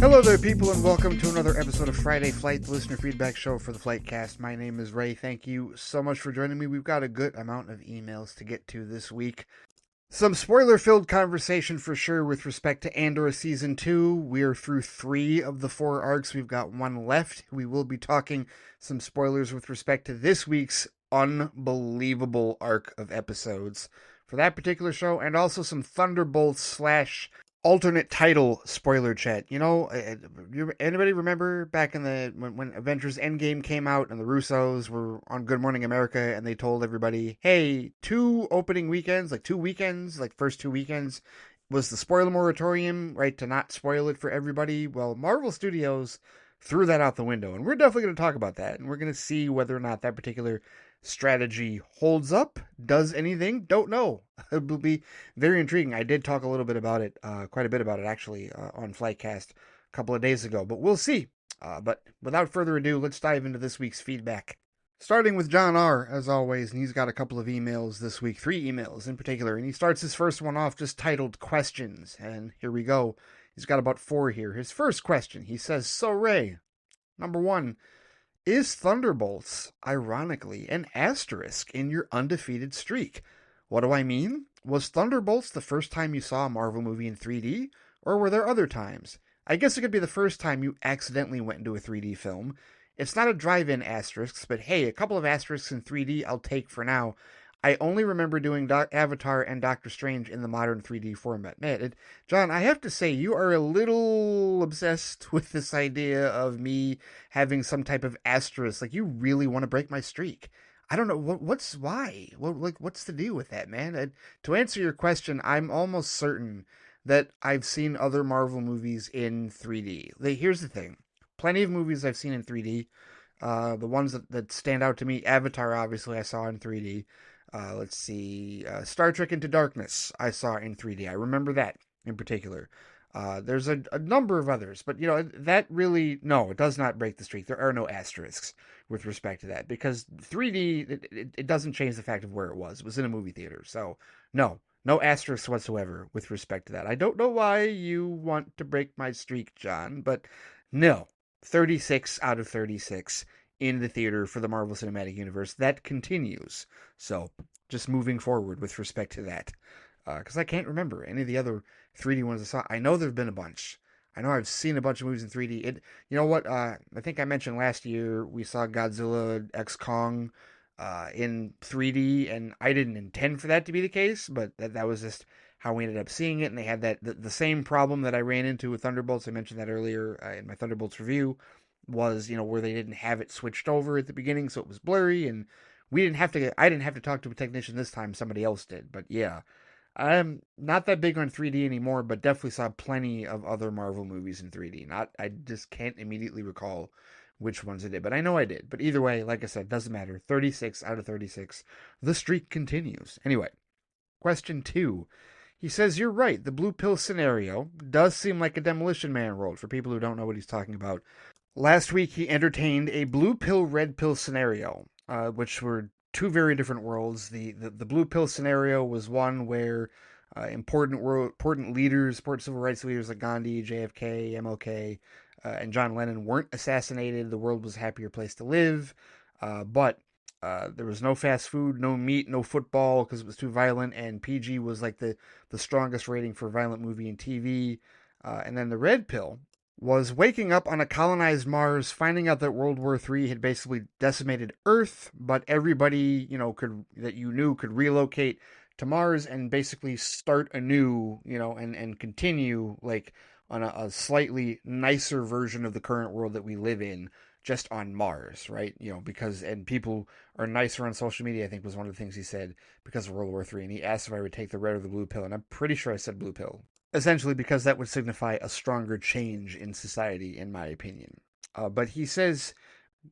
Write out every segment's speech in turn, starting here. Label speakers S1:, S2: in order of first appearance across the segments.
S1: Hello there, people, and welcome to another episode of Friday Flight, the listener feedback show for the FLITEcast. My name is Ray. Thank you so much for joining me. We've got a good amount of emails to get to this week. Some spoiler-filled conversation for sure with respect to Andor Season 2. We're through 3 of the 4 arcs. We've got 1 left. We will be talking some spoilers with respect to this week's unbelievable arc of episodes for that particular show, and also some Thunderbolts / alternate title spoiler chat. You know, anybody remember back in the when Avengers Endgame came out and the Russos were on Good Morning America and they told everybody, hey, 2 opening weekends, like 2 weekends, like first 2 weekends was the spoiler moratorium, right, to not spoil it for everybody? Well, Marvel Studios threw that out the window, and we're definitely going to talk about that, and we're going to see whether or not that particular strategy holds up, does anything, don't know. It will be very intriguing. I did talk a little bit about it, quite a bit about it actually, on FLITEcast a couple of days ago, but we'll see. But without further ado, let's dive into this week's feedback. Starting with John R., as always, and he's got a couple of emails this week, 3 emails in particular, and he starts his first one off just titled Questions, and here we go. He's got about 4 here. His first question, he says, So Ray, number 1, is Thunderbolts, ironically, an asterisk in your undefeated streak? What do I mean? Was Thunderbolts the first time you saw a Marvel movie in 3D, or were there other times? I guess it could be the first time you accidentally went into a 3D film. It's not a drive-in asterisk, but hey, a couple of asterisks in 3D I'll take for now. I only remember doing Avatar and Doctor Strange in the modern 3D format. Man, John, I have to say, you are a little obsessed with this idea of me having some type of asterisk. Like, you really want to break my streak. I don't know, why? What's the deal with that, man? To answer your question, I'm almost certain that I've seen other Marvel movies in 3D. Here's the thing. Plenty of movies I've seen in 3D. The ones that stand out to me, Avatar, obviously, I saw in 3D. Let's see, Star Trek Into Darkness I saw in 3D. I remember that in particular. There's a number of others, but you know, that really, no, it does not break the streak. There are no asterisks with respect to that, because 3D, it doesn't change the fact of where it was. It was in a movie theater, so no asterisks whatsoever with respect to that. I don't know why you want to break my streak, John, but no, 36 out of 36 in the theater for the Marvel Cinematic Universe. That continues. So, just moving forward with respect to that. Because I can't remember any of the other 3D ones I saw. I know there have been a bunch. I know I've seen a bunch of movies in 3D. You know what? I think I mentioned last year we saw Godzilla X Kong in 3D, and I didn't intend for that to be the case, but that was just how we ended up seeing it. And they had the same problem that I ran into with Thunderbolts. I mentioned that earlier in my Thunderbolts review. Was, you know, where they didn't have it switched over at the beginning, so it was blurry, and I didn't have to talk to a technician this time, somebody else did. But yeah, I'm not that big on 3D anymore, but definitely saw plenty of other Marvel movies in 3D. I just can't immediately recall which ones I did, but I know I did. But either way, like I said, doesn't matter. 36 out of 36. The streak continues. Anyway, question 2. He says, you're right, the blue pill scenario does seem like a Demolition Man world, for people who don't know what he's talking about. Last week, he entertained a blue pill, red pill scenario, which were 2 very different worlds. The blue pill scenario was one where important leaders, important civil rights leaders like Gandhi, JFK, MLK, and John Lennon weren't assassinated. The world was a happier place to live, but there was no fast food, no meat, no football because it was too violent, and PG was like the strongest rating for a violent movie in TV. And then the red pill was waking up on a colonized Mars, finding out that World War III had basically decimated Earth, but everybody, you know, could relocate to Mars and basically start anew, you know, and continue like on a slightly nicer version of the current world that we live in, just on Mars, right? You know, because, and people are nicer on social media, I think was one of the things he said, because of World War III. And he asked if I would take the red or the blue pill, and I'm pretty sure I said blue pill. Essentially because that would signify a stronger change in society, in my opinion. But he says,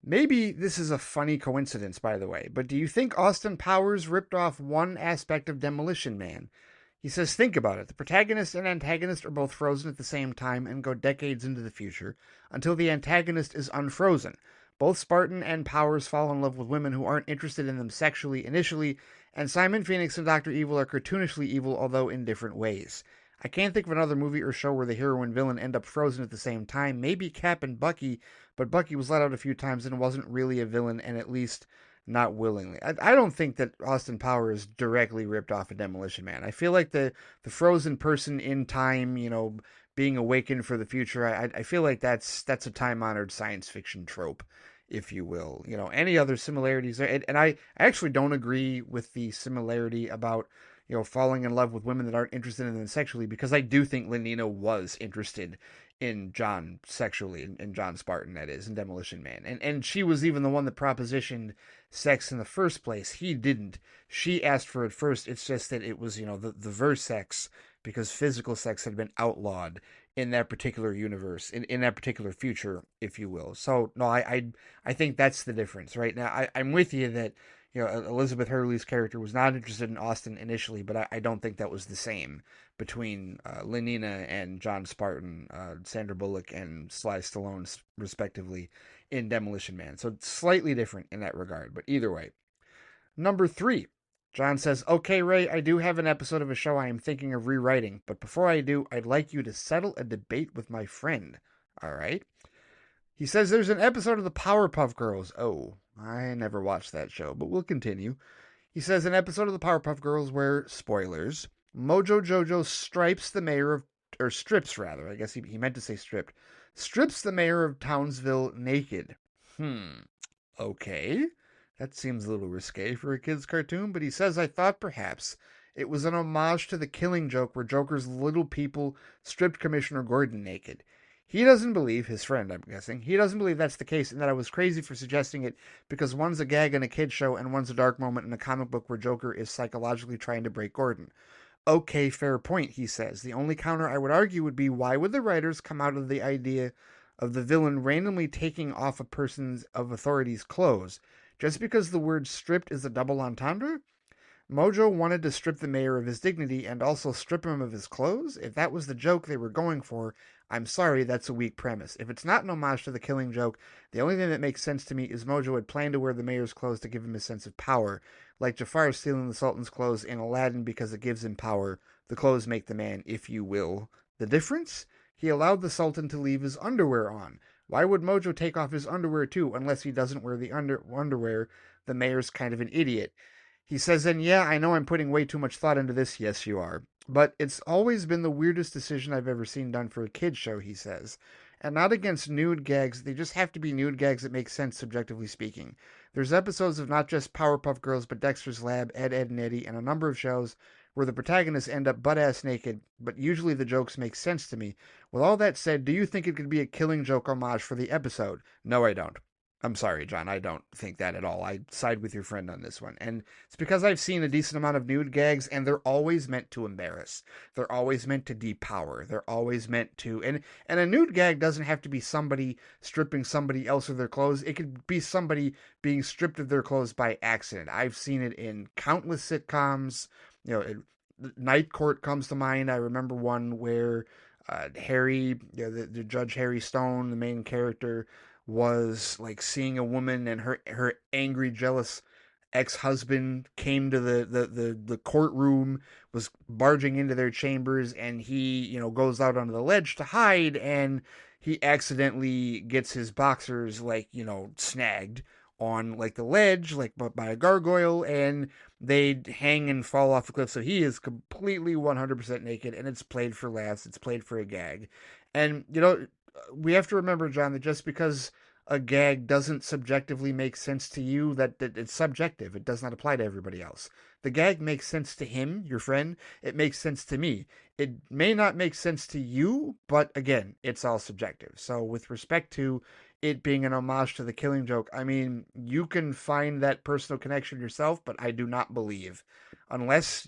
S1: maybe this is a funny coincidence, by the way, but do you think Austin Powers ripped off one aspect of Demolition Man? He says, think about it. The protagonist and antagonist are both frozen at the same time and go decades into the future until the antagonist is unfrozen. Both Spartan and Powers fall in love with women who aren't interested in them sexually initially, and Simon Phoenix and Dr. Evil are cartoonishly evil, although in different ways. I can't think of another movie or show where the hero and villain end up frozen at the same time. Maybe Cap and Bucky, but Bucky was let out a few times and wasn't really a villain, and at least not willingly. I don't think that Austin Powers directly ripped off a Demolition Man. I feel like the frozen person in time, being awakened for the future. I feel like that's a time honored science fiction trope, if you will. Any other similarities there? And I actually don't agree with the similarity about falling in love with women that aren't interested in them sexually, because I do think Lenina was interested in John sexually, in John Spartan, that is, in Demolition Man. And she was even the one that propositioned sex in the first place. He didn't. She asked for it first. It's just that it was, the verse sex, because physical sex had been outlawed in that particular universe, in that particular future, if you will. So, no, I think that's the difference, right? Now, I'm with you that, Elizabeth Hurley's character was not interested in Austin initially, but I don't think that was the same between Lenina and John Spartan, Sandra Bullock and Sly Stallone, respectively, in Demolition Man. So it's slightly different in that regard, but either way. Number 3, John says, okay, Ray, I do have an episode of a show I am thinking of rewriting, but before I do, I'd like you to settle a debate with my friend. All right? He says there's an episode of the Powerpuff Girls. Oh, I never watched that show, but we'll continue. He says an episode of the Powerpuff Girls where, spoilers, Mojo Jojo strips the mayor of, or strips rather, I guess he meant to say stripped, strips the mayor of Townsville naked. Okay. That seems a little risque for a kid's cartoon, but he says, I thought perhaps it was an homage to the Killing Joke where Joker's little people stripped Commissioner Gordon naked. He doesn't believe, his friend, I'm guessing, he doesn't believe that's the case, and that I was crazy for suggesting it because one's a gag in a kid's show and one's a dark moment in a comic book where Joker is psychologically trying to break Gordon. Okay, fair point, he says. The only counter I would argue would be, why would the writers come out of the idea of the villain randomly taking off a person's of authority's clothes? Just because the word stripped is a double entendre? Mojo wanted to strip the mayor of his dignity and also strip him of his clothes? If that was the joke they were going for, I'm sorry, that's a weak premise. If it's not an homage to the Killing Joke, the only thing that makes sense to me is Mojo had planned to wear the mayor's clothes to give him a sense of power, like Jafar stealing the Sultan's clothes in Aladdin because it gives him power. The clothes make the man, if you will. The difference? He allowed the Sultan to leave his underwear on. Why would Mojo take off his underwear too, unless he doesn't wear the underwear? The mayor's kind of an idiot. He says, and yeah, I know I'm putting way too much thought into this. Yes, you are. But it's always been the weirdest decision I've ever seen done for a kid's show, he says. And not against nude gags. They just have to be nude gags that make sense, subjectively speaking. There's episodes of not just Powerpuff Girls, but Dexter's Lab, Ed, Ed, and Eddie, and a number of shows where the protagonists end up butt-ass naked, but usually the jokes make sense to me. With all that said, do you think it could be a Killing Joke homage for the episode? No, I don't. I'm sorry, John. I don't think that at all. I side with your friend on this one. And it's because I've seen a decent amount of nude gags, and they're always meant to embarrass. They're always meant to depower. They're always meant to... And a nude gag doesn't have to be somebody stripping somebody else of their clothes. It could be somebody being stripped of their clothes by accident. I've seen it in countless sitcoms. Night Court comes to mind. I remember one where Harry, the Judge Harry Stone, the main character, was like seeing a woman, and her angry, jealous ex-husband came to the courtroom, was barging into their chambers, and he, goes out onto the ledge to hide, and he accidentally gets his boxers, snagged on, the ledge, by a gargoyle, and they hang and fall off the cliff, so he is completely 100% naked, and it's played for laughs, it's played for a gag. And, we have to remember, John, that just because a gag doesn't subjectively make sense to you, that it's subjective. It does not apply to everybody else. The gag makes sense to him, your friend. It makes sense to me. It may not make sense to you, but again, it's all subjective. So with respect to it being an homage to the Killing Joke, I mean, you can find that personal connection yourself, but I do not believe, unless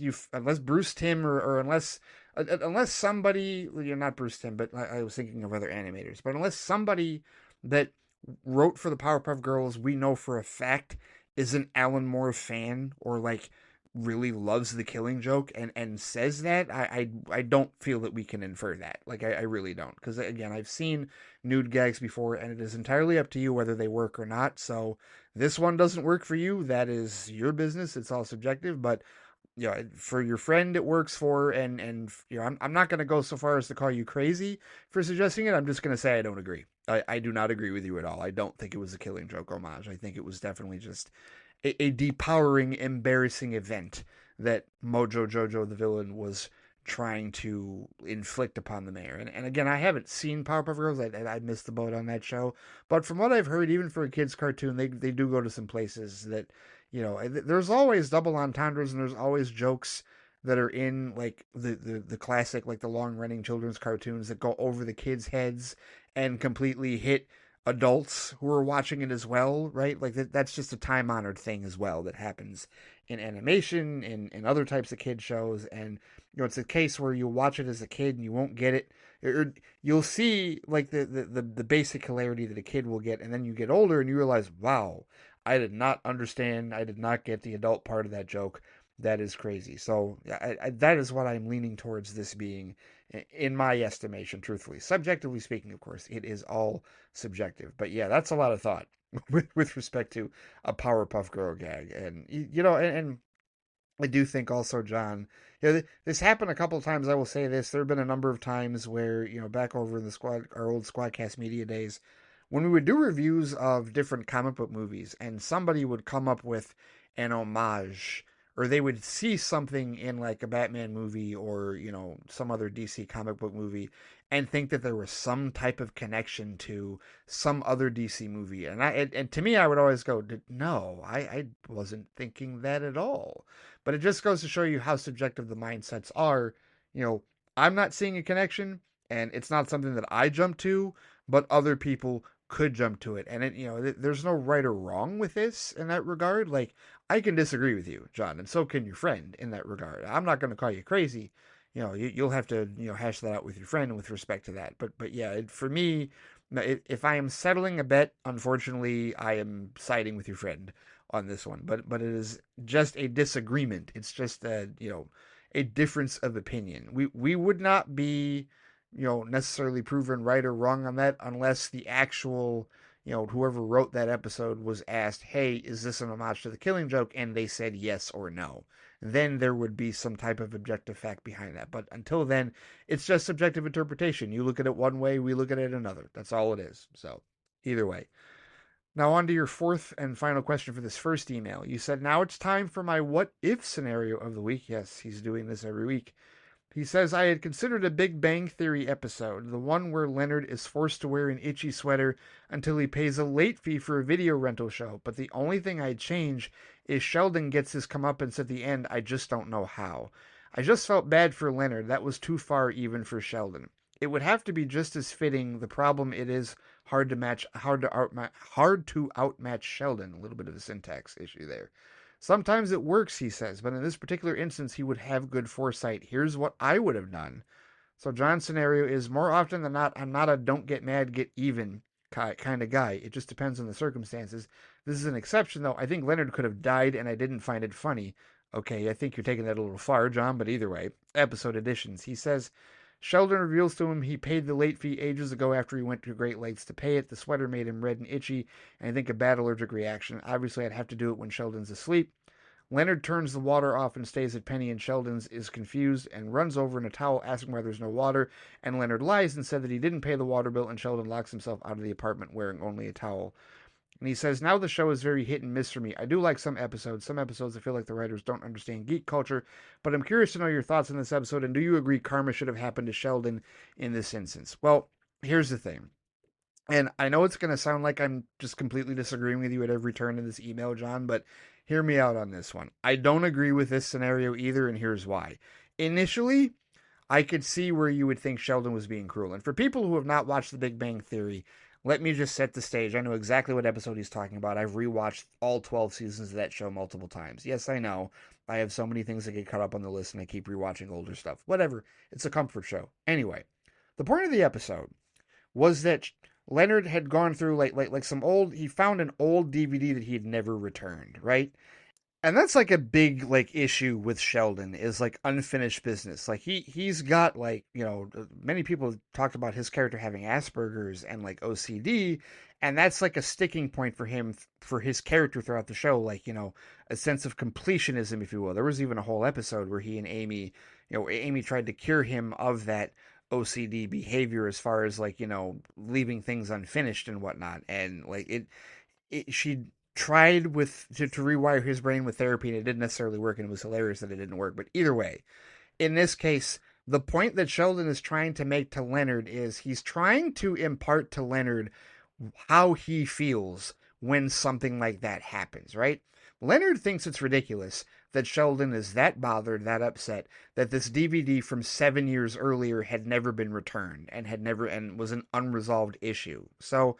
S1: Bruce Timm or unless somebody, you're not Bruce Timm, but I was thinking of other animators, but unless somebody that wrote for the Powerpuff Girls, we know for a fact, is an Alan Moore fan, or really loves the Killing Joke and says that, I don't feel that we can infer that. I really don't. Because again, I've seen nude gags before, and it is entirely up to you whether they work or not. So this one doesn't work for you. That is your business. It's all subjective. But for your friend it works for, and I'm not going to go so far as to call you crazy for suggesting it. I'm just going to say I don't agree. I do not agree with you at all. I don't think it was a Killing Joke homage. I think it was definitely just a depowering, embarrassing event that Mojo Jojo, the villain, was trying to inflict upon the mayor. And again, I haven't seen Powerpuff Girls. I missed the boat on that show. But from what I've heard, even for a kid's cartoon, they do go to some places that, there's always double entendres and there's always jokes that are in like the classic, like the long running children's cartoons that go over the kids' heads and completely hit adults who are watching it as well, right? Like that's just a time honored thing as well that happens in animation and other types of kid shows. And it's a case where you watch it as a kid and you won't get it, or you'll see like the basic hilarity that a kid will get, and then you get older and you realize, wow, I did not understand, I did not get the adult part of that joke. That is crazy. So that is what I'm leaning towards this being, in my estimation, truthfully. Subjectively speaking, of course, it is all subjective. But yeah, that's a lot of thought with respect to a Powerpuff Girl gag. And, and I do think also, John, this happened a couple of times. I will say this. There have been a number of times where, back over in our old Squadcast media days, when we would do reviews of different comic book movies and somebody would come up with an homage, or they would see something in like a Batman movie or, some other DC comic book movie and think that there was some type of connection to some other DC movie. And to me, I would always go, no, I wasn't thinking that at all. But it just goes to show you how subjective the mindsets are. I'm not seeing a connection, and it's not something that I jump to, but other people could jump to it. And there's no right or wrong with this in that regard. Like, I can disagree with you, John, and so can your friend in that regard. I'm not going to call you crazy. You'll have to, hash that out with your friend with respect to that. But yeah, for me, if I am settling a bet, unfortunately, I am siding with your friend on this one. But it is just a disagreement. It's just a difference of opinion. We would not be, necessarily proven right or wrong on that unless the actual, whoever wrote that episode was asked, hey, is this an homage to the Killing Joke? And they said yes or no. Then there would be some type of objective fact behind that. But until then, it's just subjective interpretation. You look at it one way, we look at it another. That's all it is. So either way. Now, on to your fourth and final question for this first email. You said, now it's time for my what if scenario of the week. Yes, he's doing this every week. He says, I had considered a Big Bang Theory episode, the one where Leonard is forced to wear an itchy sweater until he pays a late fee for a video rental show, but the only thing I'd change is Sheldon gets his comeuppance at the end. I just don't know how. I just felt bad for Leonard. That was too far even for Sheldon. It would have to be just as fitting. The problem it is hard to outmatch Sheldon. A little bit of a syntax issue there. Sometimes it works, he says, but in this particular instance, he would have good foresight. Here's what I would have done. So John's scenario is, more often than not, I'm not a don't get mad, get even kind of guy. It just depends on the circumstances. This is an exception, though. I think Leonard could have died, and I didn't find it funny. Okay, I think you're taking that a little far, John, but either way. Episode additions. He says, Sheldon reveals to him he paid the late fee ages ago after he went to great lengths to pay it. The sweater made him red and itchy, and I think a bad allergic reaction. Obviously, I'd have to do it when Sheldon's asleep. Leonard turns the water off and stays at Penny and Sheldon's, is confused and runs over in a towel asking why there's no water, and Leonard lies and said that he didn't pay the water bill, and Sheldon locks himself out of the apartment wearing only a towel. And he says, now the show is very hit and miss for me. I do like some episodes. Some episodes I feel like the writers don't understand geek culture, but I'm curious to know your thoughts on this episode, and do you agree karma should have happened to Sheldon in this instance? Well, here's the thing. And I know it's going to sound like I'm just completely disagreeing with you at every turn in this email, John, but hear me out on this one. I don't agree with this scenario either, and here's why. Initially, I could see where you would think Sheldon was being cruel. And for people who have not watched The Big Bang Theory, let me just set the stage. I know exactly what episode he's talking about. I've rewatched all 12 seasons of that show multiple times. Yes, I know. I have so many things that get cut up on the list, and I keep rewatching older stuff. Whatever. It's a comfort show. Anyway, the point of the episode was that Leonard had gone through like some old, he found an old DVD that he had never returned, right? And that's like a big like issue with Sheldon, is like unfinished business. Like he's got like, many people talked about his character having Asperger's and like OCD, And that's like a sticking point for him, for his character throughout the show, like, a sense of completionism, if you will. There was even a whole episode where he and Amy, Amy tried to cure him of that OCD behavior as far as like, leaving things unfinished and whatnot. And like she tried to rewire his brain with therapy, and it didn't necessarily work, and it was hilarious that it didn't work. But either way, in this case, the point that Sheldon is trying to make to Leonard is he's trying to impart to Leonard how he feels when something like that happens, right? Leonard thinks it's ridiculous that Sheldon is that bothered, that upset, that this DVD from 7 years earlier had never been returned and was an unresolved issue. So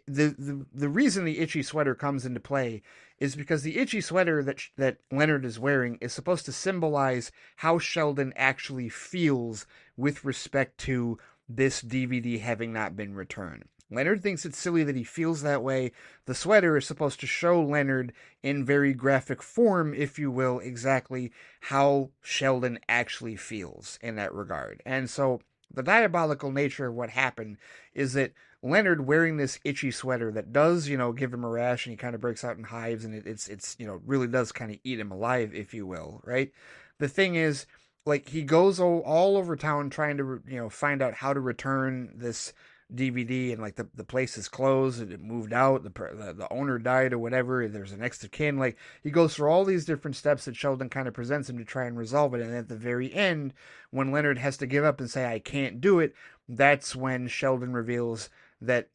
S1: the reason the itchy sweater comes into play is because the itchy sweater that Leonard is wearing is supposed to symbolize how Sheldon actually feels with respect to this DVD having not been returned. Leonard thinks it's silly that he feels that way. The sweater is supposed to show Leonard in very graphic form, if you will, exactly how Sheldon actually feels in that regard. And so the diabolical nature of what happened is that Leonard wearing this itchy sweater that does, give him a rash, and he kind of breaks out in hives, and it's really does kind of eat him alive, if you will, right? The thing is, like, he goes all over town trying to, find out how to return this DVD, and like the place is closed and it moved out, the owner died or whatever, there's a next of kin. Like, he goes through all these different steps that Sheldon kind of presents him to try and resolve it, and at the very end, when Leonard has to give up and say I can't do it, that's when Sheldon reveals that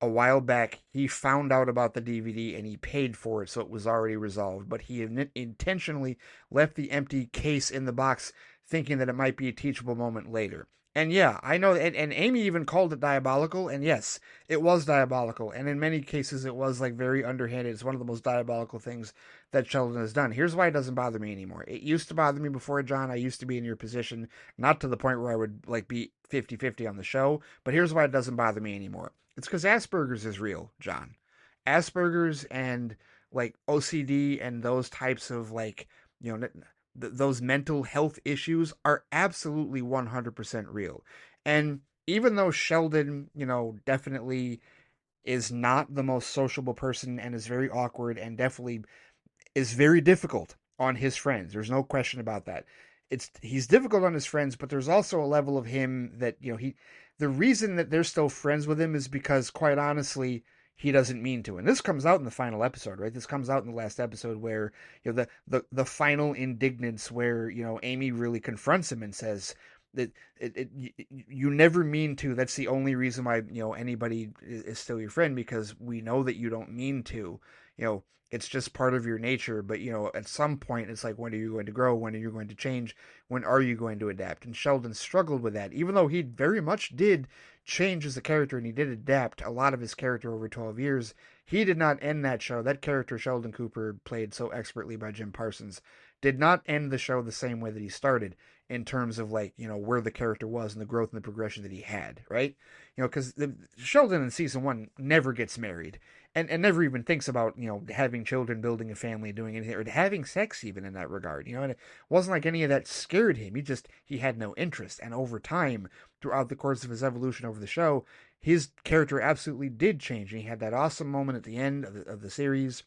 S1: a while back he found out about the DVD and he paid for it, so it was already resolved, but he intentionally left the empty case in the box thinking that it might be a teachable moment later. And yeah, I know, and Amy even called it diabolical, and yes, it was diabolical, and in many cases it was like very underhanded. It's one of the most diabolical things that Sheldon has done. Here's why it doesn't bother me anymore. It used to bother me before, John. I used to be in your position, not to the point where I would like be 50-50 on the show, but here's why it doesn't bother me anymore. It's because Asperger's is real, John. Asperger's and like OCD and those types of like, those mental health issues are absolutely 100% real. And even though Sheldon, definitely is not the most sociable person and is very awkward and definitely is very difficult on his friends, there's no question about that. He's difficult on his friends, but there's also a level of him that, the reason that they're still friends with him is because, quite honestly, he doesn't mean to. And this comes out in the final episode, right? This comes out in the last episode where, the final indignance where, Amy really confronts him and says that you never mean to. That's the only reason why, anybody is still your friend, because we know that you don't mean to. It's just part of your nature. But, at some point, it's like, when are you going to grow? When are you going to change? When are you going to adapt? And Sheldon struggled with that, even though he very much did change as a character and he did adapt a lot of his character over 12 years. He did not end that show. That character, Sheldon Cooper, played so expertly by Jim Parsons, did not end the show the same way that he started, in terms of like, where the character was and the growth and the progression that he had, right? Because Sheldon in season 1 never gets married and never even thinks about, having children, building a family, doing anything, or having sex even in that regard, and it wasn't like any of that scared him. He had no interest. And over time, throughout the course of his evolution over the show, his character absolutely did change. And he had that awesome moment at the end of the series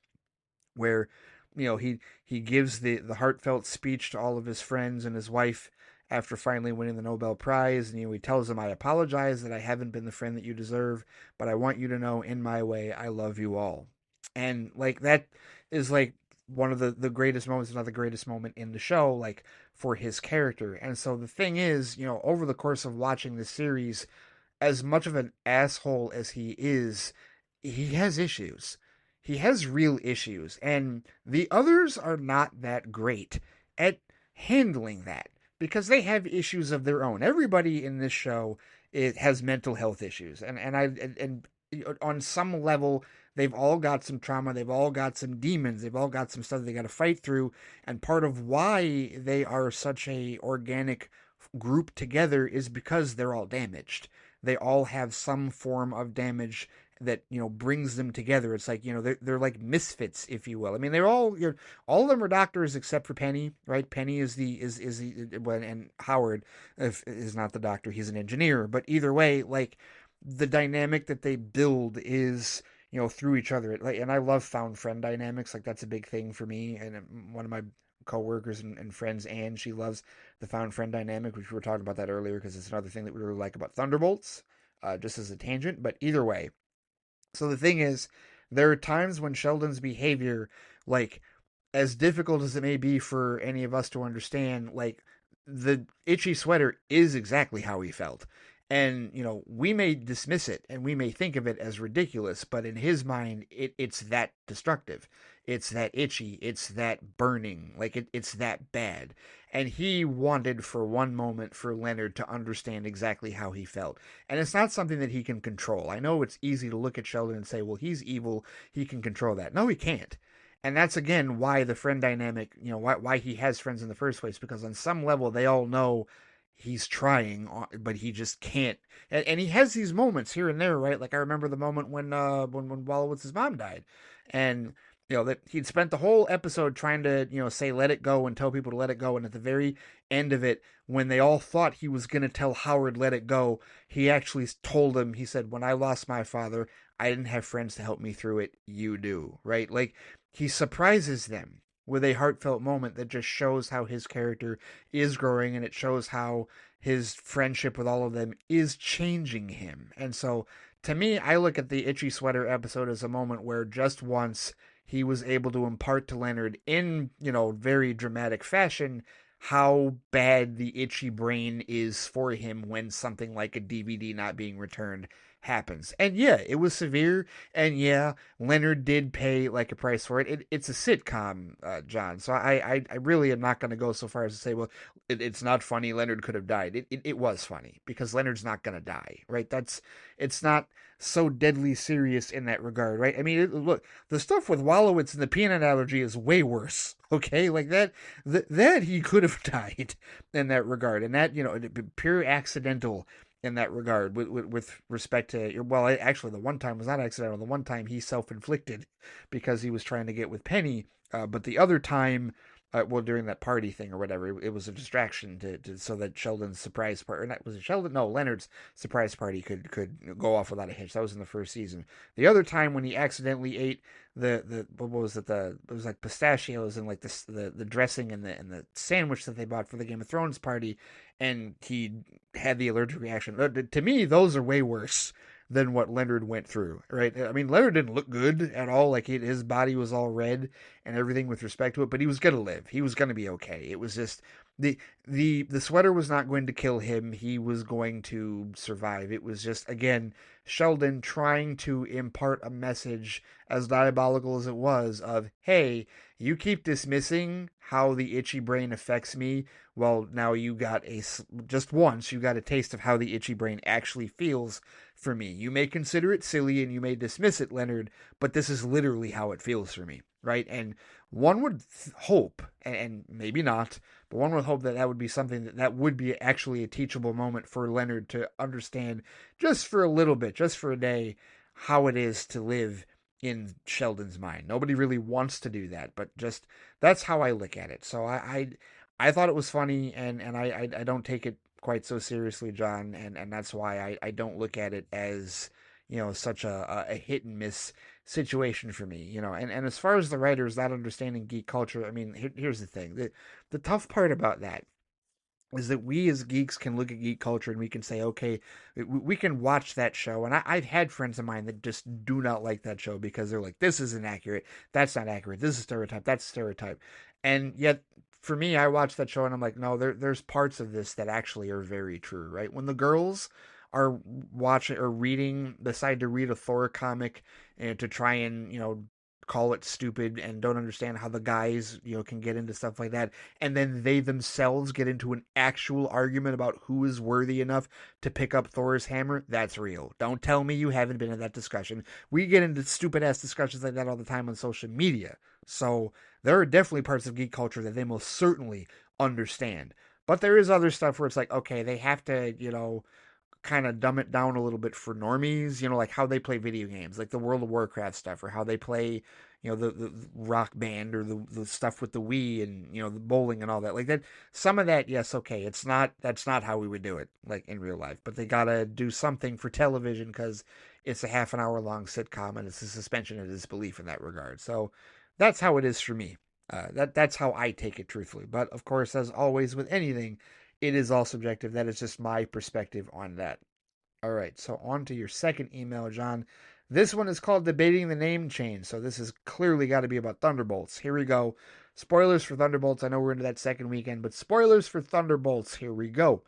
S1: where, he gives the heartfelt speech to all of his friends and his wife after finally winning the Nobel Prize. And, he tells them, I apologize that I haven't been the friend that you deserve, but I want you to know, in my way, I love you all. And like, that is like one of the greatest moments, not the greatest moment in the show, like, for his character. And so the thing is, over the course of watching this series, as much of an asshole as he is, he has issues. He has real issues, and the others are not that great at handling that, because they have issues of their own. Everybody in this show has mental health issues, and on some level, they've all got some trauma. They've all got some demons. They've all got some stuff they got to fight through. And part of why they are such a organic group together is because they're all damaged. They all have some form of damage that, brings them together. It's like, they're like misfits, if you will. I mean, they're all, all of them are doctors except for Penny, right? Penny is and Howard is not the doctor. He's an engineer. But either way, like, the dynamic that they build is, through each other. Like, and I love found friend dynamics. Like, that's a big thing for me. And one of my coworkers and friends, Anne, she loves the found friend dynamic, which we were talking about that earlier because it's another thing that we really like about Thunderbolts. Just as a tangent, but either way. So the thing is, there are times when Sheldon's behavior, like, as difficult as it may be for any of us to understand, like, the itchy sweater is exactly how he felt. And, we may dismiss it and we may think of it as ridiculous, but in his mind, it's that destructive. It's that itchy. It's that burning. Like, it's that bad. And he wanted for one moment for Leonard to understand exactly how he felt. And it's not something that he can control. I know it's easy to look at Sheldon and say, well, he's evil. He can control that. No, he can't. And that's again why the friend dynamic, why he has friends in the first place, because on some level they all know he's trying, but he just can't. And he has these moments here and there, right? Like I remember the moment when Wallowitz's mom died, and that he'd spent the whole episode trying to say let it go and tell people to let it go, and at the very end of it, when they all thought he was going to tell Howard let it go, he actually told him. He said, "When I lost my father, I didn't have friends to help me through it. You do." Right? Like, he surprises them with a heartfelt moment that just shows how his character is growing, and it shows how his friendship with all of them is changing him. And so, to me, I look at the Itchy Sweater episode as a moment where just once he was able to impart to Leonard in, very dramatic fashion how bad the itchy brain is for him when something like a DVD not being returned happens. And yeah, it was severe, and yeah, Leonard did pay like a price for it. It's a sitcom, John. So I really am not going to go so far as to say, well, it's not funny. Leonard could have died. It was funny because Leonard's not going to die, right? It's not so deadly serious in that regard, right? I mean, look, the stuff with Wallowitz and the peanut allergy is way worse. Okay, like that he could have died in that regard, and that pure accidental in that regard with respect to, well, actually the one time was not accidental. The one time he self-inflicted because he was trying to get with Penny, but the other time, well, during that party thing or whatever, it was a distraction so that Sheldon's surprise party, or not, was it Sheldon? No, Leonard's surprise party could go off without a hitch. That was in the first season. The other time when he accidentally ate the what was it, it was like pistachios and like the dressing and the sandwich that they bought for the Game of Thrones party, and he had the allergic reaction. To me, those are way worse than what Leonard went through, right? I mean, Leonard didn't look good at all. Like, his body was all red and everything with respect to it, but he was going to live. He was going to be okay. It was just the sweater was not going to kill him. He was going to survive. It was just, again, Sheldon trying to impart a message, as diabolical as it was, of, hey, you keep dismissing how the itchy brain affects me. Well, now just once you got a taste of how the itchy brain actually feels for me. You may consider it silly and you may dismiss it, Leonard, but this is literally how it feels for me, right? And one would hope, and maybe not, but one would hope that would be something that would be actually a teachable moment for Leonard to understand, just for a little bit, just for a day, how it is to live in Sheldon's mind. Nobody really wants to do that, but just that's how I look at it. So I thought it was funny, and I don't take it quite so seriously, John, and that's why I don't look at it as such a hit and miss situation for me. And as far as the writers not understanding geek culture, I mean, here's the thing: the tough part about that is that we as geeks can look at geek culture and we can say, okay, we can watch that show. And I've had friends of mine that just do not like that show because they're like, this isn't accurate. That's not accurate. This is stereotype. That's stereotype. And yet, for me, I watch that show and I'm like, no, there's parts of this that actually are very true, right? When the girls are watching or decide to read a Thor comic and to try and, call it stupid and don't understand how the guys, can get into stuff like that. And then they themselves get into an actual argument about who is worthy enough to pick up Thor's hammer. That's real. Don't tell me you haven't been in that discussion. We get into stupid ass discussions like that all the time on social media. So there are definitely parts of geek culture that they most certainly understand. But there is other stuff where it's like, okay, they have to, kind of dumb it down a little bit for normies, like how they play video games, like the World of Warcraft stuff, or how they play, the Rock Band, or the stuff with the Wii, and the bowling and all that. Like that, some of that, yes, okay, that's not how we would do it, like in real life. But they gotta do something for television because it's a half an hour long sitcom, and it's a suspension of disbelief in that regard. So that's how it is for me. That's how I take it, truthfully. But of course, as always with anything, it is all subjective. That is just my perspective on that. All right, so on to your second email, John. This one is called Debating the Name Change. So this has clearly got to be about Thunderbolts. Here we go. Spoilers for Thunderbolts. I know we're into that second weekend, but spoilers for Thunderbolts. Here we go.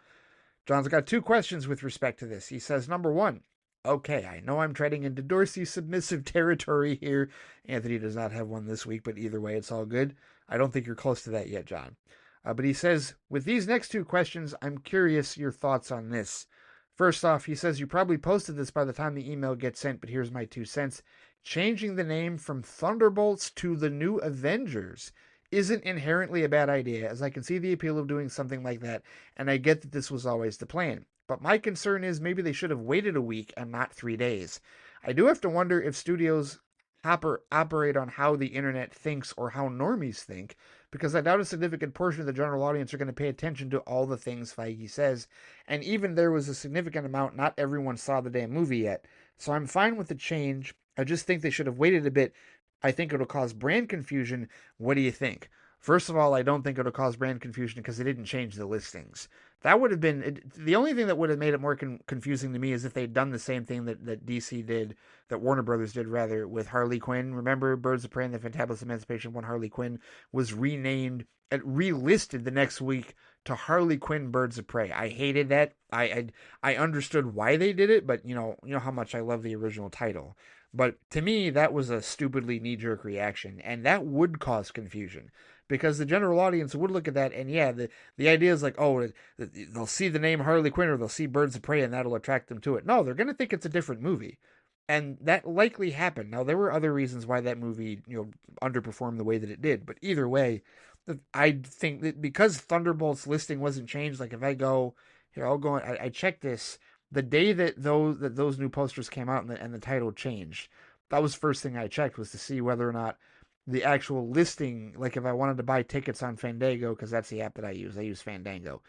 S1: John's got two questions with respect to this. He says, number one, okay, I know I'm treading into Dorsey submissive territory here. Anthony does not have one this week, but either way, it's all good. I don't think you're close to that yet, John. But he says, with these next two questions, I'm curious your thoughts on this. First off, he says, you probably posted this by the time the email gets sent, but here's my 2 cents. Changing the name from Thunderbolts to the New Avengers isn't inherently a bad idea, as I can see the appeal of doing something like that, and I get that this was always the plan. But my concern is maybe they should have waited a week and not 3 days. I do have to wonder if studios operate on how the internet thinks or how normies think, because I doubt a significant portion of the general audience are going to pay attention to all the things Feige says. And even there was a significant amount, not everyone saw the damn movie yet. So I'm fine with the change. I just think they should have waited a bit. I think it'll cause brand confusion. What do you think? First of all, I don't think it'll cause brand confusion because they didn't change the listings. That would have been the only thing that would have made it more confusing to me is if they'd done the same thing that DC did, that Warner Brothers did rather, with Harley Quinn. Remember, Birds of Prey and the Fantabulous Emancipation when Harley Quinn was renamed and relisted the next week to Harley Quinn Birds of Prey. I hated that. I understood why they did it, but you know how much I love the original title. But to me, that was a stupidly knee-jerk reaction, and that would cause confusion because the general audience would look at that, and yeah, the idea is like, oh, they'll see the name Harley Quinn or they'll see Birds of Prey, and that'll attract them to it. No, they're going to think it's a different movie, and that likely happened. Now, there were other reasons why that movie, underperformed the way that it did, but either way, I think that because Thunderbolts listing wasn't changed, like if I go here, I'll go. I checked this the day that those new posters came out and the title changed. That was the first thing I checked, was to see whether or not the actual listing, like if I wanted to buy tickets on Fandango, because that's the app that I use Fandango,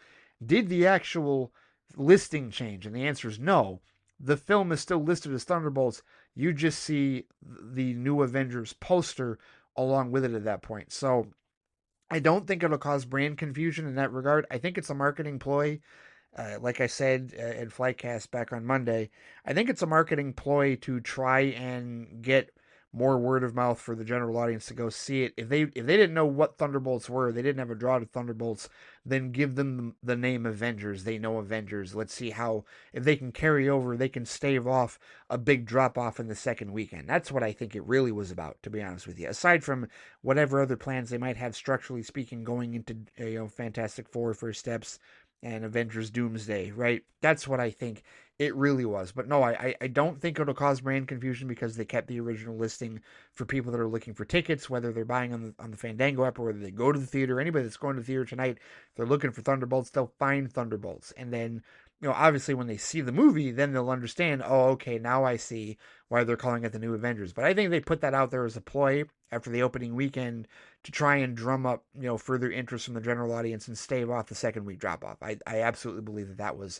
S1: did the actual listing change? And the answer is no. The film is still listed as Thunderbolts. You just see the New Avengers poster along with it at that point. So I don't think it'll cause brand confusion in that regard. I think it's a marketing ploy. Like I said in Flightcast back on Monday, I think it's a marketing ploy to try and get more word of mouth for the general audience to go see it. If they didn't know what Thunderbolts were, they didn't have a draw to Thunderbolts, then give them the name Avengers. They know Avengers. Let's see how, if they can carry over, they can stave off a big drop off in the second weekend. That's what I think it really was about, to be honest with you. Aside from whatever other plans they might have structurally speaking going into Fantastic Four first steps and Avengers Doomsday, right? That's what I think it really was. But no, I don't think it'll cause brand confusion because they kept the original listing for people that are looking for tickets, whether they're buying on the Fandango app or whether they go to the theater. Anybody that's going to the theater tonight, if they're looking for Thunderbolts, they'll find Thunderbolts. And then, obviously when they see the movie, then they'll understand, oh, okay, now I see why they're calling it the New Avengers. But I think they put that out there as a ploy after the opening weekend to try and drum up, further interest from the general audience and stave off the second week drop off. I absolutely believe that was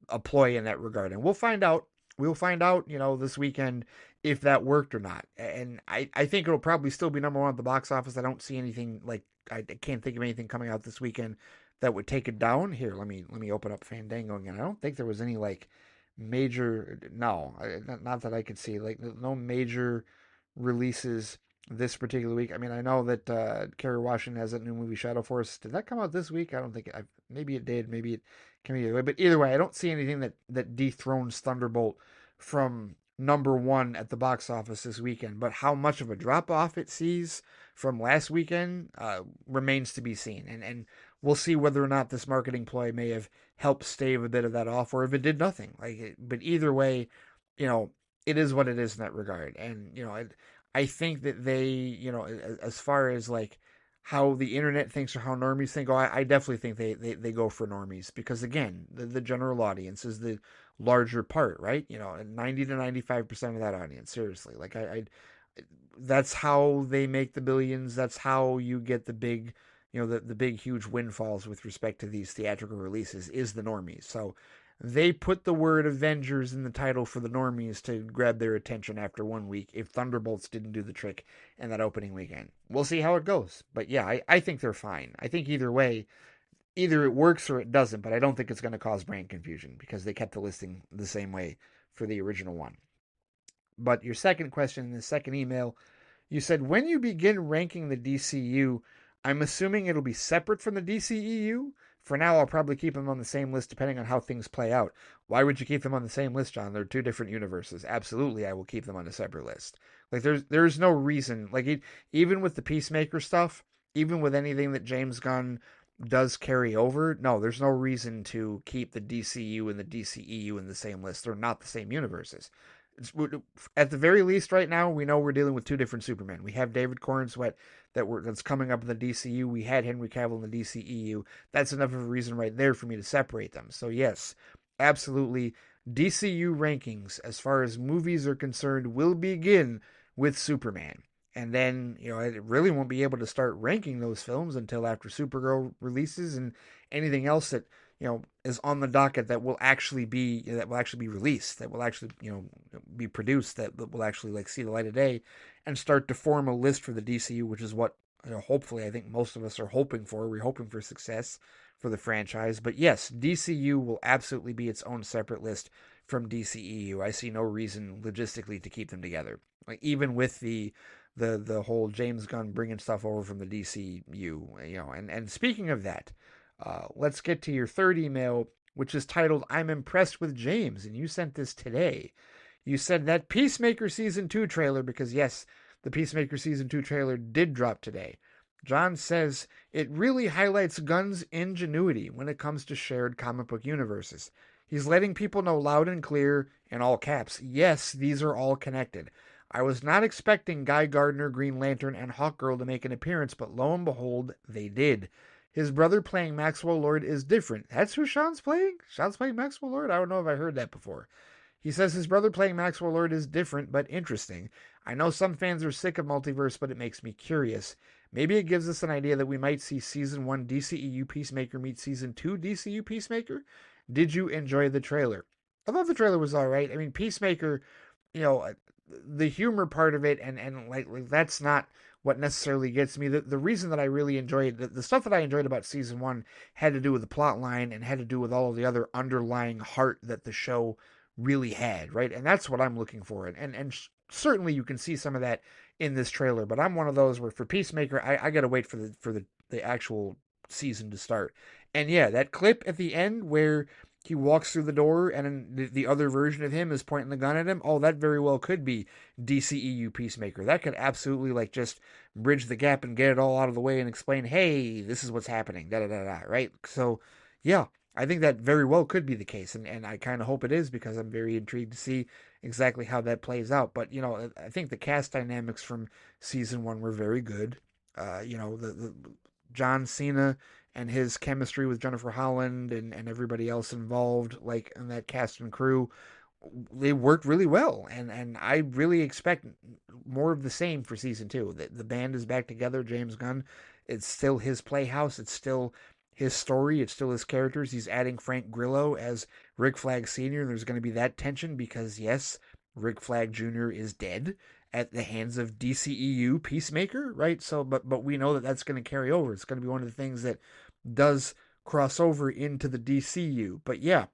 S1: a ploy in that regard. And we'll find out. We'll find out, this weekend if that worked or not. And I think it'll probably still be number one at the box office. I don't see anything I can't think of anything coming out this weekend that would take it down. Here, let me open up Fandango again. I don't think there was any major, no, not that I could see, no major releases this particular week. I mean, I know that Kerry Washington has that new movie Shadow Force. Did that come out this week? I don't think maybe it did. Maybe it came either way. But either way, I don't see anything that dethrones Thunderbolt from number one at the box office this weekend. But how much of a drop off it sees from last weekend remains to be seen. And we'll see whether or not this marketing ploy may have helped stave a bit of that off, or if it did nothing. But either way, it is what it is in that regard. And I think that they, as far as how the internet thinks or how normies think. Oh, I definitely think they go for normies because, again, the general audience is the larger part, right? 90 to 95% of that audience. Seriously, like that's how they make the billions. That's how you get the big, the big huge windfalls with respect to these theatrical releases is the normies. So they put the word Avengers in the title for the normies to grab their attention after 1 week if Thunderbolts didn't do the trick in that opening weekend. We'll see how it goes. But yeah, I think they're fine. I think either way, either it works or it doesn't, but I don't think it's going to cause brand confusion because they kept the listing the same way for the original one. But your second question in the second email, you said, when you begin ranking the DCU, I'm assuming it'll be separate from the DCEU? For now, I'll probably keep them on the same list depending on how things play out. Why would you keep them on the same list, John? They're two different universes. Absolutely, I will keep them on a separate list. Like there's no reason. Like even with the Peacemaker stuff, even with anything that James Gunn does carry over, no, there's no reason to keep the DCU and the DCEU in the same list. They're not the same universes. At the very least, right now, we know we're dealing with two different Supermen. We have David Cornsweet that's coming up in the DCU. We had Henry Cavill in the DCEU. That's enough of a reason right there for me to separate them. So yes, absolutely, DCU rankings as far as movies are concerned will begin with Superman. And then, I really won't be able to start ranking those films until after Supergirl releases and anything else that is on the docket that will actually be released, that will actually be produced, that will actually like see the light of day, and start to form a list for the DCU, which is what hopefully I think most of us are hoping for. We're hoping for success for the franchise, but yes, DCU will absolutely be its own separate list from DCEU. I see no reason logistically to keep them together, like even with the whole James Gunn bringing stuff over from the DCU, and speaking of that. Let's get to your third email, which is titled, I'm impressed with James, and you sent this today. You said that Peacemaker Season 2 trailer, because yes, the Peacemaker Season 2 trailer did drop today. John says, it really highlights Gunn's ingenuity when it comes to shared comic book universes. He's letting people know loud and clear, in all caps, yes, these are all connected. I was not expecting Guy Gardner, Green Lantern, and Hawkgirl to make an appearance, but lo and behold, they did. His brother playing Maxwell Lord is different. That's who Sean's playing? Sean's playing Maxwell Lord? I don't know if I heard that before. He says his brother playing Maxwell Lord is different, but interesting. I know some fans are sick of multiverse, but it makes me curious. Maybe it gives us an idea that we might see Season 1 DCEU Peacemaker meet Season 2 DCU Peacemaker? Did you enjoy the trailer? I thought the trailer was alright. I mean, Peacemaker, the humor part of it, and like that's not what necessarily gets me. The reason that I really enjoyed the stuff that I enjoyed about Season 1 had to do with the plot line and had to do with all of the other underlying heart that the show really had, right? And that's what I'm looking for. And certainly you can see some of that in this trailer, but I'm one of those where for Peacemaker, I got to wait for the actual season to start. And yeah, that clip at the end where he walks through the door and the other version of him is pointing the gun at him. Oh, that very well could be DCEU Peacemaker. That could absolutely like just bridge the gap and get it all out of the way and explain, hey, this is what's happening, da da da da, right? So, yeah, I think that very well could be the case, and I kind of hope it is because I'm very intrigued to see exactly how that plays out. But I think the cast dynamics from Season 1 were very good. The John Cena and his chemistry with Jennifer Holland and everybody else involved, like in that cast and crew, they worked really well. And I really expect more of the same for Season 2. The band is back together, James Gunn. It's still his playhouse. It's still his story. It's still his characters. He's adding Frank Grillo as Rick Flag Sr. There's going to be that tension because, yes, Rick Flag Jr. is dead at the hands of DCEU Peacemaker, right? So, but we know that that's going to carry over. It's going to be one of the things that does cross over into the DCU. But yeah,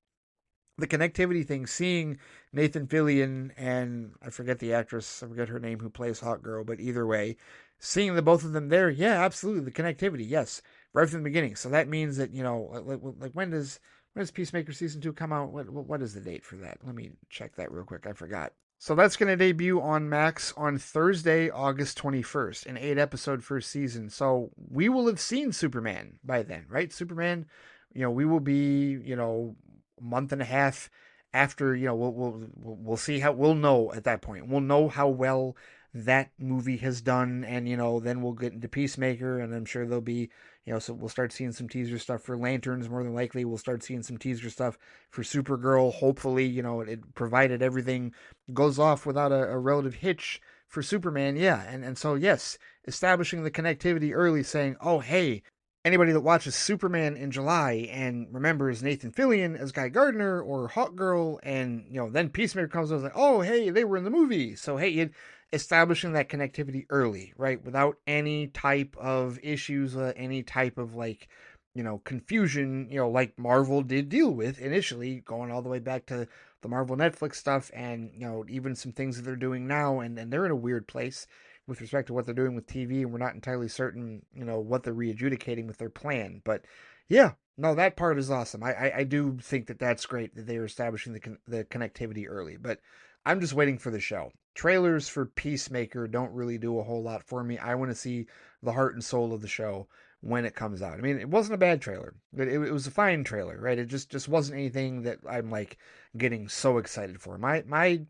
S1: the connectivity thing, seeing Nathan Fillion and I forget the actress, I forget her name, who plays Hawkgirl, but either way, seeing the both of them there, yeah, absolutely, the connectivity, yes, right from the beginning. So that means that like when does Peacemaker Season 2 come out? What is the date for that? Let me check that real quick. I forgot. So that's going to debut on Max on Thursday, August 21st, an 8-episode first season. So we will have seen Superman by then, right? Superman, we will be, a month and a half after, we'll see how, we'll know at that point. We'll know how well that movie has done, and then we'll get into Peacemaker, and I'm sure there'll be, so we'll start seeing some teaser stuff for Lanterns. More than likely, we'll start seeing some teaser stuff for Supergirl. Hopefully, it provided everything goes off without a relative hitch for Superman. Yeah, and so yes, establishing the connectivity early, saying, oh hey, anybody that watches Superman in July and remembers Nathan Fillion as Guy Gardner or Hawkgirl, and then Peacemaker comes and was like, oh hey, they were in the movie. So hey, establishing that connectivity early, right, without any type of issues, any type of confusion, like Marvel did deal with initially, going all the way back to the Marvel Netflix stuff, and even some things that they're doing now, and they're in a weird place with respect to what they're doing with TV, and we're not entirely certain, what they're readjudicating with their plan. But yeah, no, that part is awesome. I do think that that's great that they're establishing the connectivity early, but I'm just waiting for the show. Trailers for Peacemaker don't really do a whole lot for me. I want to see the heart and soul of the show when it comes out. I mean, it wasn't a bad trailer. It was a fine trailer, right? It just wasn't anything that I'm like getting so excited for. My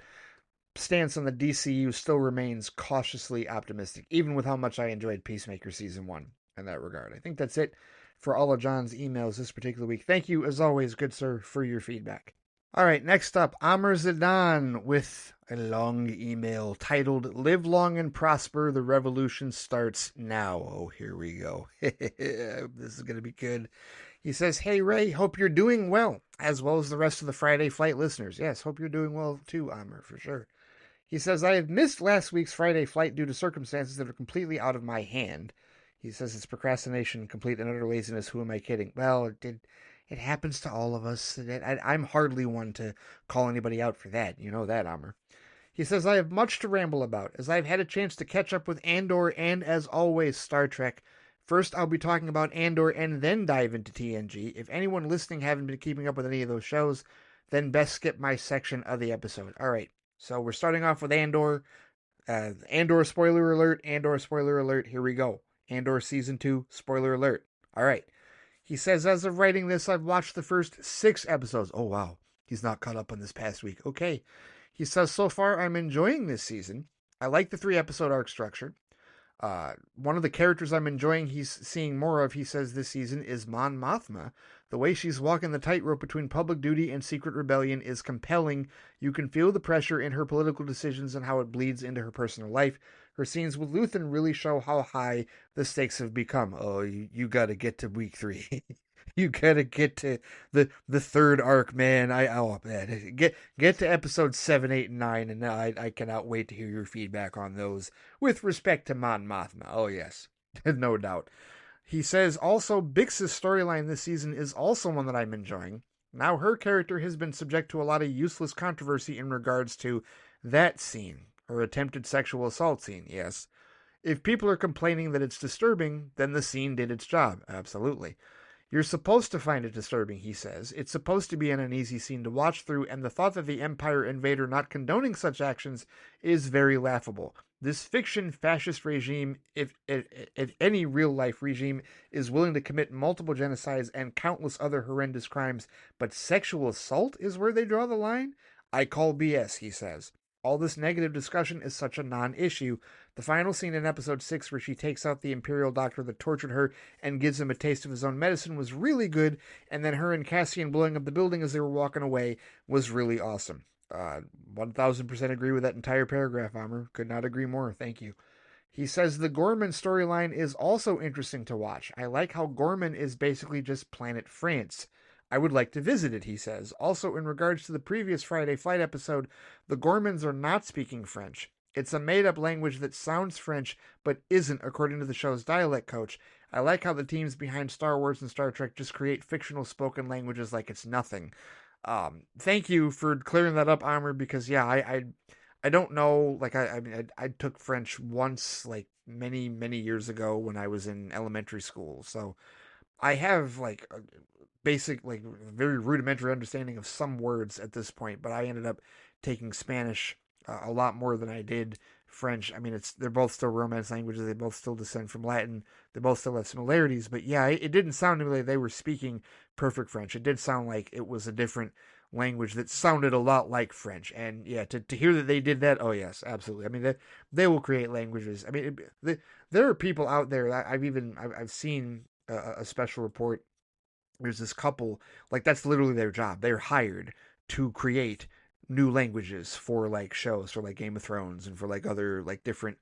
S1: stance on the DCU still remains cautiously optimistic, even with how much I enjoyed Peacemaker Season 1 in that regard. I think that's it for all of John's emails this particular week. Thank you, as always, good sir, for your feedback. All right, next up, Amr Zidan with a long email titled, Live Long and Prosper, the Revolution Starts Now. Oh, here we go. This is going to be good. He says, hey, Ray, hope you're doing well as the rest of the Friday Flight listeners. Yes, hope you're doing well too, Amr, for sure. He says, I have missed last week's Friday Flight due to circumstances that are completely out of my hand. He says it's procrastination, complete and utter laziness. Who am I kidding? Well, it happens to all of us. I'm hardly one to call anybody out for that. You know that, Amr. He says, I have much to ramble about, as I've had a chance to catch up with Andor and, as always, Star Trek. First, I'll be talking about Andor and then dive into TNG. If anyone listening haven't been keeping up with any of those shows, then best skip my section of the episode. All right, so we're starting off with Andor. Andor spoiler alert, Andor spoiler alert. Here we go. Andor Season 2, spoiler alert. All right. He says, as of writing this, I've watched the first 6 episodes. Oh, wow. He's not caught up on this past week. Okay. He says, so far, I'm enjoying this season. I like the 3-episode arc structure. One of the characters I'm enjoying he's seeing more of, he says, this season is Mon Mothma. The way she's walking the tightrope between public duty and secret rebellion is compelling. You can feel the pressure in her political decisions and how it bleeds into her personal life. Her scenes with Luthen really show how high the stakes have become. Oh, you got to get to week 3. You gotta get to the third arc, man. Man, get to episode 7, 8, and 9, and I cannot wait to hear your feedback on those with respect to Mon Mothma. Oh yes, no doubt. He says also Bix's storyline this season is also one that I'm enjoying. Now her character has been subject to a lot of useless controversy in regards to that scene, her attempted sexual assault scene. Yes, if people are complaining that it's disturbing, then the scene did its job. Absolutely. You're supposed to find it disturbing, he says. It's supposed to be an uneasy scene to watch through, and the thought that the Empire and Vader not condoning such actions is very laughable. This fiction fascist regime, if any real-life regime, is willing to commit multiple genocides and countless other horrendous crimes, but sexual assault is where they draw the line? I call BS, he says. All this negative discussion is such a non-issue. The final scene in episode 6 where she takes out the Imperial doctor that tortured her and gives him a taste of his own medicine was really good, and then her and Cassian blowing up the building as they were walking away was really awesome. 1000% agree with that entire paragraph, Amr. Could not agree more. Thank you. He says the Gorman storyline is also interesting to watch. I like how Gorman is basically just Planet France. I would like to visit it, he says. Also, in regards to the previous Friday Flight episode, the Gormans are not speaking French. It's a made-up language that sounds French, but isn't, according to the show's dialect coach. I like how the teams behind Star Wars and Star Trek just create fictional spoken languages like it's nothing. Thank you for clearing that up, Armor, because, yeah, I don't know, like, I took French once, like, many, many years ago when I was in elementary school, so I have, like, a basic, like, very rudimentary understanding of some words at this point, but I ended up taking Spanish a lot more than I did French. I mean, they're both still Romance languages. They both still descend from Latin. They both still have similarities. But yeah, it didn't sound to me like they were speaking perfect French. It did sound like it was a different language that sounded a lot like French. And yeah, to hear that they did that, oh yes, absolutely. I mean, they will create languages. I mean, there are people out there. I've seen a special report. There's this couple, like that's literally their job. They're hired to create new languages for like shows, for like Game of Thrones and for like other like different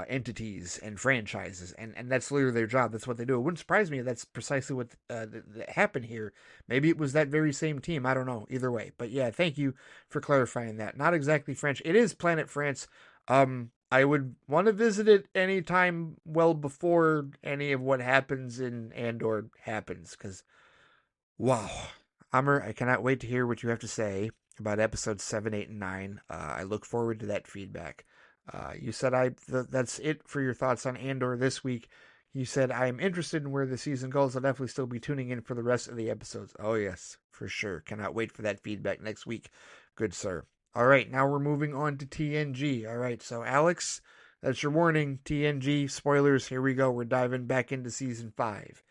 S1: entities and franchises, and that's literally their job. That's what they do. It wouldn't surprise me if that's precisely what that happened here. Maybe it was that very same team. I don't know. Either way, but yeah, thank you for clarifying that. Not exactly French. It is Planet France. I would want to visit it anytime well before any of what happens in Andor happens, because wow. Amr, I cannot wait to hear what you have to say about episodes 7, 8, and 9. I look forward to that feedback. You said that's it for your thoughts on Andor this week. You said, I am interested in where the season goes. I'll definitely still be tuning in for the rest of the episodes. Oh, yes, for sure. Cannot wait for that feedback next week. Good, sir. All right, now we're moving on to TNG. All right, so Alex, that's your warning. TNG, spoilers, here we go. We're diving back into season 5.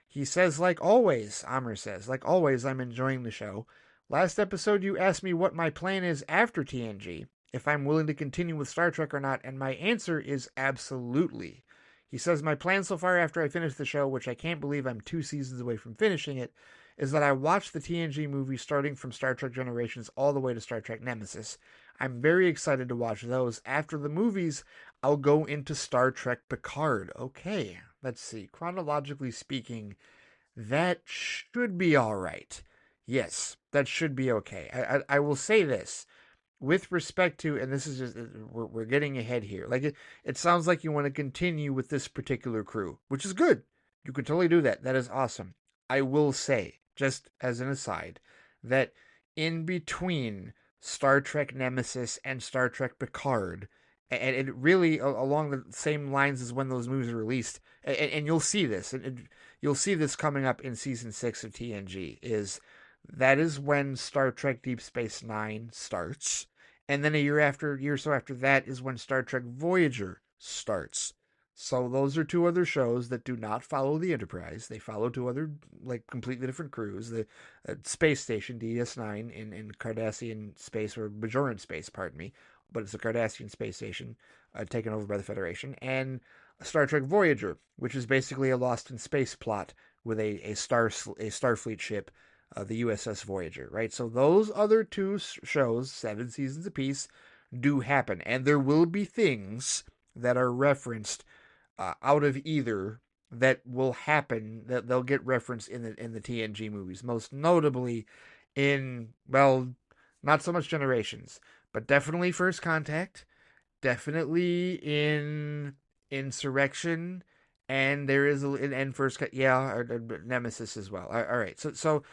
S1: He says, like always, Amr says, like always, I'm enjoying the show. Last episode, you asked me what my plan is after TNG, if I'm willing to continue with Star Trek or not, and my answer is absolutely. He says, my plan so far after I finish the show, which I can't believe I'm 2 seasons away from finishing it, is that I watched the TNG movie starting from Star Trek Generations all the way to Star Trek Nemesis. I'm very excited to watch those. After the movies, I'll go into Star Trek Picard. Okay, let's see. Chronologically speaking, that should be all right. Yes, that should be okay. I will say this with respect to, and this is just, we're getting ahead here. Like it sounds like you want to continue with this particular crew, which is good. You can totally do that. That is awesome. I will say, just as an aside, that in between Star Trek Nemesis and Star Trek Picard, and it really along the same lines as when those movies were released, and you'll see this, and you'll see this coming up in season 6 of TNG, that is when Star Trek Deep Space Nine starts, and then a year or so after that is when Star Trek Voyager starts. So those are 2 other shows that do not follow the Enterprise. They follow 2 other like completely different crews. The space station DS9 in Cardassian space, or Bajoran space, pardon me, but it's a Cardassian space station taken over by the Federation, and Star Trek Voyager, which is basically a Lost in Space plot with a Starfleet ship, the USS Voyager, right? So those other 2 shows, 7 seasons apiece, do happen, and there will be things that are referenced out of either that will happen, that they'll get referenced in the TNG movies, most notably in, well, not so much Generations, but definitely First Contact, definitely in Insurrection, and there is and First, yeah, or Nemesis as well. All right, so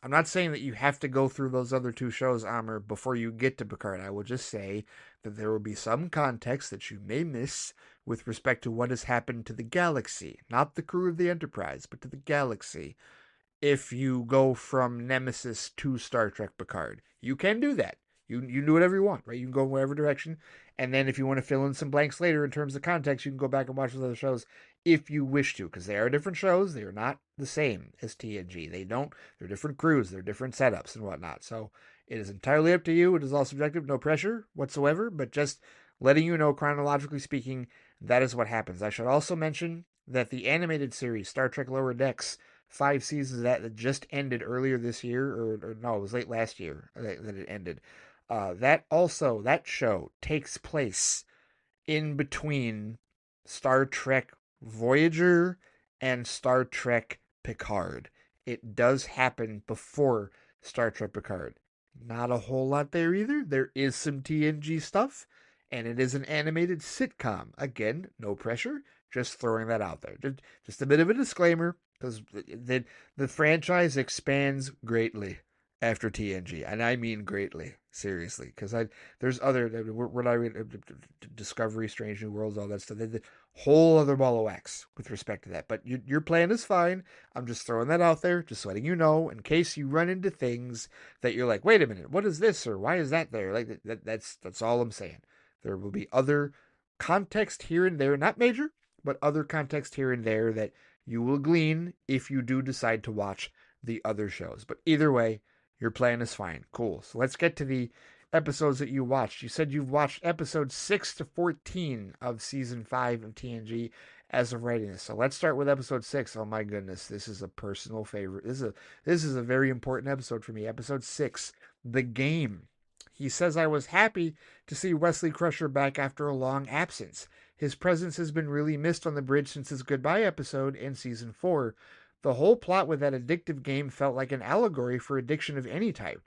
S1: I'm not saying that you have to go through those other 2 shows, Amr, before you get to Picard. I will just say that there will be some context that you may miss with respect to what has happened to the galaxy, not the crew of the Enterprise, but to the galaxy, if you go from Nemesis to Star Trek Picard. You can do that. You can do whatever you want, right? You can go in whatever direction. And then if you want to fill in some blanks later in terms of context, you can go back and watch those other shows if you wish to, because they are different shows. They are not the same as TNG. They're different crews, they're different setups and whatnot. So it is entirely up to you. It is all subjective, no pressure whatsoever, but just letting you know, chronologically speaking, that is what happens. I should also mention that the animated series, Star Trek Lower Decks, 5 seasons of that just ended earlier this year, or no, it was late last year that it ended. That show takes place in between Star Trek Voyager and Star Trek Picard. It does happen before Star Trek Picard. Not a whole lot there either. There is some TNG stuff, and it is an animated sitcom. Again, no pressure. Just throwing that out there. Just a bit of a disclaimer, because the franchise expands greatly after TNG, and I mean greatly, seriously, because there's other, we're not reading Discovery, Strange New Worlds, all that stuff. The whole other ball of wax with respect to that. But your plan is fine. I'm just throwing that out there, just letting you know, in case you run into things that you're like, wait a minute, what is this, or why is that there? Like that's all I'm saying. There will be other context here and there, not major, but other context here and there that you will glean if you do decide to watch the other shows. But either way, your plan is fine. Cool. So let's get to the episodes that you watched. You said you've watched episodes 6 to 14 of season 5 of TNG as of writing this. So let's start with episode 6. Oh my goodness, this is a personal favorite. This is a very important episode for me. Episode 6, The Game. He says, I was happy to see Wesley Crusher back after a long absence. His presence has been really missed on the bridge since his goodbye episode in season 4. The whole plot with that addictive game felt like an allegory for addiction of any type,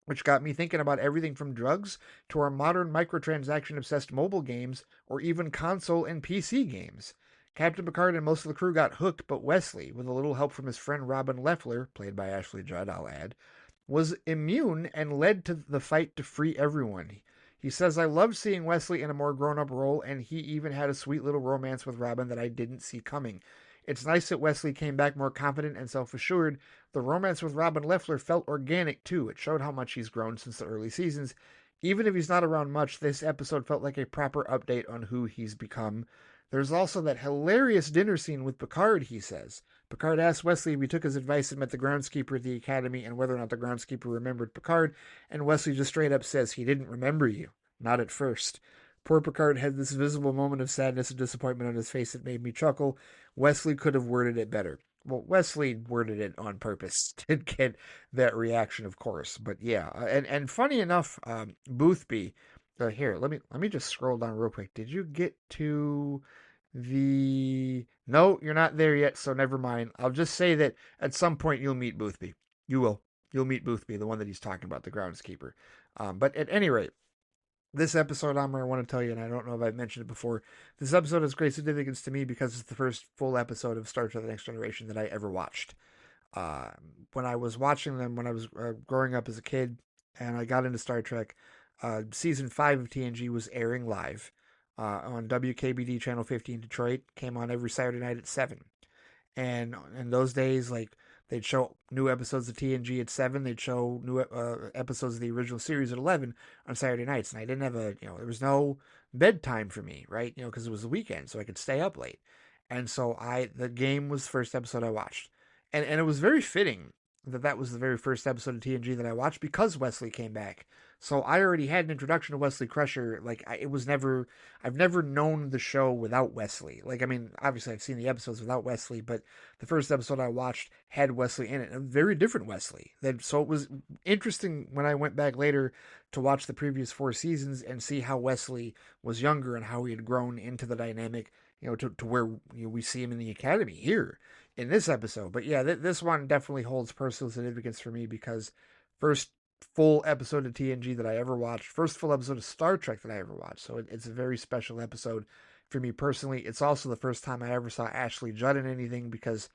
S1: which got me thinking about everything from drugs to our modern microtransaction-obsessed mobile games or even console and PC games. Captain Picard and most of the crew got hooked, but Wesley, with a little help from his friend Robin Leffler, played by Ashley Judd, I'll add, was immune and led to the fight to free everyone. He says, I loved seeing Wesley in a more grown-up role, and he even had a sweet little romance with Robin that I didn't see coming. It's nice that Wesley came back more confident and self-assured. The romance with Robin Leffler felt organic, too. It showed how much he's grown since the early seasons. Even if he's not around much, this episode felt like a proper update on who he's become. There's also that hilarious dinner scene with Picard, he says. Picard asks Wesley if he took his advice and met the groundskeeper at the academy and whether or not the groundskeeper remembered Picard, and Wesley just straight up says he didn't remember you. Not at first. Poor Picard had this visible moment of sadness and disappointment on his face that made me chuckle. Wesley could have worded it better. Well, Wesley worded it on purpose to get that reaction, of course. But yeah, and funny enough, Boothby. Here, let me just scroll down real quick. Did you get to the? No, you're not there yet, so never mind. I'll just say that at some point you'll meet Boothby. You will. You'll meet Boothby, the one that he's talking about, the groundskeeper. But at any rate, this episode, Amr, I want to tell you, and I don't know if I've mentioned it before, this episode has great significance to me because it's the first full episode of Star Trek The Next Generation that I ever watched. Uh, when I was watching them when I was growing up as a kid and I got into Star Trek, season 5 of TNG was airing live on WKBD Channel 50 in Detroit. Came on every Saturday night at 7. And in those days, like, they'd show new episodes of TNG at 7. They'd show new episodes of the original series at 11 on Saturday nights. And I didn't have there was no bedtime for me, right? Because it was the weekend, so I could stay up late. And so the game was the first episode I watched. And it was very fitting that was the very first episode of TNG that I watched because Wesley came back. So I already had an introduction to Wesley Crusher. Like, I've never known the show without Wesley. Like, I mean, obviously I've seen the episodes without Wesley, but the first episode I watched had Wesley in it, a very different Wesley. So it was interesting when I went back later to watch the previous 4 seasons and see how Wesley was younger and how he had grown into the dynamic, to where we see him in the academy here in this episode. But yeah, this one definitely holds personal significance for me because first full episode of TNG that I ever watched, first full episode of Star Trek that I ever watched. So it's a very special episode for me personally. It's also the first time I ever saw Ashley Judd in anything because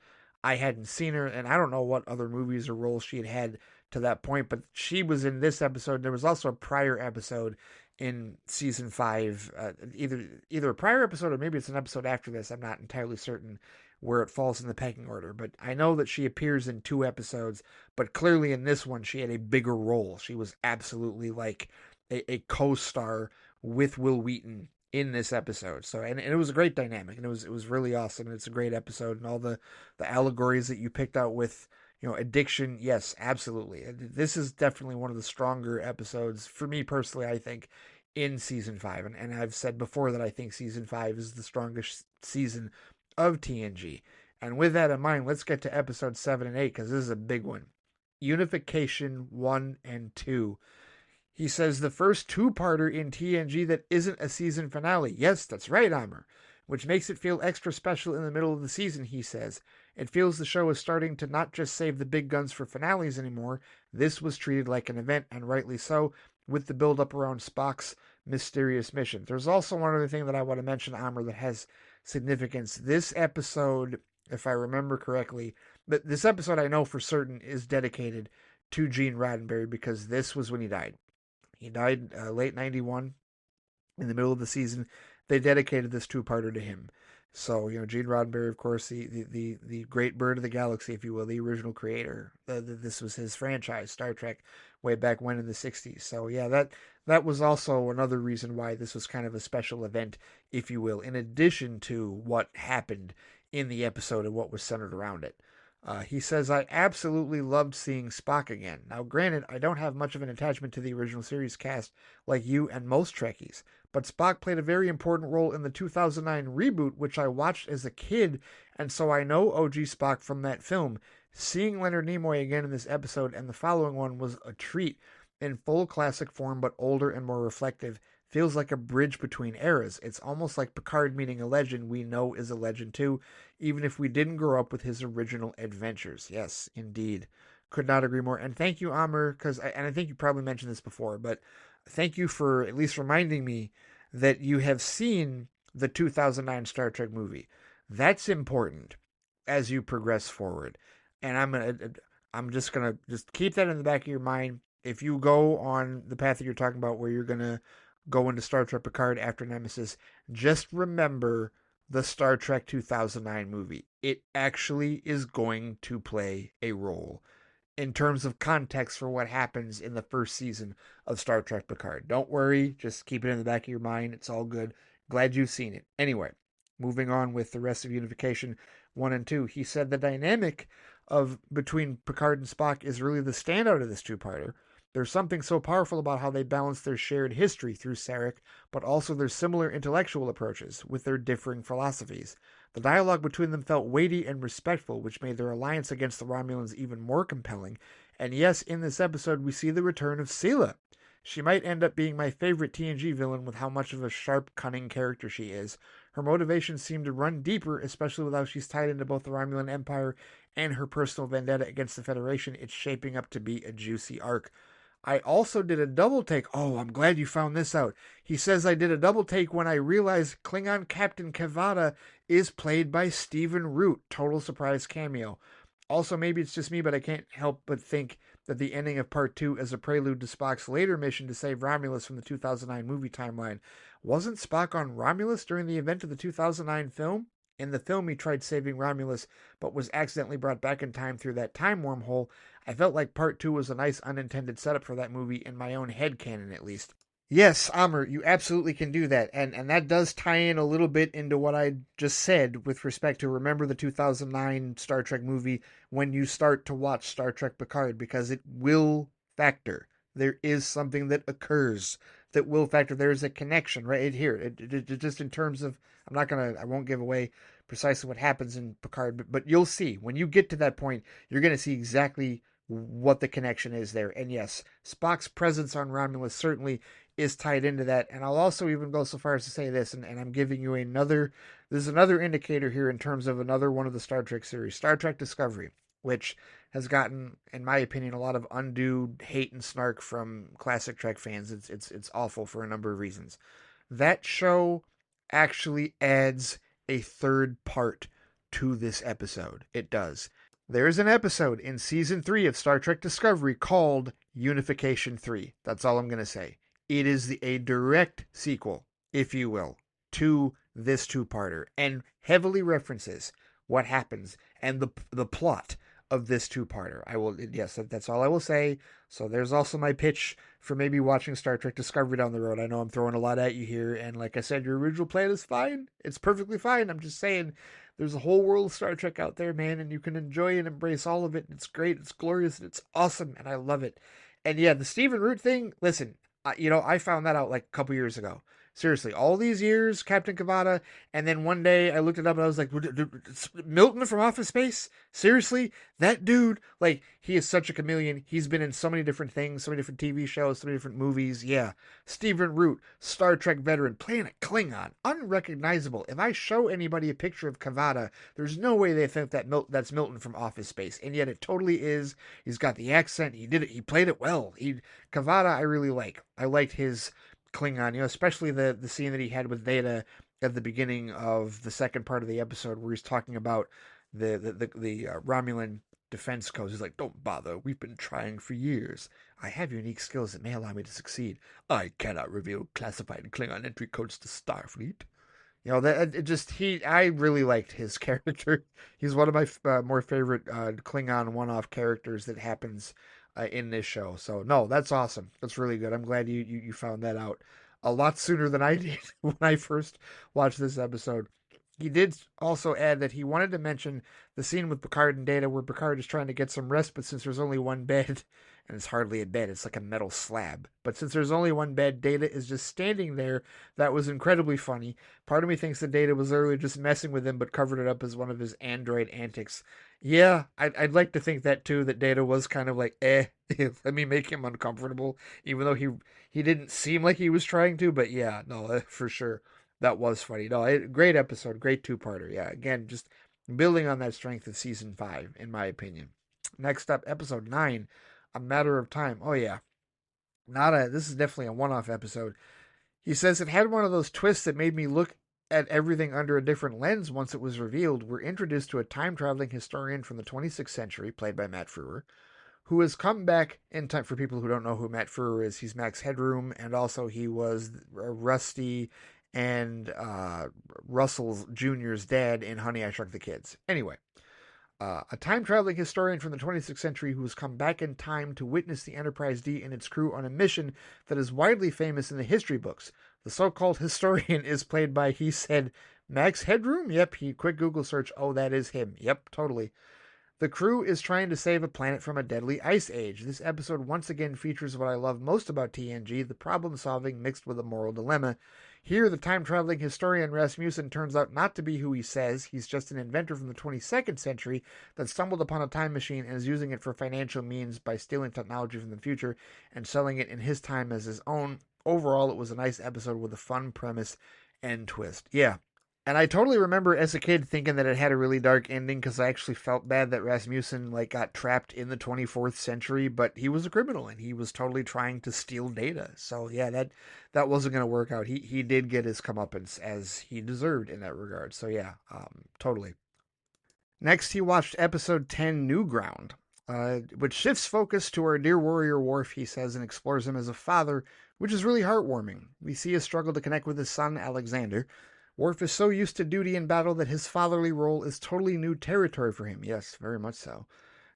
S1: I hadn't seen her, and I don't know what other movies or roles she had to that point, but she was in this episode. There was also a prior episode in season 5, either a prior episode or maybe it's an episode after this. I'm not entirely certain where it falls in the pecking order, but I know that she appears in 2 episodes, but clearly in this one she had a bigger role. She was absolutely like a co-star with Will Wheaton in this episode. So and it was a great dynamic, and it was really awesome, and it's a great episode, and all the allegories that you picked out with addiction. Yes, absolutely. This is definitely one of the stronger episodes for me personally, I think, in season 5. And I've said before that I think season 5 is the strongest season of TNG. And with that in mind, let's get to episode 7 and 8 because this is a big one. Unification 1 and 2. He says the first 2-parter in TNG that isn't a season finale. Yes, that's right, Amr. Which makes it feel extra special in the middle of the season, he says. It feels the show is starting to not just save the big guns for finales anymore. This was treated like an event, and rightly so, with the build-up around Spock's mysterious mission. There's also one other thing that I want to mention, Amr, that has significance. This episode, if I remember correctly, but this episode I know for certain is dedicated to Gene Roddenberry because this was when he died. He died late 91, in the middle of the season. They dedicated this 2-parter to him. So, Gene Roddenberry, of course, the great bird of the galaxy, if you will, the original creator. This was his franchise, Star Trek, way back when in the 60s. So, yeah, that was also another reason why this was kind of a special event, if you will, in addition to what happened in the episode and what was centered around it. He says, I absolutely loved seeing Spock again. Now, granted, I don't have much of an attachment to the original series cast like you and most Trekkies, but Spock played a very important role in the 2009 reboot, which I watched as a kid, and so I know OG Spock from that film. Seeing Leonard Nimoy again in this episode and the following one was a treat. In full classic form, but older and more reflective, feels like a bridge between eras. It's almost like Picard meeting a legend we know is a legend too, even if we didn't grow up with his original adventures. Yes, indeed. Could not agree more. And thank you, Amr, and I think you probably mentioned this before, but thank you for at least reminding me that you have seen the 2009 Star Trek movie. That's important as you progress forward. And I'm just gonna just keep that in the back of your mind. If you go on the path that you're talking about, where you're gonna go into Star Trek Picard after Nemesis, just remember the Star Trek 2009 movie. It actually is going to play a role in terms of context for what happens in the first season of Star Trek Picard. Don't worry, just keep it in the back of your mind. It's all good. Glad you've seen it. Anyway, moving on with the rest of Unification 1 and 2. He said the dynamic of between Picard and Spock is really the standout of this two-parter. There's something so powerful about how they balance their shared history through Sarek, but also their similar intellectual approaches with their differing philosophies. The dialogue between them felt weighty and respectful, which made their alliance against the Romulans even more compelling. And yes, in this episode, we see the return of Sela. She might end up being my favorite TNG villain with how much of a sharp, cunning character she is. Her motivations seem to run deeper, especially with how she's tied into both the Romulan Empire and her personal vendetta against the Federation. It's shaping up to be a juicy arc. I also did a double take. Oh, I'm glad you found this out. He says I did a double take when I realized Klingon Captain Kavada is played by Stephen Root. Total surprise cameo. Also, maybe it's just me, but I can't help but think that the ending of part 2 is a prelude to Spock's later mission to save Romulus from the 2009 movie timeline. Wasn't Spock on Romulus during the event of the 2009 film? In the film, he tried saving Romulus, but was accidentally brought back in time through that time wormhole. I felt like part 2 was a nice unintended setup for that movie, in my own head canon at least. Yes, Amr, you absolutely can do that. And that does tie in a little bit into what I just said with respect to remember the 2009 Star Trek movie when you start to watch Star Trek Picard, because it will factor. There is something that occurs that will factor. There's a connection right here. It just in terms of, I won't give away precisely what happens in Picard, but you'll see. When you get to that point, you're going to see exactly what the connection is there. And yes, Spock's presence on Romulus certainly is tied into that. And I'll also even go so far as to say this, and I'm giving you there's another indicator here in terms of another one of the Star Trek series, Star Trek Discovery, which has gotten, in my opinion, a lot of undue hate and snark from classic Trek fans. It's awful for a number of reasons. That show actually adds a third part to this episode. It does. There's an episode in season 3 of Star Trek Discovery called Unification 3. That's all I'm going to say. It is a direct sequel, if you will, to this two-parter, and heavily references what happens and the plot of this two-parter. That's all I will say. So there's also my pitch for maybe watching Star Trek Discovery down the road. I know I'm throwing a lot at you here, and like I said, your original plan is fine. It's perfectly fine. I'm just saying there's a whole world of Star Trek out there, man, and you can enjoy and embrace all of it. It's great, it's glorious, and it's awesome, and I love it. And yeah, the Stephen Root thing, listen, I found that out like a couple years ago. Seriously, all these years, Captain Cavada, and then one day I looked it up and I was like, Milton from Office Space? Seriously? That dude, like, he is such a chameleon. He's been in so many different things, so many different TV shows, so many different movies. Yeah. Stephen Root, Star Trek veteran, playing a Klingon, unrecognizable. If I show anybody a picture of Cavada, there's no way they think that's Milton from Office Space, and yet it totally is. He's got the accent. He did it. He played it well. Cavada, I really like. I liked his Klingon, especially the scene that he had with Data at the beginning of the second part of the episode, where he's talking about the Romulan defense codes. He's like, "Don't bother. We've been trying for years. I have unique skills that may allow me to succeed. I cannot reveal classified Klingon entry codes to Starfleet." That it just I really liked his character. He's one of my more favorite Klingon one-off characters that happens in this show. So no, that's awesome. That's really good. I'm glad you found that out a lot sooner than I did when I first watched this episode. He did also add that he wanted to mention the scene with Picard and Data where Picard is trying to get some rest, but since there's only one bed, and it's hardly a bed, it's like a metal slab. But since there's only one bed, Data is just standing there. That was incredibly funny. Part of me thinks that Data was literally just messing with him, but covered it up as one of his android antics. Yeah, I'd like to think that too, that Data was kind of like, let me make him uncomfortable, even though he didn't seem like he was trying to, but yeah, no, for sure. That was funny. No, great episode, great two-parter. Yeah, again, just building on that strength of season 5, in my opinion. Next up, episode 9, A Matter of Time. Oh yeah, this is definitely a one-off episode. He says it had one of those twists that made me look at everything under a different lens once it was revealed. We're introduced to a time-traveling historian from the 26th century, played by Matt Frewer, who has come back in time. For people who don't know who Matt Frewer is, he's Max Headroom, and also he was Rusty and Russell Jr.'s dad in Honey, I Shrunk the Kids. Anyway, a time traveling historian from the 26th century who has come back in time to witness the Enterprise D and its crew on a mission that is widely famous in the history books. The so called historian is played by, he said, Max Headroom? Yep, quick Google search. Oh, that is him. Yep, totally. The crew is trying to save a planet from a deadly ice age. This episode once again features what I love most about TNG, the problem solving mixed with a moral dilemma. Here, the time traveling historian Rasmussen turns out not to be who he says. He's just an inventor from the 22nd century that stumbled upon a time machine and is using it for financial means by stealing technology from the future and selling it in his time as his own. Overall, it was a nice episode with a fun premise and twist. Yeah, and I totally remember as a kid thinking that it had a really dark ending because I actually felt bad that Rasmussen got trapped in the 24th century, but he was a criminal and he was totally trying to steal data. So yeah, that wasn't going to work out. He did get his comeuppance as he deserved in that regard. So yeah, totally. Next, he watched episode 10, New Ground, which shifts focus to our dear warrior Worf, he says, and explores him as a father, which is really heartwarming. We see his struggle to connect with his son, Alexander. Worf is so used to duty and battle that his fatherly role is totally new territory for him. Yes, very much so.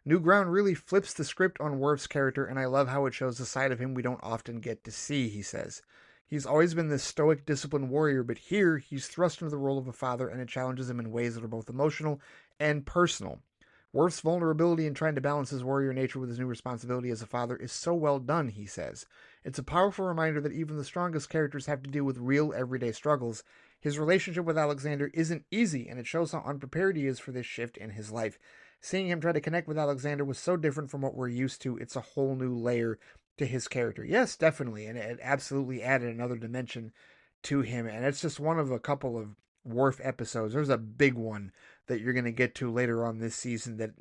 S1: New Ground really flips the script on Worf's character, and I love how it shows a side of him we don't often get to see, he says. He's always been this stoic, disciplined warrior, but here he's thrust into the role of a father, and it challenges him in ways that are both emotional and personal. Worf's vulnerability in trying to balance his warrior nature with his new responsibility as a father is so well done, he says. It's a powerful reminder that even the strongest characters have to deal with real everyday struggles. His relationship with Alexander isn't easy, and it shows how unprepared he is for this shift in his life. Seeing him try to connect with Alexander was so different from what we're used to. It's a whole new layer to his character. Yes, definitely, and it absolutely added another dimension to him, and it's just one of a couple of Worf episodes. There's a big one that you're going to get to later on this season that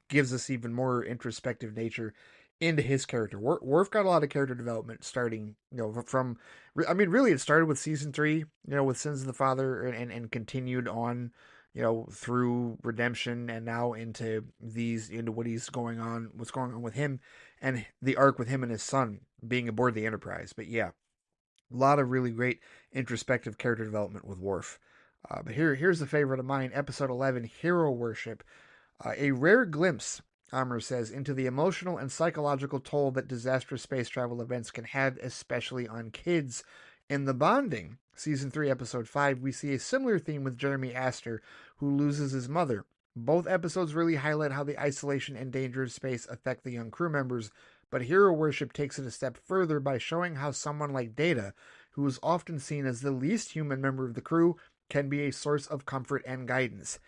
S1: gives us even more introspective nature into his character. Worf got a lot of character development starting, from, I mean, really it started with season 3, with Sins of the Father and continued on, through Redemption and now into what's going on with him and the arc with him and his son being aboard the Enterprise. But yeah, a lot of really great introspective character development with Worf. But here's the favorite of mine, episode 11, Hero Worship. A rare glimpse, Amr says, into the emotional and psychological toll that disastrous space travel events can have, especially on kids. In The Bonding, Season 3, Episode 5, we see a similar theme with Jeremy Astor, who loses his mother. Both episodes really highlight how the isolation and danger of space affect the young crew members, but Hero Worship takes it a step further by showing how someone like Data, who is often seen as the least human member of the crew, can be a source of comfort and guidance.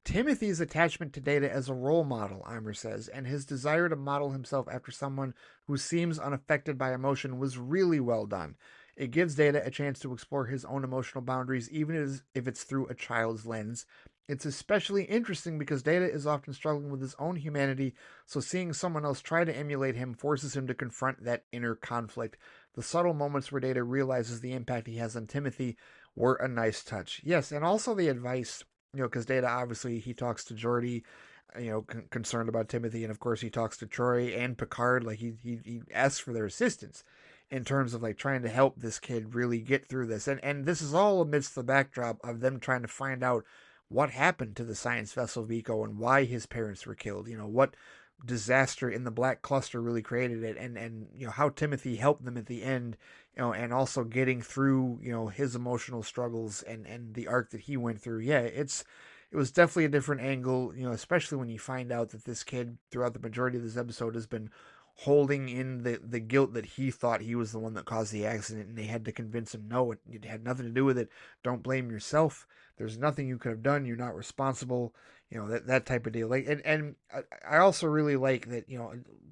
S1: Timothy's attachment to Data as a role model, Eimer says, and his desire to model himself after someone who seems unaffected by emotion was really well done. It gives Data a chance to explore his own emotional boundaries, even if it's through a child's lens. It's especially interesting because Data is often struggling with his own humanity, so seeing someone else try to emulate him forces him to confront that inner conflict. The subtle moments where Data realizes the impact he has on Timothy were a nice touch. Yes, and also the advice, because Data, obviously, he talks to Geordi, concerned about Timothy, and of course he talks to Troy and Picard, he asks for their assistance. in terms of like trying to help this kid really get through this. And this is all amidst the backdrop of them trying to find out what happened to the science vessel Vico and why his parents were killed. What disaster in the Black Cluster really created it, and how Timothy helped them at the end, and also getting through his emotional struggles and the arc that he went through. Yeah, it was definitely a different angle, especially when you find out that this kid throughout the majority of this episode has been holding in the guilt that he thought he was the one that caused the accident, and they had to convince him, no, it had nothing to do with it. Don't blame yourself. There's nothing you could have done. You're not responsible. That type of deal. Like, and I also really like that,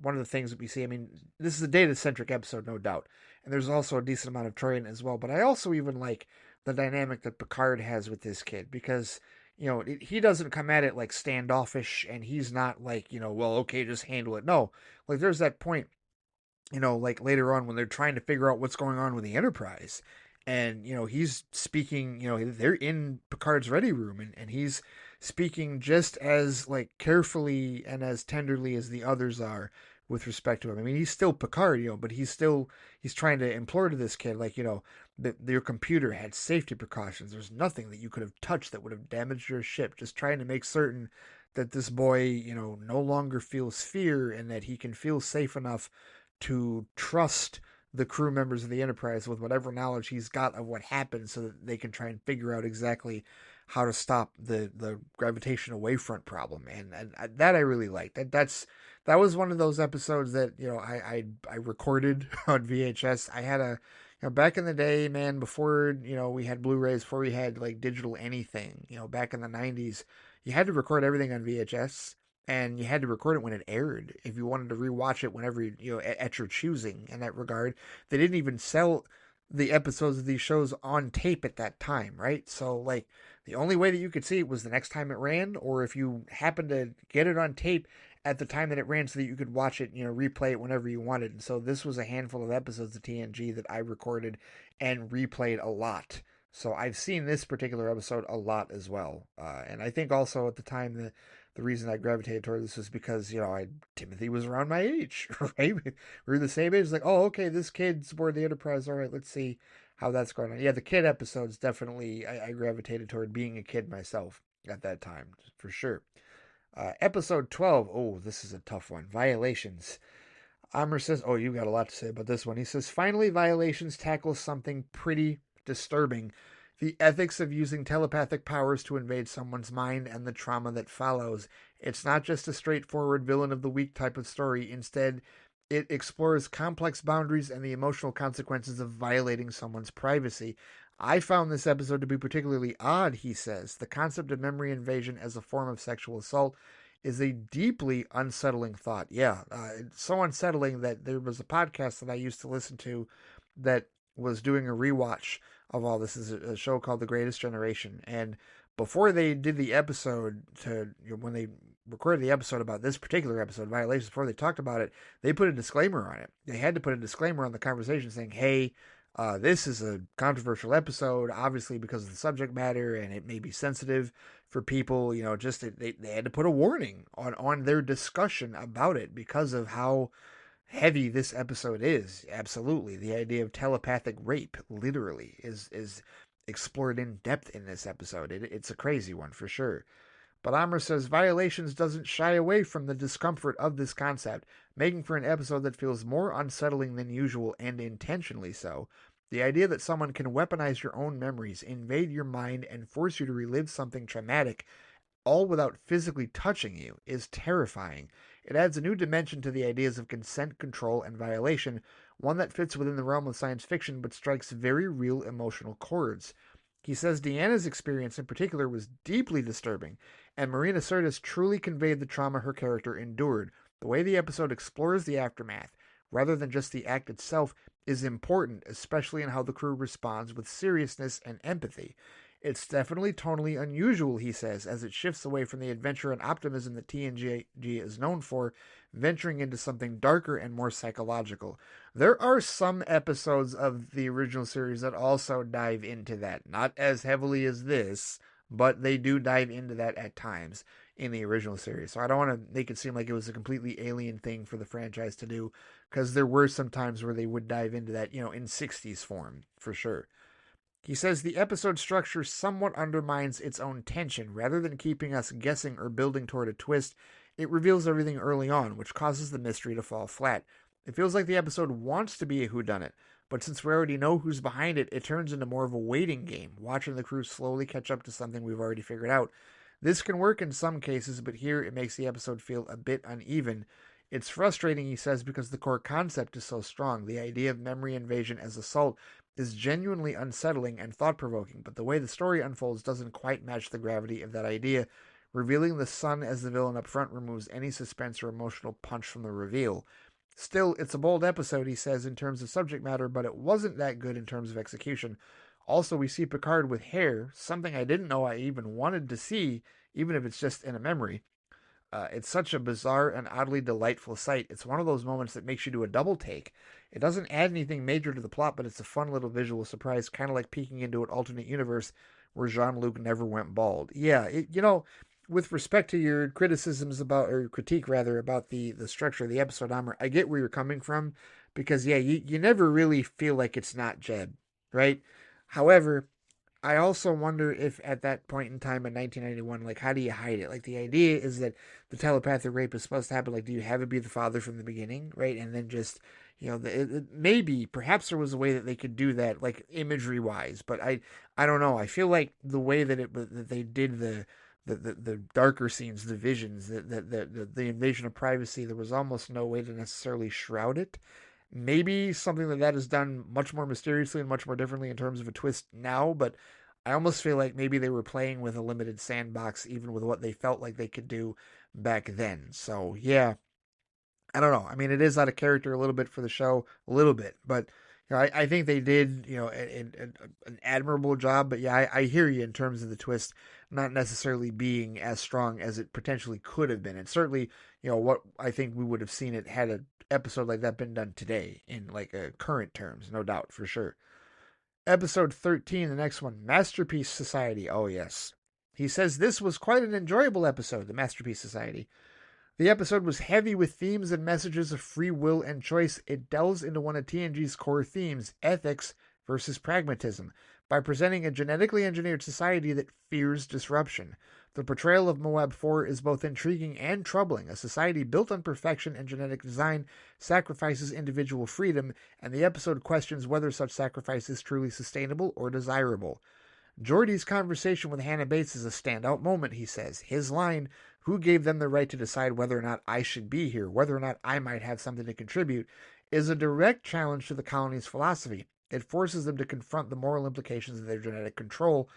S1: one of the things that we see, I mean, this is a data-centric episode, no doubt. And there's also a decent amount of Troy in it as well. But I also even like the dynamic that Picard has with this kid, because he doesn't come at it like standoffish, and he's not like, well, okay, just handle it. No, like there's that point, like later on when they're trying to figure out what's going on with the Enterprise, and he's speaking, they're in Picard's ready room, and he's speaking just as like carefully and as tenderly as the others are with respect to him. I mean, he's still Picard, but he's trying to implore to this kid, like, that your computer had safety precautions. There's nothing that you could have touched that would have damaged your ship. Just trying to make certain that this boy, no longer feels fear, and that he can feel safe enough to trust the crew members of the Enterprise with whatever knowledge he's got of what happened, so that they can try and figure out exactly how to stop the gravitational wavefront problem. And that I really liked. That was one of those episodes that I recorded on VHS. I had a back in the day, man, before we had Blu-rays, before we had like digital anything, back in the 90s, you had to record everything on VHS, and you had to record it when it aired if you wanted to rewatch it whenever at your choosing. In that regard, they didn't even sell the episodes of these shows on tape at that time, right? So like the only way that you could see it was the next time it ran, or if you happened to get it on tape at the time that it ran, so that you could watch it, replay it whenever you wanted. And so this was a handful of episodes of TNG that I recorded and replayed a lot. So I've seen this particular episode a lot as well. And I think also at the time the reason I gravitated toward this was because, Timothy was around my age, right? We were the same age. Like, oh, okay, this kid's aboard the Enterprise. All right, let's see how that's going on. Yeah, the kid episodes definitely, I gravitated toward being a kid myself at that time, for sure. Episode 12. Oh, this is a tough one. Violations. Amr says, oh, you got a lot to say about this one. He says, finally, Violations tackles something pretty disturbing. The ethics of using telepathic powers to invade someone's mind and the trauma that follows. It's not just a straightforward villain of the week type of story. Instead, it explores complex boundaries and the emotional consequences of violating someone's privacy. I found this episode to be particularly odd, he says. The concept of memory invasion as a form of sexual assault is a deeply unsettling thought. Yeah, it's so unsettling that there was a podcast that I used to listen to that was doing a rewatch of all this. Is a show called The Greatest Generation, and before they did the episode, when they recorded the episode about this particular episode, Violations, before they talked about it, they put a disclaimer on it. They had to put a disclaimer on the conversation saying, hey, this is a controversial episode, obviously because of the subject matter, and it may be sensitive for people. Just they had to put a warning on their discussion about it because of how heavy this episode is. Absolutely, the idea of telepathic rape literally is explored in depth in this episode. It's a crazy one for sure. But Amr says Violations doesn't shy away from the discomfort of this concept, making for an episode that feels more unsettling than usual, and intentionally so. The idea that someone can weaponize your own memories, invade your mind, and force you to relive something traumatic, all without physically touching you, is terrifying. It adds a new dimension to the ideas of consent, control, and violation, one that fits within the realm of science fiction but strikes very real emotional chords. He says Deanna's experience in particular was deeply disturbing, and Marina Sirtis truly conveyed the trauma her character endured. The way the episode explores the aftermath, rather than just the act itself, is important, especially in how the crew responds with seriousness and empathy. It's definitely tonally unusual, he says, as it shifts away from the adventure and optimism that TNG is known for, venturing into something darker and more psychological. There are some episodes of the original series that also dive into that. Not as heavily as this, but they do dive into that at times. in the original series. So I don't want to make it seem like it was a completely alien thing for the franchise to do, because there were some times where they would dive into that, in 60s form, for sure. He says the episode structure somewhat undermines its own tension. Rather than keeping us guessing or building toward a twist, it reveals everything early on, which causes the mystery to fall flat. It feels like the episode wants to be a whodunit, but since we already know who's behind it, it turns into more of a waiting game, watching the crew slowly catch up to something we've already figured out. This can work in some cases, but here it makes the episode feel a bit uneven. It's frustrating, he says, because the core concept is so strong. The idea of memory invasion as assault is genuinely unsettling and thought-provoking, but the way the story unfolds doesn't quite match the gravity of that idea. Revealing the son as the villain up front removes any suspense or emotional punch from the reveal. Still, it's a bold episode, he says, in terms of subject matter, but it wasn't that good in terms of execution. Also, we see Picard with hair, something I didn't know I even wanted to see, even if it's just in a memory. It's such a bizarre and oddly delightful sight. It's one of those moments that makes you do a double take. It doesn't add anything major to the plot, but it's a fun little visual surprise, kind of like peeking into an alternate universe where Jean-Luc never went bald. Yeah, with respect to your criticisms about, or critique rather, about the structure of the episode, Amr, I get where you're coming from, because yeah, you never really feel like it's not Jeb, right? However, I also wonder if at that point in time in 1991, like, how do you hide it? Like, the idea is that the telepathic rape is supposed to happen. Like, do you have it be the father from the beginning, right? And then just, maybe, perhaps there was a way that they could do that, like, imagery wise. But I don't know. I feel like the way that they did the darker scenes, the visions, the invasion of privacy, there was almost no way to necessarily shroud it. Maybe something that is done much more mysteriously and much more differently in terms of a twist now, but I almost feel like maybe they were playing with a limited sandbox, even with what they felt like they could do back then. So, yeah, I don't know. I mean, it is out of character a little bit for the show, a little bit, but I think they did, an admirable job. But yeah, I hear you in terms of the twist not necessarily being as strong as it potentially could have been. And certainly, what I think we would have seen it had an episode like that been done today in like current terms, no doubt, for sure. Episode 13, the next one, Masterpiece Society. Oh, yes. He says this was quite an enjoyable episode, the Masterpiece Society. The episode was heavy with themes and messages of free will and choice. It delves into one of TNG's core themes, ethics versus pragmatism, by presenting a genetically engineered society that fears disruption. The portrayal of Moab 4 is both intriguing and troubling. A society built on perfection and genetic design sacrifices individual freedom, and the episode questions whether such sacrifice is truly sustainable or desirable. Geordi's conversation with Hannah Bates is a standout moment, he says. His line, "Who gave them the right to decide whether or not I should be here, whether or not I might have something to contribute," is a direct challenge to the colony's philosophy. It forces them to confront the moral implications of their genetic control.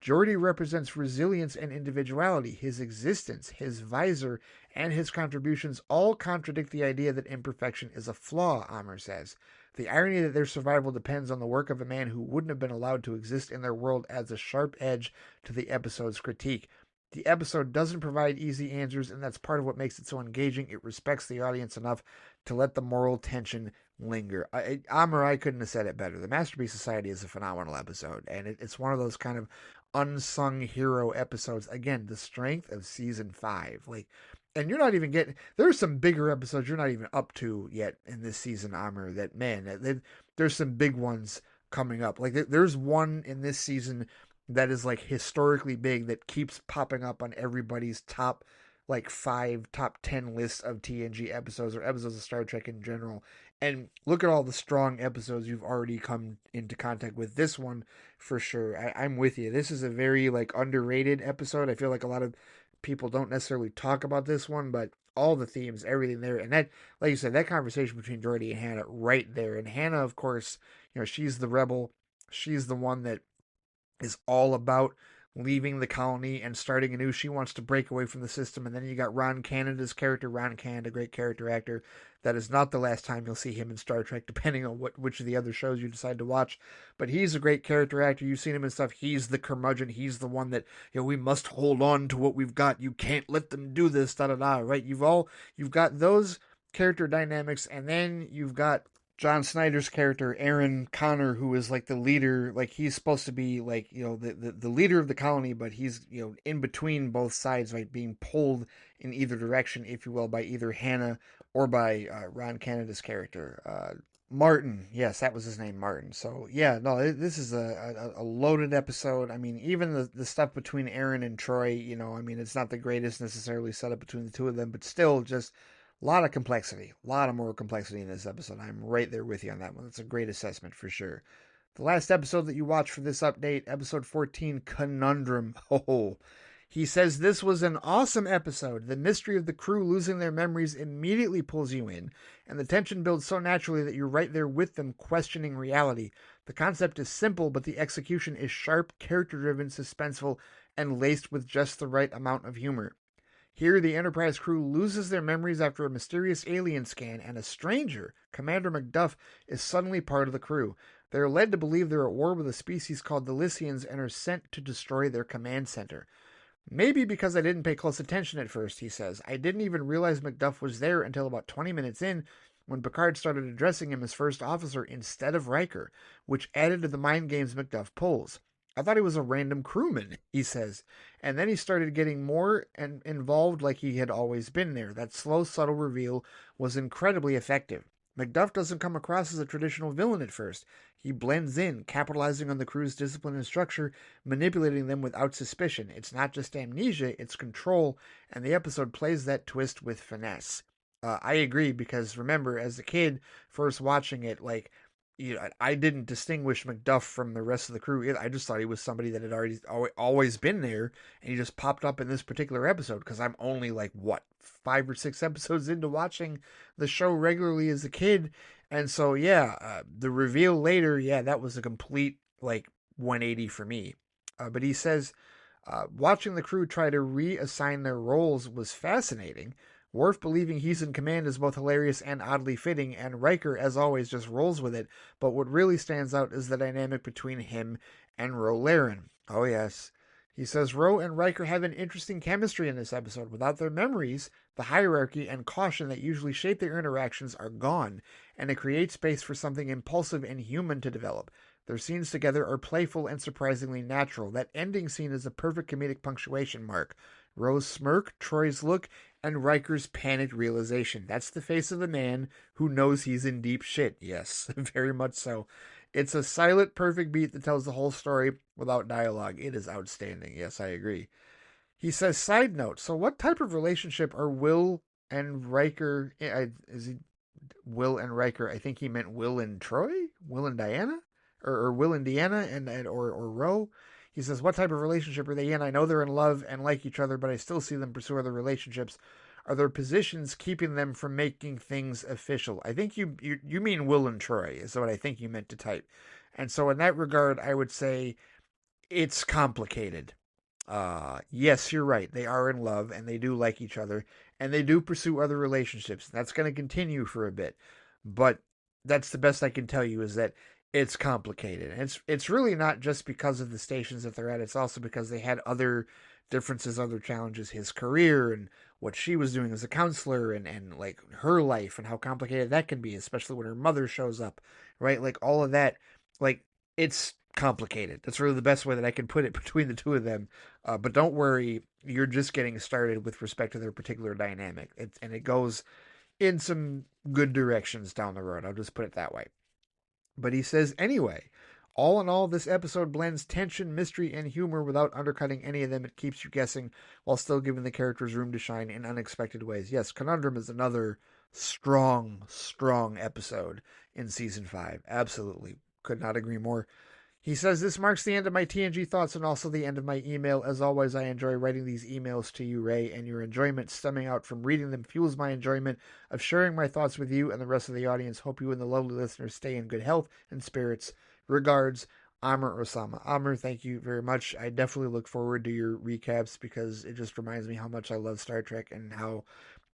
S1: Geordi represents resilience and individuality. His existence, his visor, and his contributions all contradict the idea that imperfection is a flaw, Amr says. The irony that their survival depends on the work of a man who wouldn't have been allowed to exist in their world adds a sharp edge to the episode's critique. The episode doesn't provide easy answers, and that's part of what makes it so engaging. It respects the audience enough to let the moral tension linger. Amr, I couldn't have said it better. The Masterpiece Society is a phenomenal episode, and it's one of those kind of unsung hero episodes. Again, the strength of season 5. And you're not even getting. There's some bigger episodes you're not even up to yet in this season, Amr. That, man, there's some big ones coming up. Like, there's one in this season that is like historically big that keeps popping up on everybody's top like 5, top 10 lists of TNG episodes or episodes of Star Trek in general. And look at all the strong episodes you've already come into contact with. This one, for sure, I'm with you. This is a very like underrated episode. I feel like a lot of people don't necessarily talk about this one, but all the themes, everything there, and that, like you said, that conversation between Geordi and Hannah right there. And Hannah, of course, she's the rebel. She's the one that is all about leaving the colony and starting anew. She wants to break away from the system. And then you got Ron Canada's character. Ron Canada, great character actor. That is not the last time you'll see him in Star Trek, depending on which of the other shows you decide to watch. But he's a great character actor. You've seen him in stuff. He's the curmudgeon. He's the one that, we must hold on to what we've got. You can't let them do this, da-da-da, right? You've got those character dynamics, and then you've got John Snyder's character, Aaron Connor, who is like the leader, like he's supposed to be like, the leader of the colony, but he's, in between both sides, right, being pulled in either direction, if you will, by either Hannah or by Ron Canada's character. Martin, yes, that was his name, Martin. So, yeah, no, this is a loaded episode. I mean, even the stuff between Aaron and Troy, I mean, it's not the greatest necessarily set up between the two of them, but still just a lot of complexity, a lot of more complexity in this episode. I'm right there with you on that one. That's a great assessment for sure. The last episode that you watched for this update, episode 14, Conundrum. Oh, he says this was an awesome episode. The mystery of the crew losing their memories immediately pulls you in, and the tension builds so naturally that you're right there with them, questioning reality. The concept is simple, but the execution is sharp, character-driven, suspenseful, and laced with just the right amount of humor. Here, the Enterprise crew loses their memories after a mysterious alien scan, and a stranger, Commander McDuff, is suddenly part of the crew. They are led to believe they're at war with a species called the Lysians and are sent to destroy their command center. Maybe because I didn't pay close attention at first, he says. I didn't even realize McDuff was there until about 20 minutes in, when Picard started addressing him as first officer instead of Riker, which added to the mind games McDuff pulls. I thought he was a random crewman, he says, and then he started getting more and involved like he had always been there. That slow, subtle reveal was incredibly effective. McDuff doesn't come across as a traditional villain at first. He blends in, capitalizing on the crew's discipline and structure, manipulating them without suspicion. It's not just amnesia, it's control, and the episode plays that twist with finesse. I agree, because remember, as a kid, first watching it, like, I didn't distinguish McDuff from the rest of the crew. I just thought he was somebody that had always been there, and he just popped up in this particular episode because I'm only like, what, 5 or 6 episodes into watching the show regularly as a kid. And so, yeah, the reveal later, yeah, that was a complete, like, 180 for me. But he says, watching the crew try to reassign their roles was fascinating. Worf believing he's in command is both hilarious and oddly fitting, and Riker, as always, just rolls with it. But what really stands out is the dynamic between him and Ro Laren. Oh, yes. He says Ro and Riker have an interesting chemistry in this episode. Without their memories, the hierarchy and caution that usually shape their interactions are gone, and it creates space for something impulsive and human to develop. Their scenes together are playful and surprisingly natural. That ending scene is a perfect comedic punctuation mark. Ro's smirk, Troy's look, and Riker's panicked realization. That's the face of the man who knows he's in deep shit. Yes, very much so. It's a silent, perfect beat that tells the whole story without dialogue. It is outstanding. Yes, I agree. He says, side note, so what type of relationship are Will and Riker? Is he Will and Riker? I think he meant Will and Troy? Will and Diana? Or Will and Deanna or Ro? He says, what type of relationship are they in? I know they're in love and like each other, but I still see them pursue other relationships. Are their positions keeping them from making things official? I think you mean Will and Troy is what I think you meant to type. And so in that regard, I would say it's complicated. Yes, you're right. They are in love and they do like each other and they do pursue other relationships. That's going to continue for a bit. But that's the best I can tell you is that it's complicated. And it's really not just because of the stations that they're at. It's also because they had other differences, other challenges, his career and what she was doing as a counselor and like her life and how complicated that can be, especially when her mother shows up, right? Like all of that, like it's complicated. That's really the best way that I can put it between the two of them. But don't worry, you're just getting started with respect to their particular dynamic. And it goes in some good directions down the road. I'll just put it that way. But he says, anyway, all in all, this episode blends tension, mystery, and humor without undercutting any of them. It keeps you guessing while still giving the characters room to shine in unexpected ways. Yes, Conundrum is another strong, strong episode in Season 5. Absolutely. Could not agree more. He says, this marks the end of my TNG thoughts and also the end of my email. As always, I enjoy writing these emails to you, Ray, and your enjoyment stemming out from reading them fuels my enjoyment of sharing my thoughts with you and the rest of the audience. Hope you and the lovely listeners stay in good health and spirits. Regards, Amr Osama. Amr, thank you very much. I definitely look forward to your recaps because it just reminds me how much I love Star Trek and how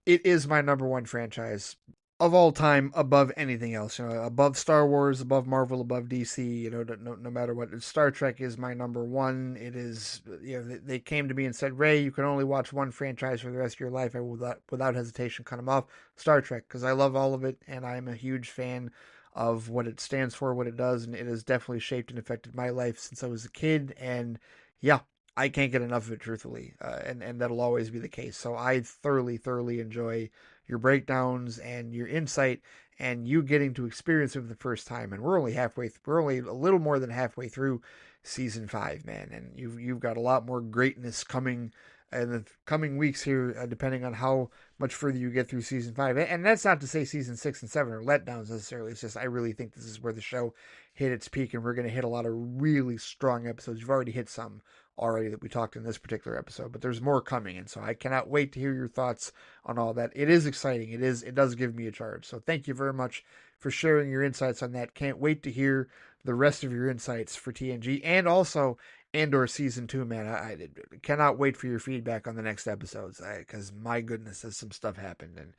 S1: it is my number one franchise of all time, above anything else, above Star Wars, above Marvel, above DC, no matter what. Star Trek is my number one. It is, they came to me and said, Ray, you can only watch one franchise for the rest of your life. I will, without hesitation, cut them off. Star Trek, because I love all of it, and I'm a huge fan of what it stands for, what it does, and it has definitely shaped and affected my life since I was a kid. And yeah, I can't get enough of it, truthfully, and that'll always be the case. So I thoroughly enjoy your breakdowns and your insight, and you getting to experience it for the first time. And we're only halfway. We're only a little more than halfway through season 5, man, and you've got a lot more greatness coming in the coming weeks here, depending on how much further you get through season 5. And that's not to say season 6 and 7 are letdowns necessarily. It's just I really think this is where the show hit its peak, and we're going to hit a lot of really strong episodes. You've already hit some already that we talked in this particular episode, but there's more coming, and so I cannot wait to hear your thoughts on all that. It is exciting. It does give me a charge. So thank you very much for sharing your insights on that. Can't wait to hear the rest of your insights for TNG and also Andor season 2, man. I cannot wait for your feedback on the next episodes, because my goodness, has some stuff happened, and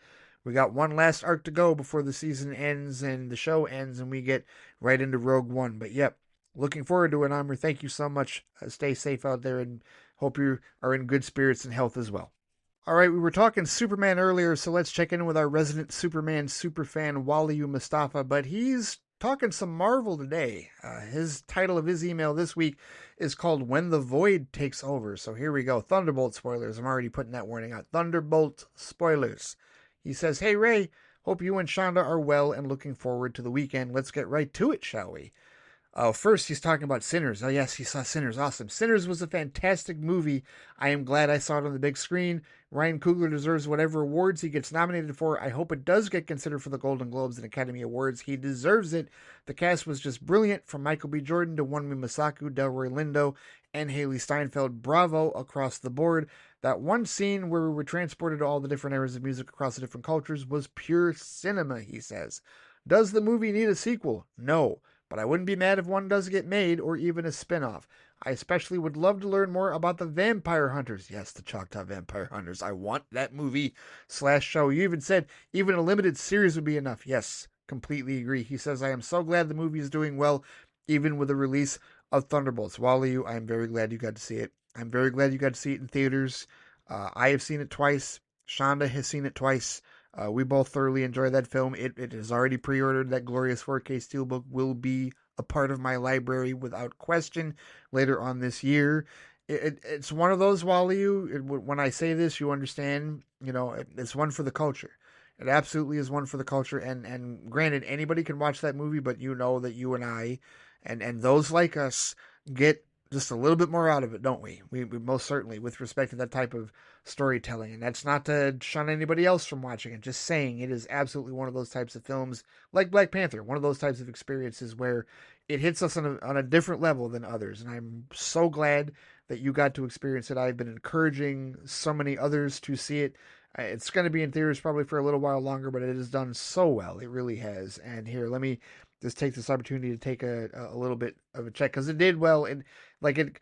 S1: we got one last arc to go before the season ends and the show ends, and we get right into Rogue One. But yep, looking forward to it, Amr. Thank you so much. Stay safe out there, and hope you are in good spirits and health as well. All right, we were talking Superman earlier, so let's check in with our resident Superman superfan, Waliyu Mustafa, but he's talking some Marvel today. His title of his email this week is called When the Void Takes Over. So here we go. Thunderbolt spoilers. I'm already putting that warning out. Thunderbolt spoilers. He says, "Hey, Ray, hope you and Shonda are well and looking forward to the weekend. Let's get right to it, shall we?" First, he's talking about Sinners. Oh, yes, he saw Sinners. Awesome. Sinners was a fantastic movie. I am glad I saw it on the big screen. Ryan Coogler deserves whatever awards he gets nominated for. I hope it does get considered for the Golden Globes and Academy Awards. He deserves it. The cast was just brilliant, from Michael B. Jordan to Wunmi Masaku, Delroy Lindo, and Haley Steinfeld. Bravo across the board. That one scene where we were transported to all the different eras of music across the different cultures was pure cinema, he says. Does the movie need a sequel? No. But I wouldn't be mad if one does get made, or even a spin-off. I especially would love to learn more about the Vampire Hunters. Yes, the Choctaw Vampire Hunters. I want that movie / show. You even said even a limited series would be enough. Yes, completely agree. He says, I am so glad the movie is doing well, even with the release of Thunderbolts. Wally, I am very glad you got to see it. I'm very glad you got to see it in theaters. I have seen it twice. Shonda has seen it twice. We both thoroughly enjoy that film. It is already pre-ordered. That glorious 4K Steelbook will be a part of my library without question later on this year. It's one of those, Wally. When I say this, you understand. It's one for the culture. It absolutely is one for the culture. And granted, anybody can watch that movie, but you know that you and I, and those like us, get just a little bit more out of it, don't we? We most certainly, with respect to that type of storytelling. And that's not to shun anybody else from watching it. Just saying it is absolutely one of those types of films, like Black Panther, one of those types of experiences where it hits us on a different level than others. And I'm so glad that you got to experience it. I've been encouraging so many others to see it. It's going to be in theaters probably for a little while longer, but it has done so well. It really has. And here, let me just take this opportunity to take a little bit of a check, because it did well. And like it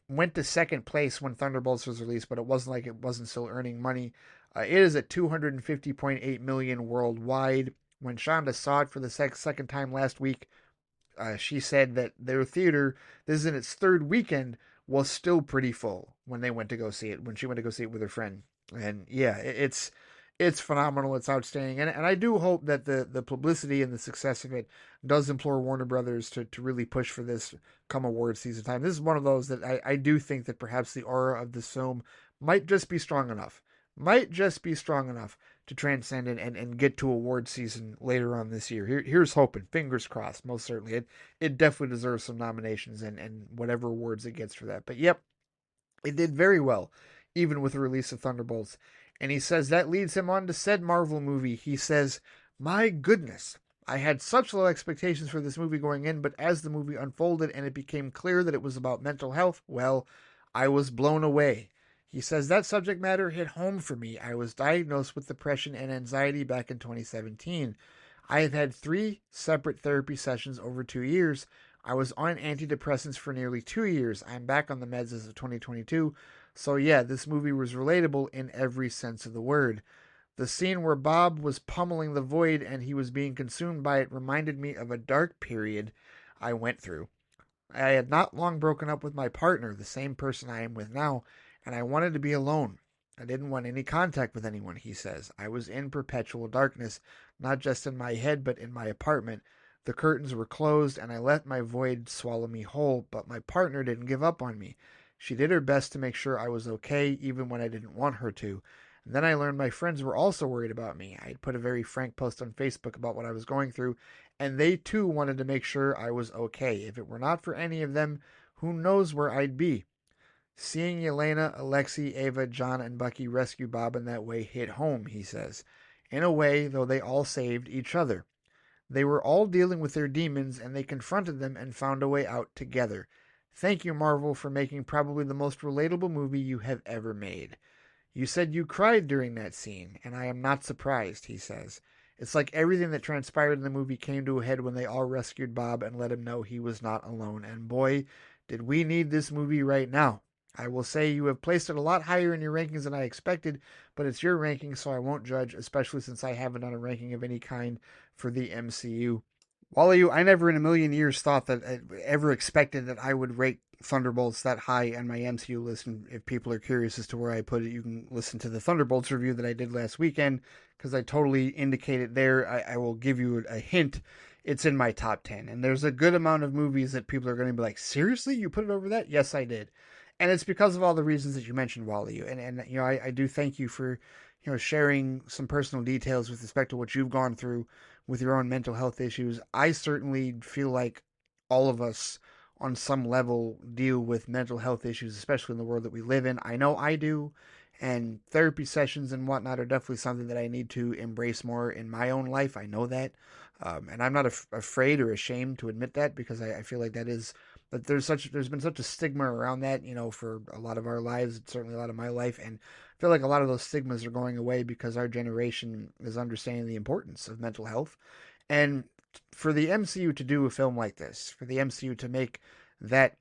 S1: went to second place when Thunderbolts was released, but it wasn't like it wasn't still earning money. It is at 250.8 million worldwide. When Shonda saw it for the second time last week, she said that their theater, this is in its third weekend, was still pretty full when they went to go see it, when she went to go see it with her friend. And yeah, it's phenomenal. It's outstanding. And I do hope that the publicity and the success of it does implore Warner Brothers to really push for this come award season time. This is one of those that I do think that perhaps the aura of this film might just be strong enough. Might just be strong enough to transcend it and get to award season later on this year. Here's hoping. Fingers crossed, most certainly. It definitely deserves some nominations and whatever awards it gets for that. But yep, it did very well, even with the release of Thunderbolts. And he says that leads him on to said Marvel movie. He says, my goodness, I had such low expectations for this movie going in, but as the movie unfolded and it became clear that it was about mental health, well, I was blown away. He says that subject matter hit home for me. I was diagnosed with depression and anxiety back in 2017. I have had 3 separate therapy sessions over 2 years. I was on antidepressants for nearly 2 years. I'm back on the meds as of 2022. So yeah, this movie was relatable in every sense of the word. The scene where Bob was pummeling the void and he was being consumed by it reminded me of a dark period I went through. I had not long broken up with my partner, the same person I am with now, and I wanted to be alone. I didn't want any contact with anyone, he says. I was in perpetual darkness, not just in my head, but in my apartment. The curtains were closed, and I let my void swallow me whole, but my partner didn't give up on me. She did her best to make sure I was okay, even when I didn't want her to. And then I learned my friends were also worried about me. I had put a very frank post on Facebook about what I was going through, and they too wanted to make sure I was okay. If it were not for any of them, who knows where I'd be. Seeing Yelena, Alexei, Ava, John, and Bucky rescue Bob in that way hit home, he says. In a way, though, they all saved each other. They were all dealing with their demons, and they confronted them and found a way out together. Thank you, Marvel, for making probably the most relatable movie you have ever made. You said you cried during that scene, and I am not surprised, he says. It's like everything that transpired in the movie came to a head when they all rescued Bob and let him know he was not alone. And boy, did we need this movie right now. I will say you have placed it a lot higher in your rankings than I expected, but it's your ranking, so I won't judge, especially since I haven't done a ranking of any kind for the MCU. Wally, I never in a million years thought that I ever expected that I would rate Thunderbolts that high on my MCU list. And if people are curious as to where I put it, you can listen to the Thunderbolts review that I did last weekend because I totally indicated there. I will give you a hint. It's in my top 10. And there's a good amount of movies that people are going to be like, seriously? You put it over that? Yes, I did. And it's because of all the reasons that you mentioned, Wally. And you know, I do thank you for, sharing some personal details with respect to what you've gone through with your own mental health issues. I certainly feel like all of us on some level deal with mental health issues, especially in the world that we live in. I know I do. And therapy sessions and whatnot are definitely something that I need to embrace more in my own life. I know that. And I'm not afraid or ashamed to admit that because I feel like that there's been such a stigma around that, for a lot of our lives, certainly a lot of my life. And I feel like a lot of those stigmas are going away because our generation is understanding the importance of mental health. And for the MCU to do a film like this, for the MCU to make that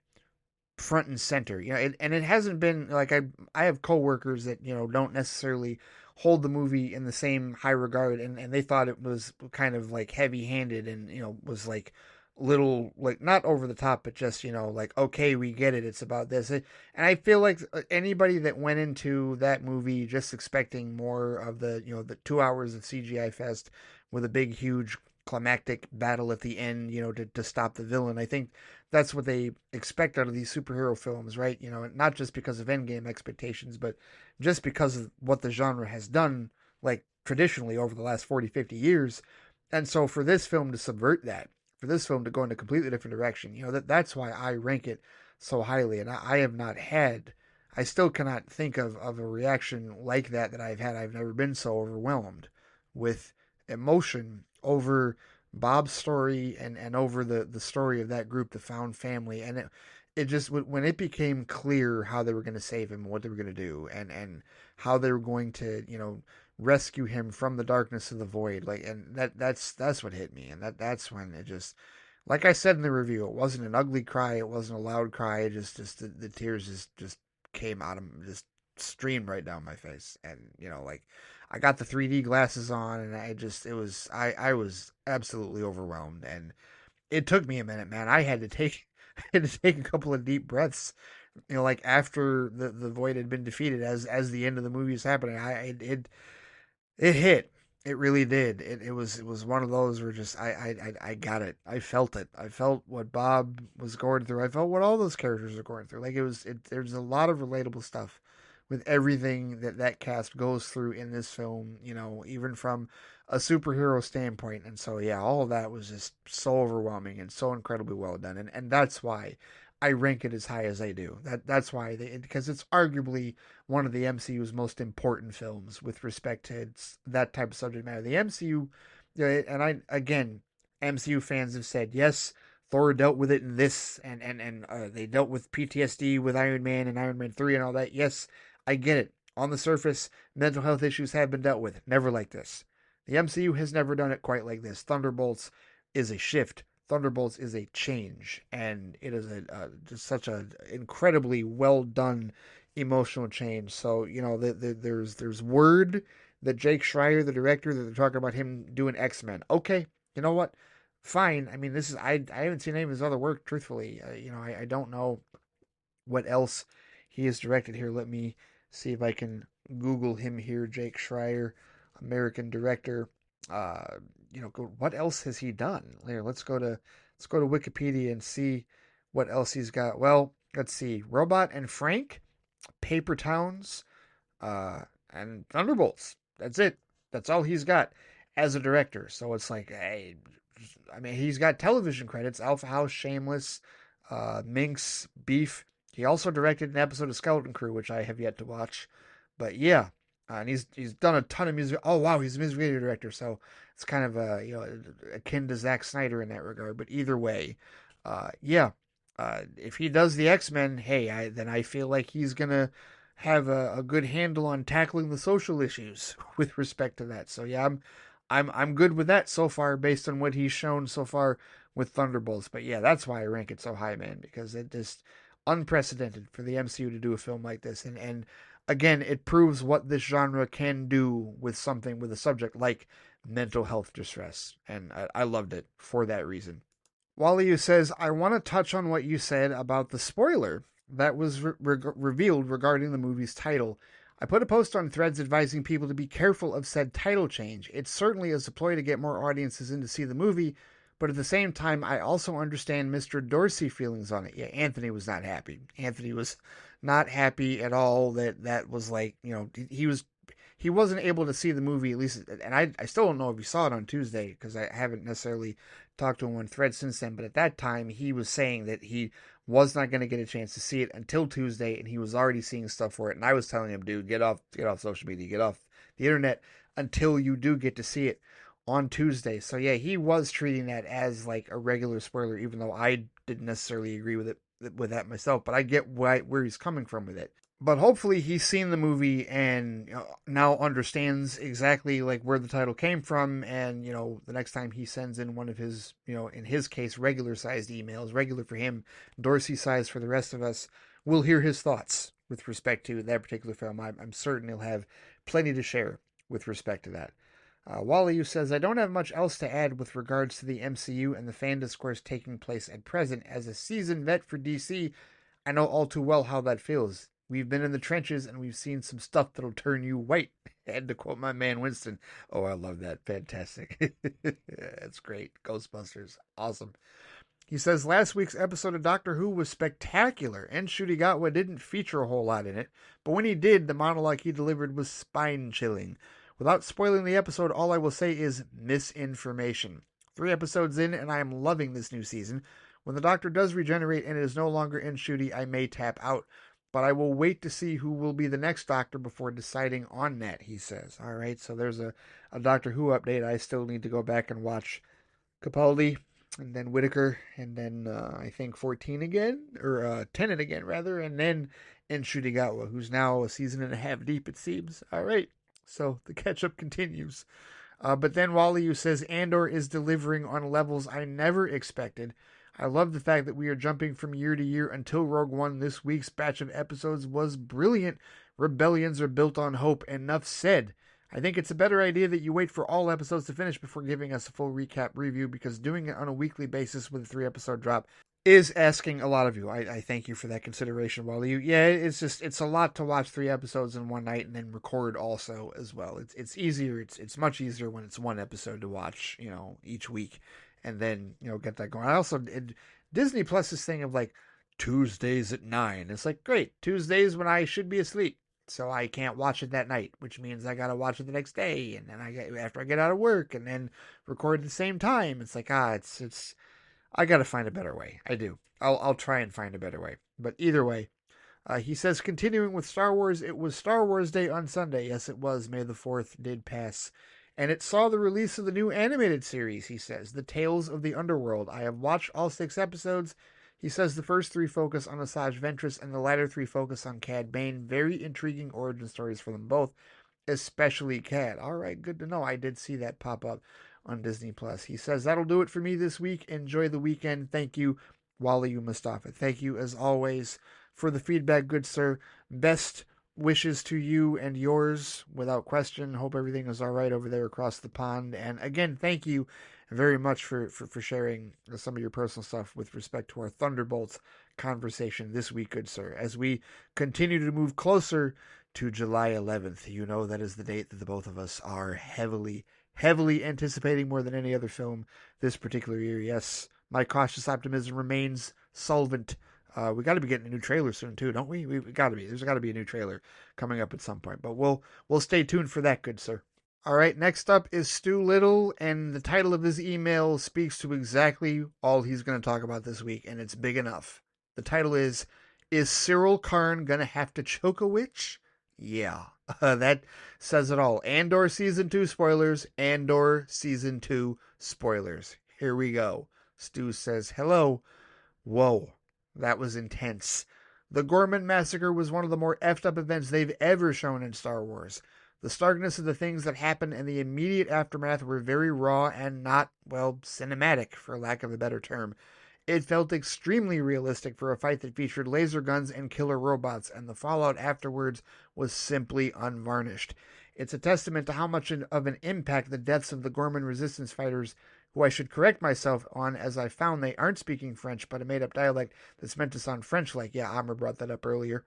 S1: front and center, and it hasn't been like I have coworkers that don't necessarily hold the movie in the same high regard, and they thought it was kind of like heavy handed and was like little like not over the top, but just like okay, we get it, it's about this. And I feel like anybody that went into that movie just expecting more of the 2 hours of CGI fest with a big huge climactic battle at the end, to stop the villain. I think that's what they expect out of these superhero films, right? Not just because of Endgame expectations, but just because of what the genre has done, like traditionally over the last 40, 50 years. And so for this film to subvert that, for this film to go in a completely different direction, that's why I rank it so highly. And I have not had, I still cannot think of a reaction like that I've had. I've never been so overwhelmed with emotion over Bob's story and over the story of that group, the found family. And it just, when it became clear how they were going to save him, what they were going to do, and how they were going to, rescue him from the darkness of the void. Like, and that's what hit me. And that's when it just, like I said in the review, it wasn't an ugly cry. It wasn't a loud cry. It just the tears just came out of, just streamed right down my face. And, like, I got the 3D glasses on, and I was absolutely overwhelmed. And it took me a minute, man. I had to take I had to take a couple of deep breaths. Like after the void had been defeated, as the end of the movie is happening, it hit. It really did. It was one of those where just I got it. I felt it. I felt what Bob was going through. I felt what all those characters are going through. Like there's a lot of relatable stuff with everything that cast goes through in this film, even from a superhero standpoint. And so yeah, all of that was just so overwhelming and so incredibly well done. And that's why I rank it as high as I do. That's why because it's arguably one of the MCU's most important films with respect to that type of subject matter. The MCU, and MCU fans have said yes. Thor dealt with it in this, and they dealt with PTSD with Iron Man and Iron Man 3 and all that. Yes, I get it. On the surface, mental health issues have been dealt with. Never like this. The MCU has never done it quite like this. Thunderbolts is a shift. Thunderbolts is a change, and it is just such a incredibly well done emotional change. So there's word that Jake Schreier, the director, that they're talking about him doing X-Men. Okay, you know what? Fine. I mean, this is I haven't seen any of his other work. Truthfully, I don't know what else he has directed here. Let me see if I can Google him here, Jake Schreier, American director. Uh, what else has he done? Here, let's go to Wikipedia and see what else he's got. Well, let's see. Robot and Frank, Paper Towns, uh, and Thunderbolts. That's it. That's all he's got as a director. So it's like, hey, I mean, he's got television credits: Alpha House, Shameless, Minx, Beef. He also directed an episode of Skeleton Crew, which I have yet to watch. But yeah, and he's done a ton of music. Oh wow, he's a music video director, so it's kind of akin to Zack Snyder in that regard. But either way, yeah, if he does the X-Men, hey, then I feel like he's gonna have a good handle on tackling the social issues with respect to that. So yeah, I'm good with that so far based on what he's shown so far with Thunderbolts. But yeah, that's why I rank it so high, man, because it just unprecedented for the MCU to do a film like this. And again, it proves what this genre can do with something with a subject like mental health distress. And I loved it for that reason. Wally says, I want to touch on what you said about the spoiler that was revealed regarding the movie's title. I put a post on Threads advising people to be careful of said title change. It certainly is a ploy to get more audiences in to see the movie, but at the same time, I also understand Mr. Dorsey feelings on it. Yeah, Anthony was not happy. Anthony was not happy at all that was like, he wasn't able to see the movie at least, and I still don't know if he saw it on Tuesday because I haven't necessarily talked to him on Thread since then. But at that time, he was saying that he was not going to get a chance to see it until Tuesday, and he was already seeing stuff for it. And I was telling him, dude, get off social media, get off the internet until you do get to see it on Tuesday. So yeah, he was treating that as like a regular spoiler, even though I didn't necessarily agree with that myself. But I get where he's coming from with it. But hopefully he's seen the movie and now understands exactly like where the title came from. And the next time he sends in one of his, in his case, regular sized emails, regular for him, Dorsey size for the rest of us, we'll hear his thoughts with respect to that particular film. I'm certain he'll have plenty to share with respect to that. Wally says, I don't have much else to add with regards to the MCU and the fan discourse taking place at present. As a seasoned vet for DC, I know all too well how that feels. We've been in the trenches and we've seen some stuff that'll turn you white. And to quote my man Winston, oh, I love that. Fantastic. That's great. Ghostbusters. Awesome. He says last week's episode of Doctor Who was spectacular, and Shudigatwa didn't feature a whole lot in it, but when he did, the monologue he delivered was spine-chilling. Without spoiling the episode, all I will say is misinformation. 3 episodes in, and I am loving this new season. When the Doctor does regenerate and it is no longer in Shudi, I may tap out. But I will wait to see who will be the next Doctor before deciding on that, he says. All right, so there's a Doctor Who update. I still need to go back and watch Capaldi, and then Whitaker, and then I think 14 again, or Tennant again, rather, and then in Shudigawa, who's now a season and a half deep, it seems. All right, so the catch-up continues. But then Wally says Andor is delivering on levels I never expected. I love the fact that we are jumping from year to year until Rogue One. This week's batch of episodes was brilliant. Rebellions are built on hope. Enough said. I think it's a better idea that you wait for all episodes to finish before giving us a full recap review, because doing it on a weekly basis with a 3-episode drop is asking a lot of you. I thank you for that consideration, Wally. Yeah, it's a lot to watch 3 episodes in one night and then record also as well. It's easier. It's much easier when it's 1 episode to watch, each week, and then get that going. I also Disney Plus this thing of like Tuesdays at 9. It's like, great, Tuesdays when I should be asleep, so I can't watch it that night, which means I gotta watch it the next day, and then after I get out of work, and then record at the same time. It's like it's I gotta find a better way. I do. I'll try and find a better way. But either way, he says, continuing with Star Wars, it was Star Wars Day on Sunday. Yes, it was. May the 4th did pass. And it saw the release of the new animated series, he says, The Tales of the Underworld. I have watched all 6 episodes. He says the first 3 focus on Asajj Ventress and the latter 3 focus on Cad Bane. Very intriguing origin stories for them both, especially Cad. All right, good to know. I did see that pop up on Disney Plus. He says, that'll do it for me this week. Enjoy the weekend. Thank you, Wally Mustafa. Thank you, as always, for the feedback, good sir. Best wishes to you and yours, without question. Hope everything is all right over there across the pond. And again, thank you very much for sharing some of your personal stuff with respect to our Thunderbolts conversation this week, good sir, as we continue to move closer to July 11th. You know that is the date that the both of us are heavily anticipating more than any other film this particular year. Yes, my cautious optimism remains solvent. We got to be getting a new trailer soon too, don't we? We got to be. There's got to be a new trailer coming up at some point, but we'll stay tuned for that, good sir. All right, next up is Stu Little, and the title of his email speaks to exactly all he's going to talk about this week, and it's big enough. The title is Cyril Karn gonna have to choke a witch? Yeah, that says it all. Andor Season 2 spoilers. Andor Season 2 spoilers. Here we go. Stu says, hello. Whoa, that was intense. The Gorman Massacre was one of the more effed up events they've ever shown in Star Wars. The starkness of the things that happened and the immediate aftermath were very raw and not, well, cinematic, for lack of a better term. It felt extremely realistic for a fight that featured laser guns and killer robots, and the fallout afterwards was simply unvarnished. It's a testament to how much of an impact the deaths of the Gorman resistance fighters, who I should correct myself on as I found they aren't speaking French but a made-up dialect that's meant to sound French-like, yeah, Amr brought that up earlier,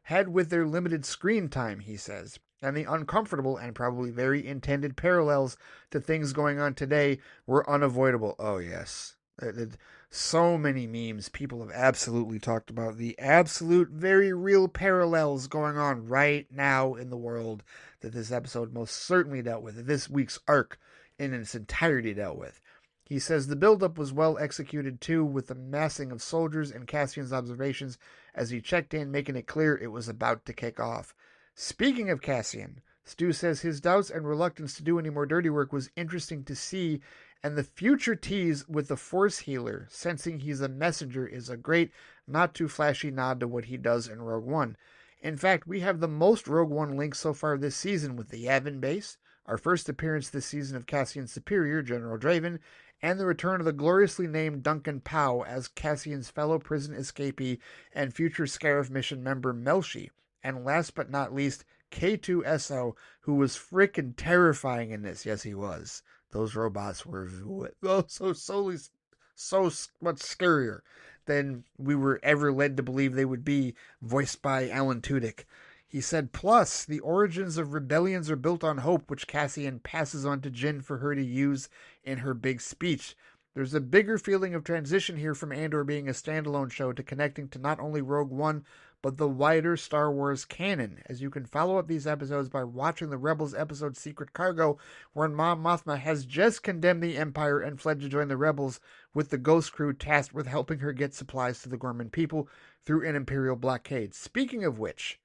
S1: had with their limited screen time, he says, and the uncomfortable and probably very intended parallels to things going on today were unavoidable. Oh, yes. So many memes people have absolutely talked about the absolute very real parallels going on right now in the world that this episode most certainly dealt with, that this week's arc in its entirety dealt with. He says the buildup was well executed too, with the massing of soldiers and Cassian's observations as he checked in, making it clear it was about to kick off. Speaking of Cassian, Stu says his doubts and reluctance to do any more dirty work was interesting to see, and the future tease with the Force Healer, sensing he's a messenger, is a great, not too flashy nod to what he does in Rogue One. In fact, we have the most Rogue One links so far this season with the Yavin base, our first appearance this season of Cassian's superior, General Draven, and the return of the gloriously named Duncan Powell as Cassian's fellow prison escapee and future Scarif mission member Melshi. And last but not least, K2SO, who was frickin' terrifying in this. Yes, he was. Those robots were so much scarier than we were ever led to believe they would be, voiced by Alan Tudyk. He said, plus, the origins of rebellions are built on hope, which Cassian passes on to Jyn for her to use in her big speech. There's a bigger feeling of transition here from Andor being a standalone show to connecting to not only Rogue One, but the wider Star Wars canon, as you can follow up these episodes by watching the Rebels episode Secret Cargo, where Mon Mothma has just condemned the Empire and fled to join the Rebels, with the Ghost Crew tasked with helping her get supplies to the Gorman people through an Imperial blockade. Speaking of which,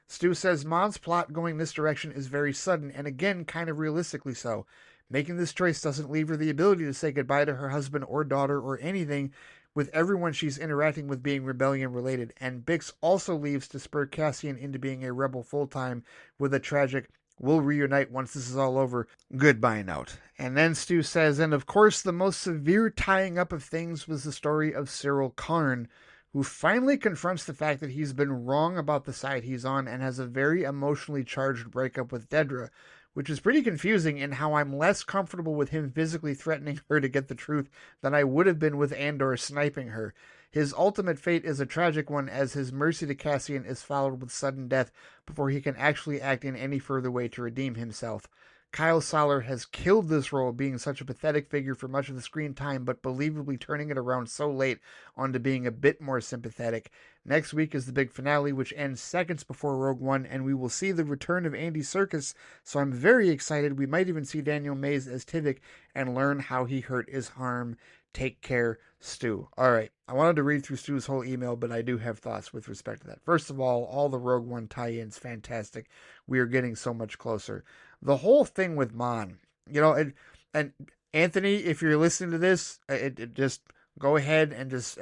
S1: Stu says Mon's plot going this direction is very sudden, and again, kind of realistically so. Making this choice doesn't leave her the ability to say goodbye to her husband or daughter or anything, with everyone she's interacting with being rebellion related, and Bix also leaves to spur Cassian into being a rebel full-time with a tragic, we'll reunite once this is all over, goodbye note. And then Stu says, and of course the most severe tying up of things was the story of Cyril Karn, who finally confronts the fact that he's been wrong about the side he's on and has a very emotionally charged breakup with Dedra, which is pretty confusing in how I'm less comfortable with him physically threatening her to get the truth than I would have been with Andor sniping her. His ultimate fate is a tragic one, as his mercy to Cassian is followed with sudden death before he can actually act in any further way to redeem himself. Kyle Soller has killed this role, being such a pathetic figure for much of the screen time, but believably turning it around so late onto being a bit more sympathetic. Next week is the big finale, which ends seconds before Rogue One, and we will see the return of Andy Serkis, so I'm very excited. We might even see Daniel Mays as Tivik and learn how he hurt his arm. Take care, Stu. All right, I wanted to read through Stu's whole email, but I do have thoughts with respect to that. First of all the Rogue One tie-ins, fantastic. We are getting so much closer. The whole thing with Mon, and Anthony, if you're listening to this, it just go ahead and just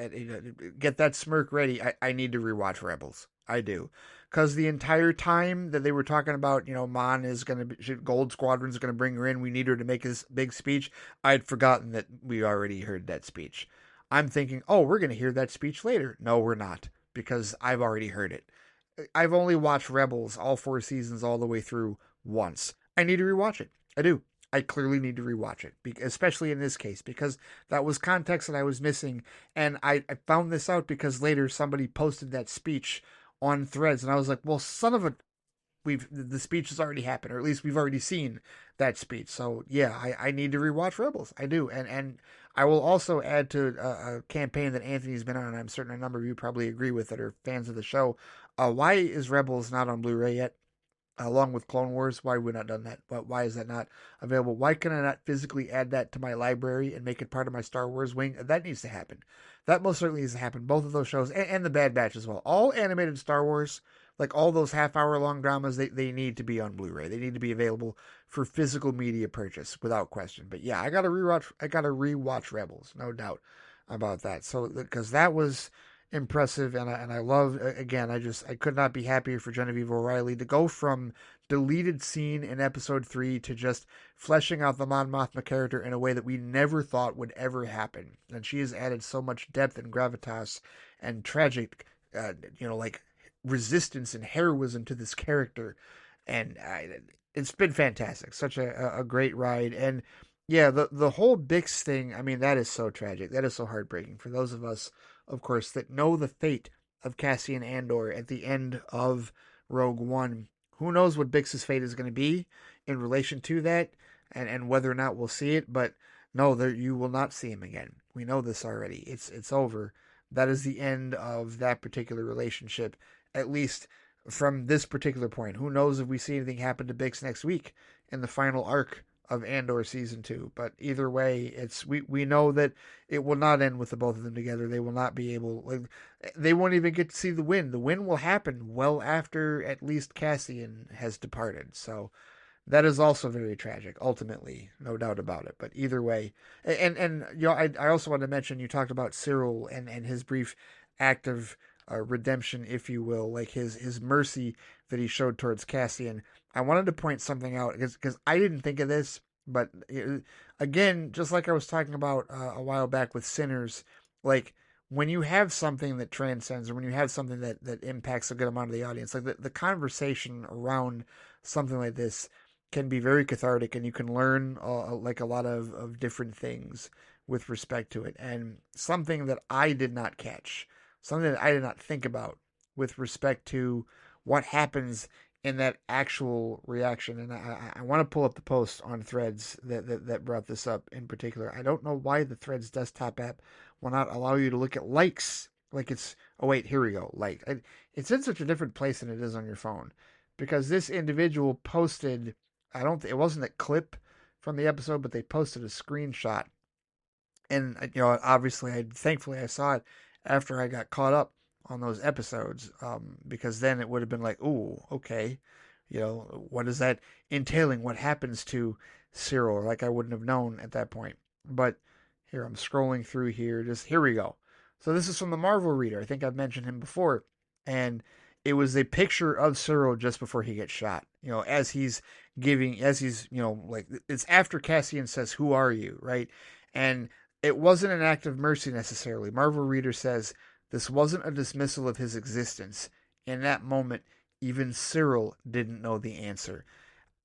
S1: get that smirk ready. I need to rewatch Rebels. I do. Because the entire time that they were talking about, Mon is going to, Gold Squadron's going to bring her in, we need her to make this big speech, I'd forgotten that we already heard that speech. I'm thinking, oh, we're going to hear that speech later. No, we're not, because I've already heard it. I've only watched Rebels, all 4 seasons, all the way through once. I need to rewatch it. I do. I clearly need to rewatch it, especially in this case, because that was context that I was missing. And I found this out because later somebody posted that speech on Threads, and I was like, well, son of a... the speech has already happened, or at least we've already seen that speech. So yeah, I need to rewatch Rebels. I do, and I will also add to a campaign that Anthony's been on, and I'm certain a number of you probably agree with that are fans of the show. Why is Rebels not on Blu-ray yet? Along with Clone Wars, why have we not done that? But why is that not available? Why can I not physically add that to my library and make it part of my Star Wars wing? That needs to happen. That most certainly needs to happen. Both of those shows and the Bad Batch as well. All animated Star Wars, like all those half-hour long dramas, they need to be on Blu-ray. They need to be available for physical media purchase without question. But yeah, I gotta rewatch Rebels, no doubt about that. So because that was impressive, and I love, again, I could not be happier for Genevieve O'Reilly to go from deleted scene in episode 3 to just fleshing out the Mon Mothma character in a way that we never thought would ever happen. And she has added so much depth and gravitas and tragic, like resistance and heroism to this character, and it's been fantastic. Such a great ride. And yeah, the whole Bix thing, I mean, that is so tragic. That is so heartbreaking for those of us, of course, that know the fate of Cassian Andor at the end of Rogue One. Who knows what Bix's fate is going to be in relation to that, and whether or not we'll see it. But no, there, you will not see him again. We know this already. It's over. That is the end of that particular relationship, at least from this particular point. Who knows if we see anything happen to Bix next week in the final arc of Andor season 2. But either way, we know that it will not end with the both of them together. They will not be able, like, they won't even get to see the win. The win will happen well after at least Cassian has departed. So that is also very tragic, ultimately, no doubt about it. But either way, and I also want to mention, you talked about Cyril and his brief act of redemption, if you will, like his mercy that he showed towards Cassian. I wanted to point something out because I didn't think of this, but again, just like I was talking about a while back with Sinners, like when you have something that transcends, or when you have something that impacts a good amount of the audience, like the conversation around something like this can be very cathartic, and you can learn like a lot of different things with respect to it. And something that I did not catch, something that I did not think about with respect to what happens in that actual reaction. And I want to pull up the post on Threads that brought this up in particular. I don't know why the Threads desktop app will not allow you to look at likes. Like it's, oh wait, here we go. Like it's in such a different place than it is on your phone, because this individual posted, it wasn't a clip from the episode, but they posted a screenshot. And obviously, thankfully I saw it after I got caught up on those episodes, because then it would have been like, ooh, okay, what is that entailing? What happens to Cyril? Like I wouldn't have known at that point. But here, I'm scrolling through here. Just here we go. So this is from the Marvel Reader. I think I've mentioned him before, and it was a picture of Cyril just before he gets shot. As he's like, it's after Cassian says, "Who are you?" Right, and it wasn't an act of mercy necessarily. Marvel Reader says this wasn't a dismissal of his existence. In that moment, even Cyril didn't know the answer.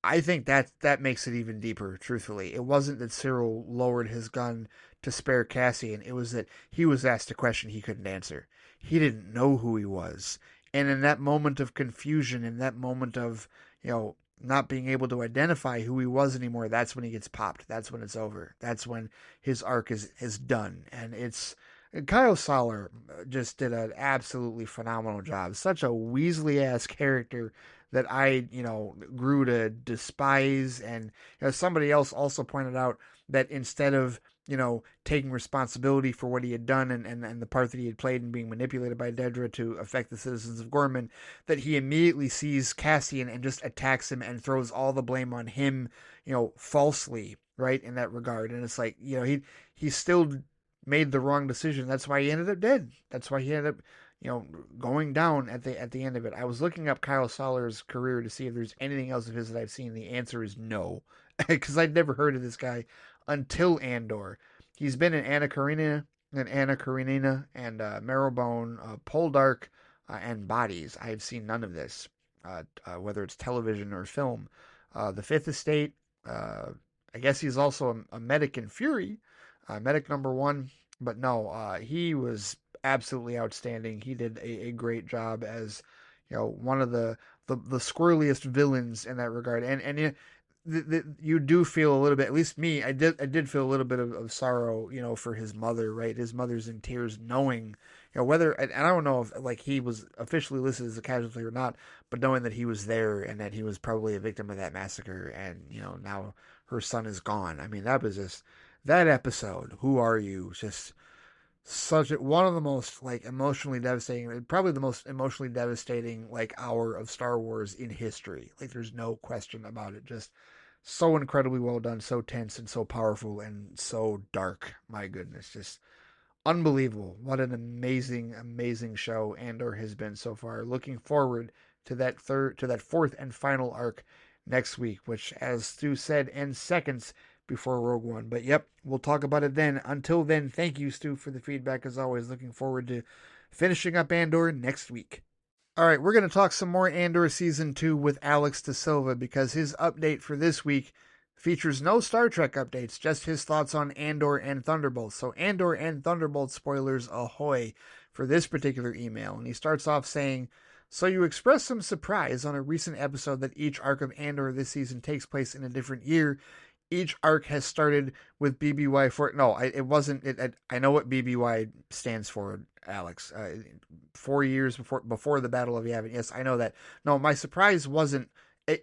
S1: I think that makes it even deeper, truthfully. It wasn't that Cyril lowered his gun to spare Cassian. It was that he was asked a question he couldn't answer. He didn't know who he was. And in that moment of confusion, in that moment of, not being able to identify who he was anymore, that's when he gets popped. That's when it's over. That's when his arc is done. And Kyle Soller just did an absolutely phenomenal job. Such a Weasley-ass character that I, grew to despise. And somebody else also pointed out that instead of, taking responsibility for what he had done and the part that he had played in being manipulated by Dedra to affect the citizens of Gorman, that he immediately sees Cassian and just attacks him and throws all the blame on him, falsely, right, in that regard. And it's like, he still made the wrong decision. That's why he ended up dead. That's why he ended up, going down at the end of it. I was looking up Kyle Soller's career to see if there's anything else of his that I've seen. The answer is no, because I'd never heard of this guy until Andor. He's been in Anna Karenina and Marrowbone, Poldark, and Bodies. I have seen none of this, whether it's television or film. The Fifth Estate. I guess he's also a medic in Fury, medic number 1. But no, he was absolutely outstanding. He did a great job as one of the the squirreliest villains in that regard. And you do feel a little bit, at least me, I did feel a little bit of sorrow, for his mother, right? His mother's in tears, knowing, whether, and I don't know if like he was officially listed as a casualty or not, but knowing that he was there and that he was probably a victim of that massacre, and now her son is gone. I mean, that was just that episode. Who are you? Just one of the most like emotionally devastating, probably the most emotionally devastating like hour of Star Wars in history. Like there's no question about it. Just so incredibly well done, so tense and so powerful and so dark. My goodness, just unbelievable. What an amazing, amazing show Andor has been so far. Looking forward to that fourth and final arc next week, which, as Stu said, ends seconds before Rogue One. But yep, we'll talk about it then. Until then, thank you, Stu, for the feedback as always. Looking forward to finishing up Andor next week. All right, we're going to talk some more Andor Season 2 with Alex De Silva because his update for this week features no Star Trek updates, just his thoughts on Andor and Thunderbolts. So, Andor and Thunderbolts spoilers ahoy for this particular email. And he starts off saying, so you expressed some surprise on a recent episode that each arc of Andor this season takes place in a different year. Each arc has started with BBY for no, it wasn't. I know what BBY stands for, Alex. 4 years before the Battle of Yavin. Yes, I know that. No, my surprise wasn't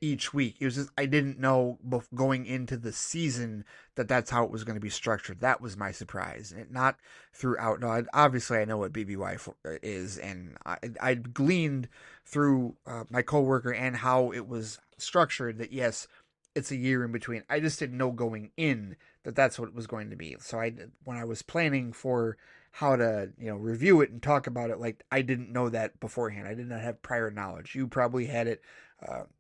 S1: each week. It was just I didn't know going into the season that that's how it was going to be structured. That was my surprise, not throughout. No, obviously I know what BBY is, and I gleaned through my coworker and how it was structured that yes, it's a year in between. I just didn't know going in that that's what it was going to be. So when I was planning for how to review it and talk about it, like I didn't know that beforehand. I did not have prior knowledge. You probably had it.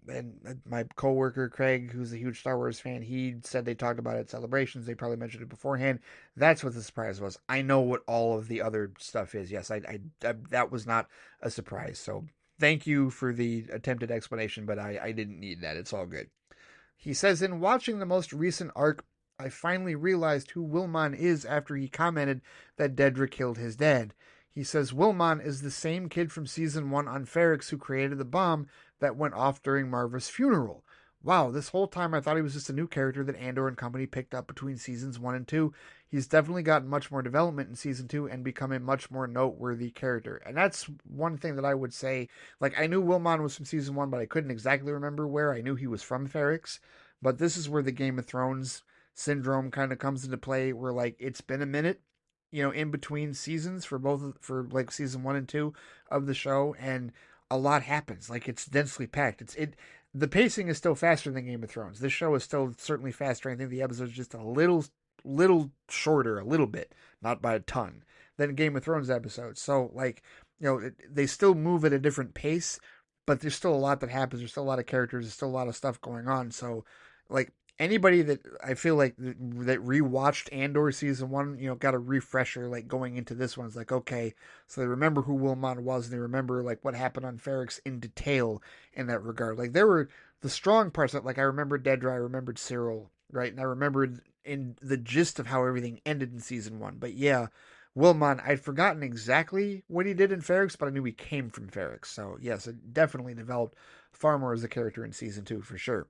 S1: And my coworker Craig, who's a huge Star Wars fan, he said they talked about it at Celebrations. They probably mentioned it beforehand. That's what the surprise was. I know what all of the other stuff is. Yes, I that was not a surprise. So thank you for the attempted explanation, but I didn't need that. It's all good. He says, in watching the most recent arc, I finally realized who Wilmon is after he commented that Dedra killed his dad. He says Wilmon is the same kid from season 1 on Ferrix who created the bomb that went off during Marva's funeral. Wow, this whole time I thought he was just a new character that Andor and company picked up between seasons 1 and 2. He's definitely gotten much more development in season 2 and become a much more noteworthy character. And that's one thing that I would say. Like, I knew Wilmon was from season 1, but I couldn't exactly remember where. I knew he was from Ferrix. But this is where the Game of Thrones syndrome kind of comes into play, where like it's been a minute, in between seasons for like season 1 and 2 of the show, and a lot happens. Like it's densely packed. The pacing is still faster than Game of Thrones. This show is still certainly faster. I think the episode's just a little shorter, a little bit, not by a ton, than Game of Thrones episodes. So like they still move at a different pace, but there's still a lot that happens. There's still a lot of characters. There's still a lot of stuff going on. So like anybody that I feel like that rewatched Andor season 1, got a refresher like going into this one. It's like, okay, so they remember who Wilmot was and they remember like what happened on Ferrix in detail in that regard. Like there were the strong parts that like I remembered Dedra, I remembered Cyril, right? And I remembered in the gist of how everything ended in season 1. But yeah, Wilmot, I'd forgotten exactly what he did in Ferrix, but I knew he came from Ferrix. So yes, it definitely developed far more as a character in season 2 for sure.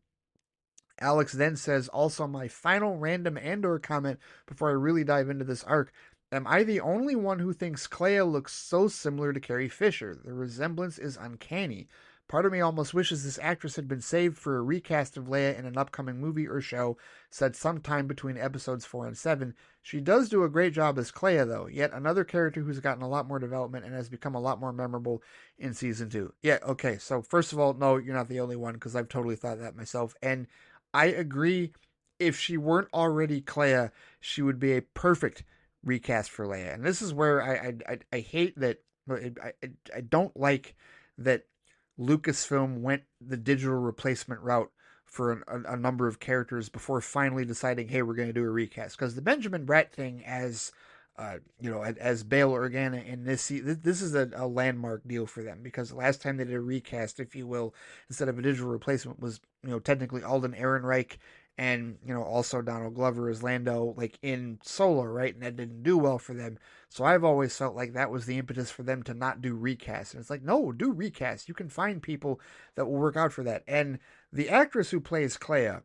S1: Alex then says, also, my final random Andor comment before I really dive into this arc. Am I the only one who thinks Clea looks so similar to Carrie Fisher? The resemblance is uncanny. Part of me almost wishes this actress had been saved for a recast of Leia in an upcoming movie or show set sometime between episodes 4 and 7. She does do a great job as Clea, though, yet another character who's gotten a lot more development and has become a lot more memorable in season 2. Yeah, okay, so first of all, no, you're not the only one, because I've totally thought that myself, and I agree. If she weren't already Clea, she would be a perfect recast for Leia. And this is where I hate that. I don't like that Lucasfilm went the digital replacement route for a number of characters before finally deciding, hey, we're going to do a recast. Because the Benjamin Bratt thing as as Bail Organa in this is a landmark deal for them, because the last time they did a recast, if you will, instead of a digital replacement was technically Alden Ehrenreich and also Donald Glover as Lando, like in Solo, right? And that didn't do well for them. So I've always felt like that was the impetus for them to not do recast. And it's like, no, do recast. You can find people that will work out for that. And the actress who plays Clea,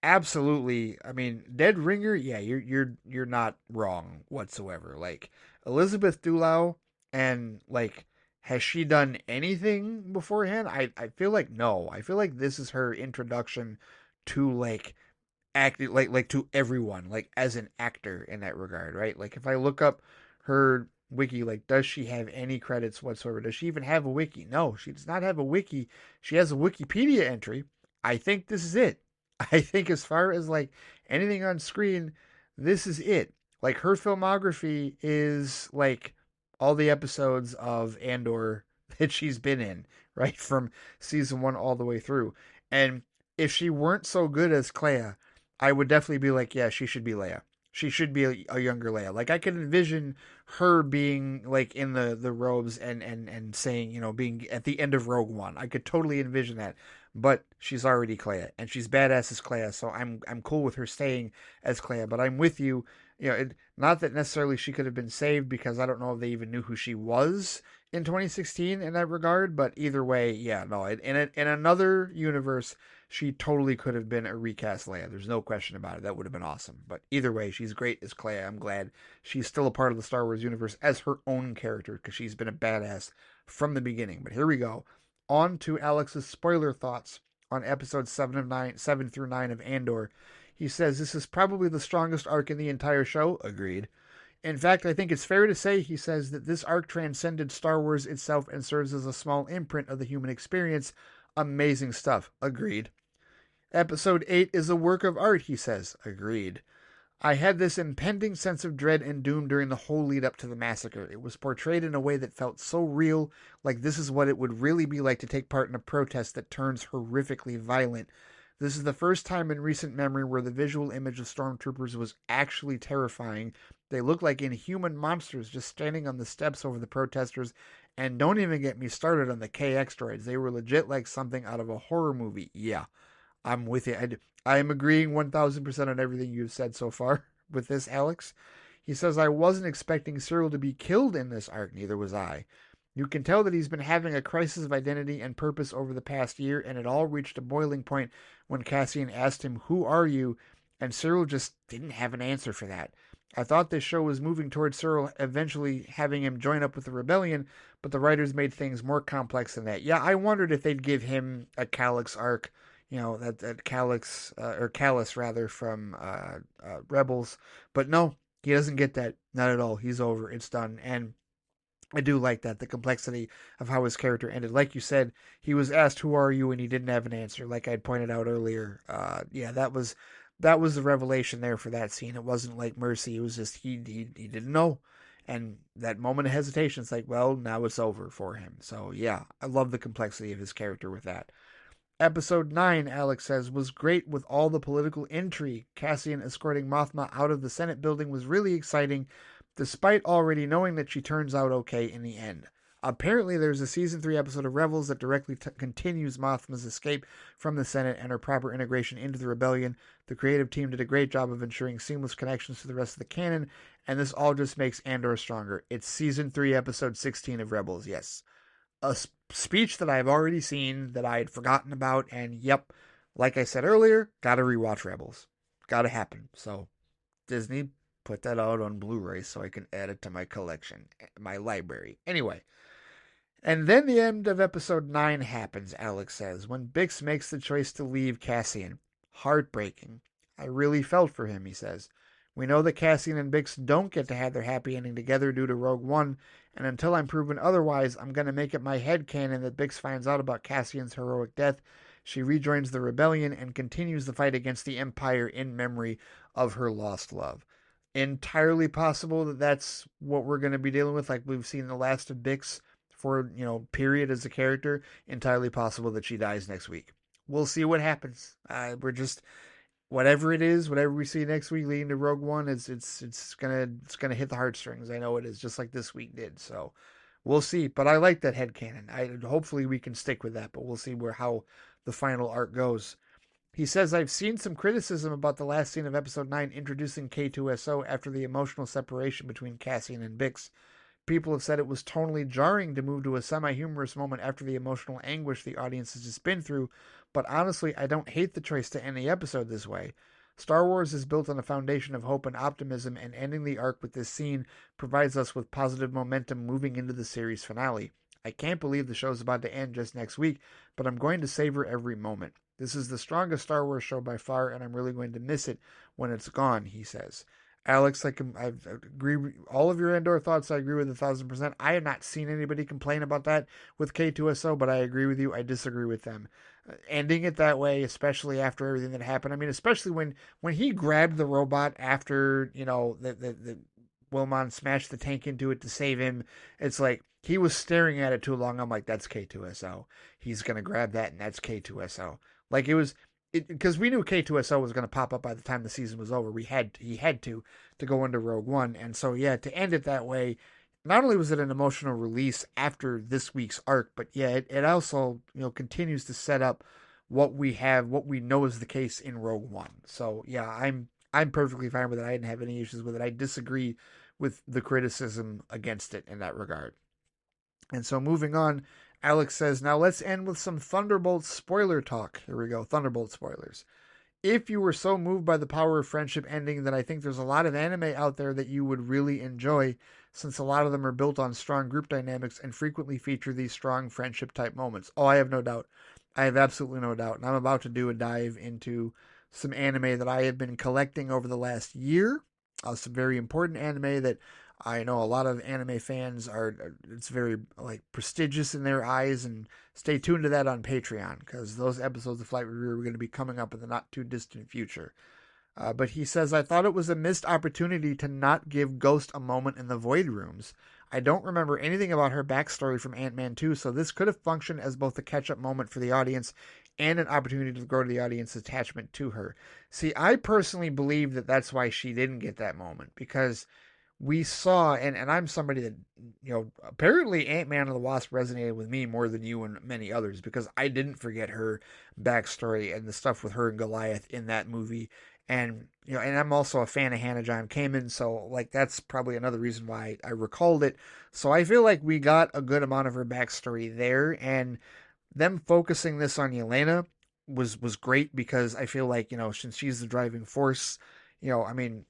S1: absolutely. I mean, dead ringer. Yeah, you're not wrong whatsoever. Like Elizabeth Dulao, and like, has she done anything beforehand? I feel like no. I feel like this is her introduction to like acting, like to everyone, like as an actor in that regard, right? Like if I look up her wiki, like does she have any credits whatsoever? Does she even have a wiki? No, she does not have a wiki. She has a Wikipedia entry. I think this is it. I think as far as like anything on screen, this is it. Like her filmography is like all the episodes of Andor that she's been in, right? From season 1 all the way through. And if she weren't so good as Clea, I would definitely be like, yeah, she should be Leia. She should be a younger Leia. Like I could envision her being like in the robes and saying, being at the end of Rogue One. I could totally envision that. But she's already Clea, and she's badass as Clea, so I'm cool with her staying as Clea. But I'm with you. Not that necessarily she could have been saved, because I don't know if they even knew who she was in 2016 in that regard. But either way, yeah, no. In another universe, she totally could have been a recast Leia. There's no question about it. That would have been awesome. But either way, she's great as Clea. I'm glad she's still a part of the Star Wars universe as her own character, because she's been a badass from the beginning. But here we go. On to Alex's spoiler thoughts on episodes 7 through 9 of Andor. He says this is probably the strongest arc in the entire show. Agreed. In fact, I think it's fair to say, he says, that this arc transcended Star Wars itself and serves as a small imprint of the human experience. Amazing stuff. Agreed. Episode 8 is a work of art, he says. Agreed. I had this impending sense of dread and doom during the whole lead up to the massacre. It was portrayed in a way that felt so real, like this is what it would really be like to take part in a protest that turns horrifically violent. This is the first time in recent memory where the visual image of stormtroopers was actually terrifying. They look like inhuman monsters just standing on the steps over the protesters, and don't even get me started on the KX droids. They were legit like something out of a horror movie. Yeah, I'm with you. I am agreeing 1000% on everything you've said so far with this, Alex. He says, I wasn't expecting Cyril to be killed in this arc, neither was I. You can tell that he's been having a crisis of identity and purpose over the past year, and it all reached a boiling point when Cassian asked him, Who are you? And Cyril just didn't have an answer for that. I thought this show was moving towards Cyril eventually having him join up with the rebellion, but the writers made things more complex than that. Yeah, I wondered if they'd give him a Calix arc, that Calix, or Callus rather, from Rebels. But no, he doesn't get that. Not at all. He's over. It's done. And I do like that, the complexity of how his character ended. Like you said, he was asked, "Who are you?" and he didn't have an answer. Like I'd pointed out earlier. Yeah, that was the revelation there for that scene. It wasn't like Mercy. It was just he didn't know. And that moment of hesitation, it's like, well, now it's over for him. So yeah, I love the complexity of his character with that. Episode 9, Alex says, was great with all the political intrigue. Cassian escorting Mothma out of the Senate building was really exciting, despite already knowing that she turns out okay in the end. Apparently, there's a season 3 episode of Rebels that directly continues Mothma's escape from the Senate and her proper integration into the rebellion. The creative team did a great job of ensuring seamless connections to the rest of the canon, and this all just makes Andor stronger. It's season 3, episode 16 of Rebels, yes. A speech that I've already seen, that I had forgotten about, and yep, like I said earlier, gotta rewatch Rebels. Gotta happen. So, Disney, put that out on Blu-ray so I can add it to my collection, my library. Anyway, and then the end of episode 9 happens, Alex says, when Bix makes the choice to leave Cassian. Heartbreaking. I really felt for him, he says. We know that Cassian and Bix don't get to have their happy ending together due to Rogue One, and until I'm proven otherwise, I'm going to make it my headcanon that Bix finds out about Cassian's heroic death. She rejoins the rebellion and continues the fight against the Empire in memory of her lost love. Entirely possible that that's what we're going to be dealing with, like we've seen the last of Bix for, period as a character. Entirely possible that she dies next week. We'll see what happens. We're just, whatever it is, whatever we see next week leading to Rogue One, it's gonna hit the heartstrings. I know it is, just like this week did. So we'll see. But I like that headcanon. Hopefully we can stick with that, but we'll see how the final arc goes. He says, I've seen some criticism about the last scene of episode 9 introducing K2SO after the emotional separation between Cassian and Bix. People have said it was tonally jarring to move to a semi-humorous moment after the emotional anguish the audience has just been through, but honestly, I don't hate the choice to end the episode this way. Star Wars is built on a foundation of hope and optimism, and ending the arc with this scene provides us with positive momentum moving into the series finale. I can't believe the show's about to end just next week, but I'm going to savor every moment. This is the strongest Star Wars show by far, and I'm really going to miss it when it's gone, he says. Alex, I agree with all of your Andor thoughts. I agree with 1,000%. I have not seen anybody complain about that with K2SO, but I agree with you. I disagree with them. Ending it that way, especially after everything that happened. I mean, especially when he grabbed the robot after the Wilmon smashed the tank into it to save him. It's like he was staring at it too long. I'm like, that's K2SO. He's gonna grab that, and that's K2SO. Like it was because we knew K2SO was going to pop up by the time the season was over. He had to go into Rogue One, and so yeah, to end it that way, not only was it an emotional release after this week's arc, but yeah, it also continues to set up what we know is the case in Rogue One. So yeah, I'm perfectly fine with it. I didn't have any issues with it. I disagree with the criticism against it in that regard. And so moving on, Alex says, now let's end with some Thunderbolts spoiler talk. Here we go, Thunderbolt spoilers. If you were so moved by the power of friendship ending, then I think there's a lot of anime out there that you would really enjoy, since a lot of them are built on strong group dynamics and frequently feature these strong friendship type moments. Oh, I have no doubt. I have absolutely no doubt. And I'm about to do a dive into some anime that I have been collecting over the last year. Some very important anime that I know a lot of anime fans it's very like prestigious in their eyes, and stay tuned to that on Patreon because those episodes of Flight Review are going to be coming up in the not too distant future. But he says, I thought it was a missed opportunity to not give Ghost a moment in the Void Rooms. I don't remember anything about her backstory from Ant-Man 2, so this could have functioned as both a catch-up moment for the audience and an opportunity to grow the audience's attachment to her. See, I personally believe that that's why she didn't get that moment, because we saw, and I'm somebody that, apparently Ant-Man and the Wasp resonated with me more than you and many others, because I didn't forget her backstory and the stuff with her and Goliath in that movie. And, and I'm also a fan of Hannah John Kamen, so, like, that's probably another reason why I recalled it. So I feel like we got a good amount of her backstory there, and them focusing this on Yelena was great, because I feel like, since she's the driving force, I mean,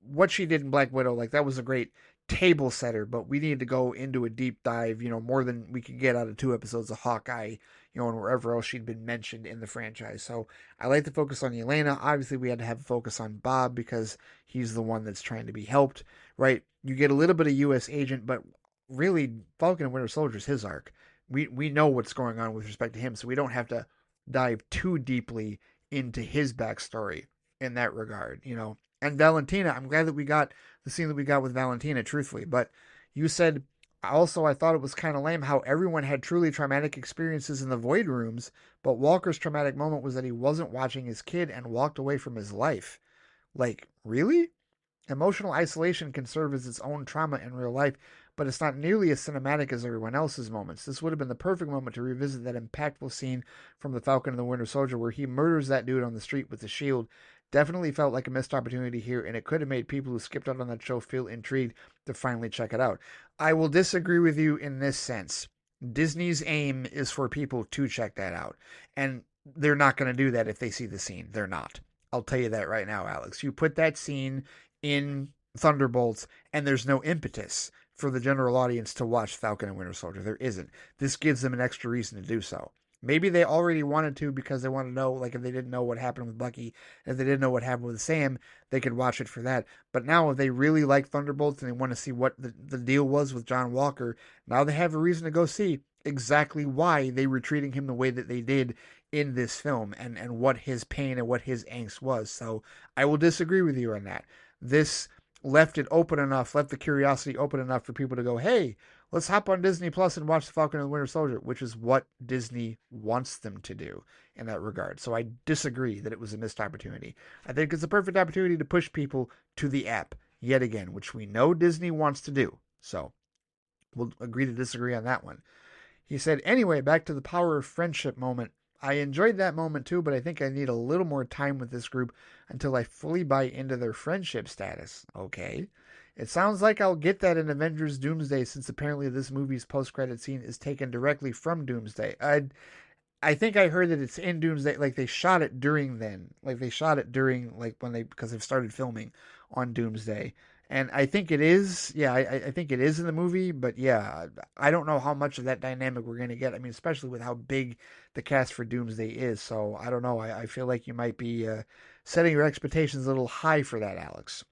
S1: what she did in Black Widow, like, that was a great table setter, but we needed to go into a deep dive, more than we could get out of 2 episodes of Hawkeye, and wherever else she'd been mentioned in the franchise. So I like to focus on Yelena. Obviously, we had to have a focus on Bob because he's the one that's trying to be helped, right? You get a little bit of U.S. agent, but really, Falcon and Winter Soldier is his arc. We know what's going on with respect to him, so we don't have to dive too deeply into his backstory in that regard, And Valentina, I'm glad that we got the scene that we got with Valentina, truthfully. But you said also, I thought it was kind of lame how everyone had truly traumatic experiences in the Void Rooms, but Walker's traumatic moment was that he wasn't watching his kid and walked away from his life. Like, really? Emotional isolation can serve as its own trauma in real life, but it's not nearly as cinematic as everyone else's moments. This would have been the perfect moment to revisit that impactful scene from The Falcon and the Winter Soldier where he murders that dude on the street with the shield. Definitely felt like a missed opportunity here, and it could have made people who skipped out on that show feel intrigued to finally check it out. I will disagree with you in this sense. Disney's aim is for people to check that out, and they're not going to do that if they see the scene. They're not. I'll tell you that right now, Alex. You put that scene in Thunderbolts, and there's no impetus for the general audience to watch Falcon and Winter Soldier. There isn't. This gives them an extra reason to do so. Maybe they already wanted to because they want to know, like if they didn't know what happened with Bucky, if they didn't know what happened with Sam, they could watch it for that. But now if they really like Thunderbolts and they want to see what the deal was with John Walker, now they have a reason to go see exactly why they were treating him the way that they did in this film, and what his pain and what his angst was. So I will disagree with you on that. This left it open enough, left the curiosity open enough for people to go, hey, let's hop on Disney Plus and watch The Falcon and the Winter Soldier, which is what Disney wants them to do in that regard. So I disagree that it was a missed opportunity. I think it's a perfect opportunity to push people to the app yet again, which we know Disney wants to do. So we'll agree to disagree on that one. He said, anyway, back to the power of friendship moment. I enjoyed that moment too, but I think I need a little more time with this group until I fully buy into their friendship status. Okay. It sounds like I'll get that in Avengers Doomsday since apparently this movie's post-credit scene is taken directly from Doomsday. I think I heard that it's in Doomsday. Like they shot it during then. Like they shot it during like when they because they've started filming on Doomsday. And I think it is. Yeah, I think it is in the movie. But yeah, I don't know how much of that dynamic we're gonna get. I mean, especially with how big the cast for Doomsday is. So I don't know. I feel like you might be setting your expectations a little high for that, Alex.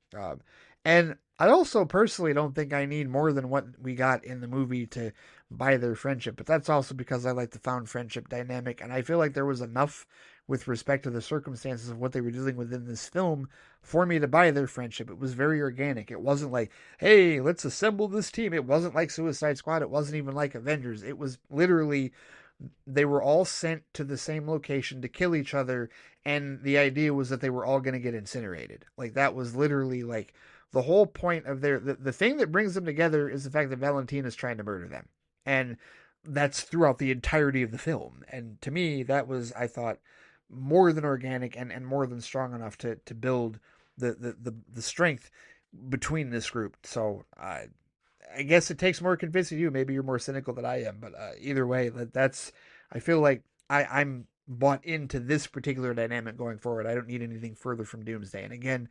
S1: And I also personally don't think I need more than what we got in the movie to by their friendship. But that's also because I like the found friendship dynamic, and I feel like there was enough with respect to the circumstances of what they were dealing with in this film for me to buy their friendship. It was very organic. It wasn't like, hey, let's assemble this team. It wasn't like Suicide Squad. It wasn't even like Avengers. It was literally they were all sent to the same location to kill each other, and the idea was that they were all going to get incinerated. Like that was literally like the whole point of the thing that brings them together is the fact that Valentina is trying to murder them, and that's throughout the entirety of the film. And to me, that was, I thought, more than organic and more than strong enough to build the strength between this group. So I guess it takes more convincing you. Maybe you're more cynical than I am, but either way, that's. I feel like I'm bought into this particular dynamic going forward. I don't need anything further from Doomsday. And again,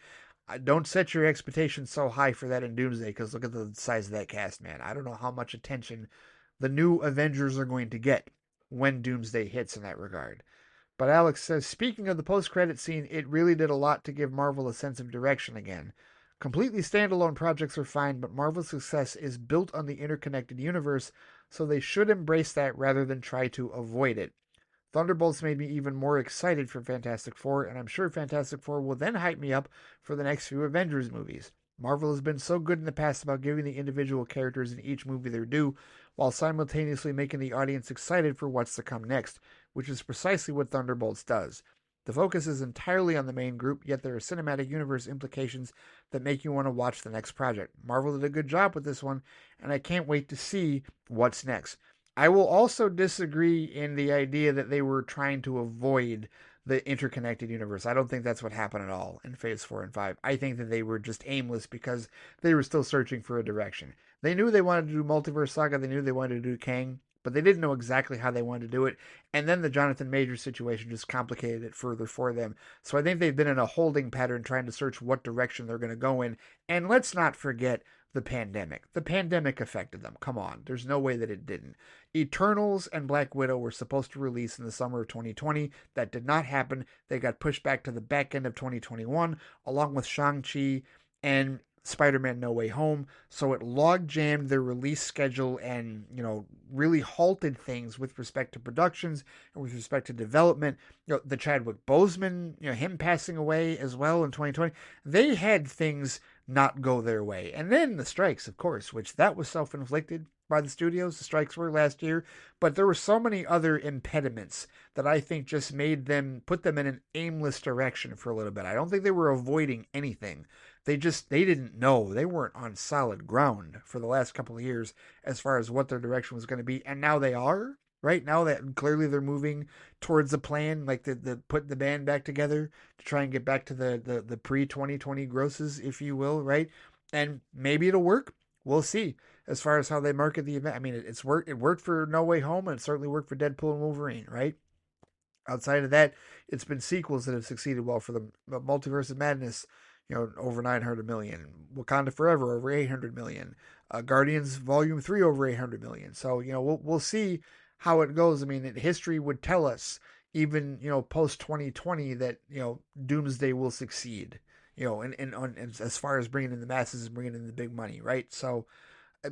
S1: don't set your expectations so high for that in Doomsday because look at the size of that cast, man. I don't know how much attention the new Avengers are going to get when Doomsday hits in that regard. But Alex says, speaking of the post-credit scene, it really did a lot to give Marvel a sense of direction again. Completely standalone projects are fine, but Marvel's success is built on the interconnected universe, so they should embrace that rather than try to avoid it. Thunderbolts made me even more excited for Fantastic Four, and I'm sure Fantastic Four will then hype me up for the next few Avengers movies. Marvel has been so good in the past about giving the individual characters in each movie their due, while simultaneously making the audience excited for what's to come next, which is precisely what Thunderbolts does. The focus is entirely on the main group, yet there are cinematic universe implications that make you want to watch the next project. Marvel did a good job with this one, and I can't wait to see what's next. I will also disagree in the idea that they were trying to avoid the interconnected universe. I don't think that's what happened at all in Phase 4 and 5. I think that they were just aimless because they were still searching for a direction. They knew they wanted to do Multiverse Saga, they knew they wanted to do Kang, but they didn't know exactly how they wanted to do it. And then the Jonathan Majors situation just complicated it further for them. So I think they've been in a holding pattern trying to search what direction they're going to go in. And let's not forget the pandemic. The pandemic affected them. Come on. There's no way that it didn't. Eternals and Black Widow were supposed to release in the summer of 2020. That did not happen. They got pushed back to the back end of 2021, along with Shang-Chi and Spider-Man No Way Home. So it log jammed their release schedule and, really halted things with respect to productions and with respect to development. The Chadwick Boseman, him passing away as well in 2020. They had things not go their way. And then the strikes, of course, which that was self-inflicted by the studios. The strikes were last year, but there were so many other impediments that I think just made them put them in an aimless direction for a little bit. I don't think they were avoiding anything. They didn't know. They weren't on solid ground for the last couple of years as far as what their direction was going to be, and now they are. Right now, that clearly they're moving towards a plan, like the putting the band back together to try and get back to the pre 2020 grosses, if you will, right? And maybe it'll work. We'll see as far as how they market the event. I mean, it's worked. It worked for No Way Home, and it certainly worked for Deadpool and Wolverine, right? Outside of that, it's been sequels that have succeeded well for them. Multiverse of Madness, over 900 million. Wakanda Forever, over 800 million. Guardians Volume 3, over 800 million. So, we'll see how it goes. I mean, history would tell us, even, post 2020, that, Doomsday will succeed, and as far as bringing in the masses and bringing in the big money, right? So,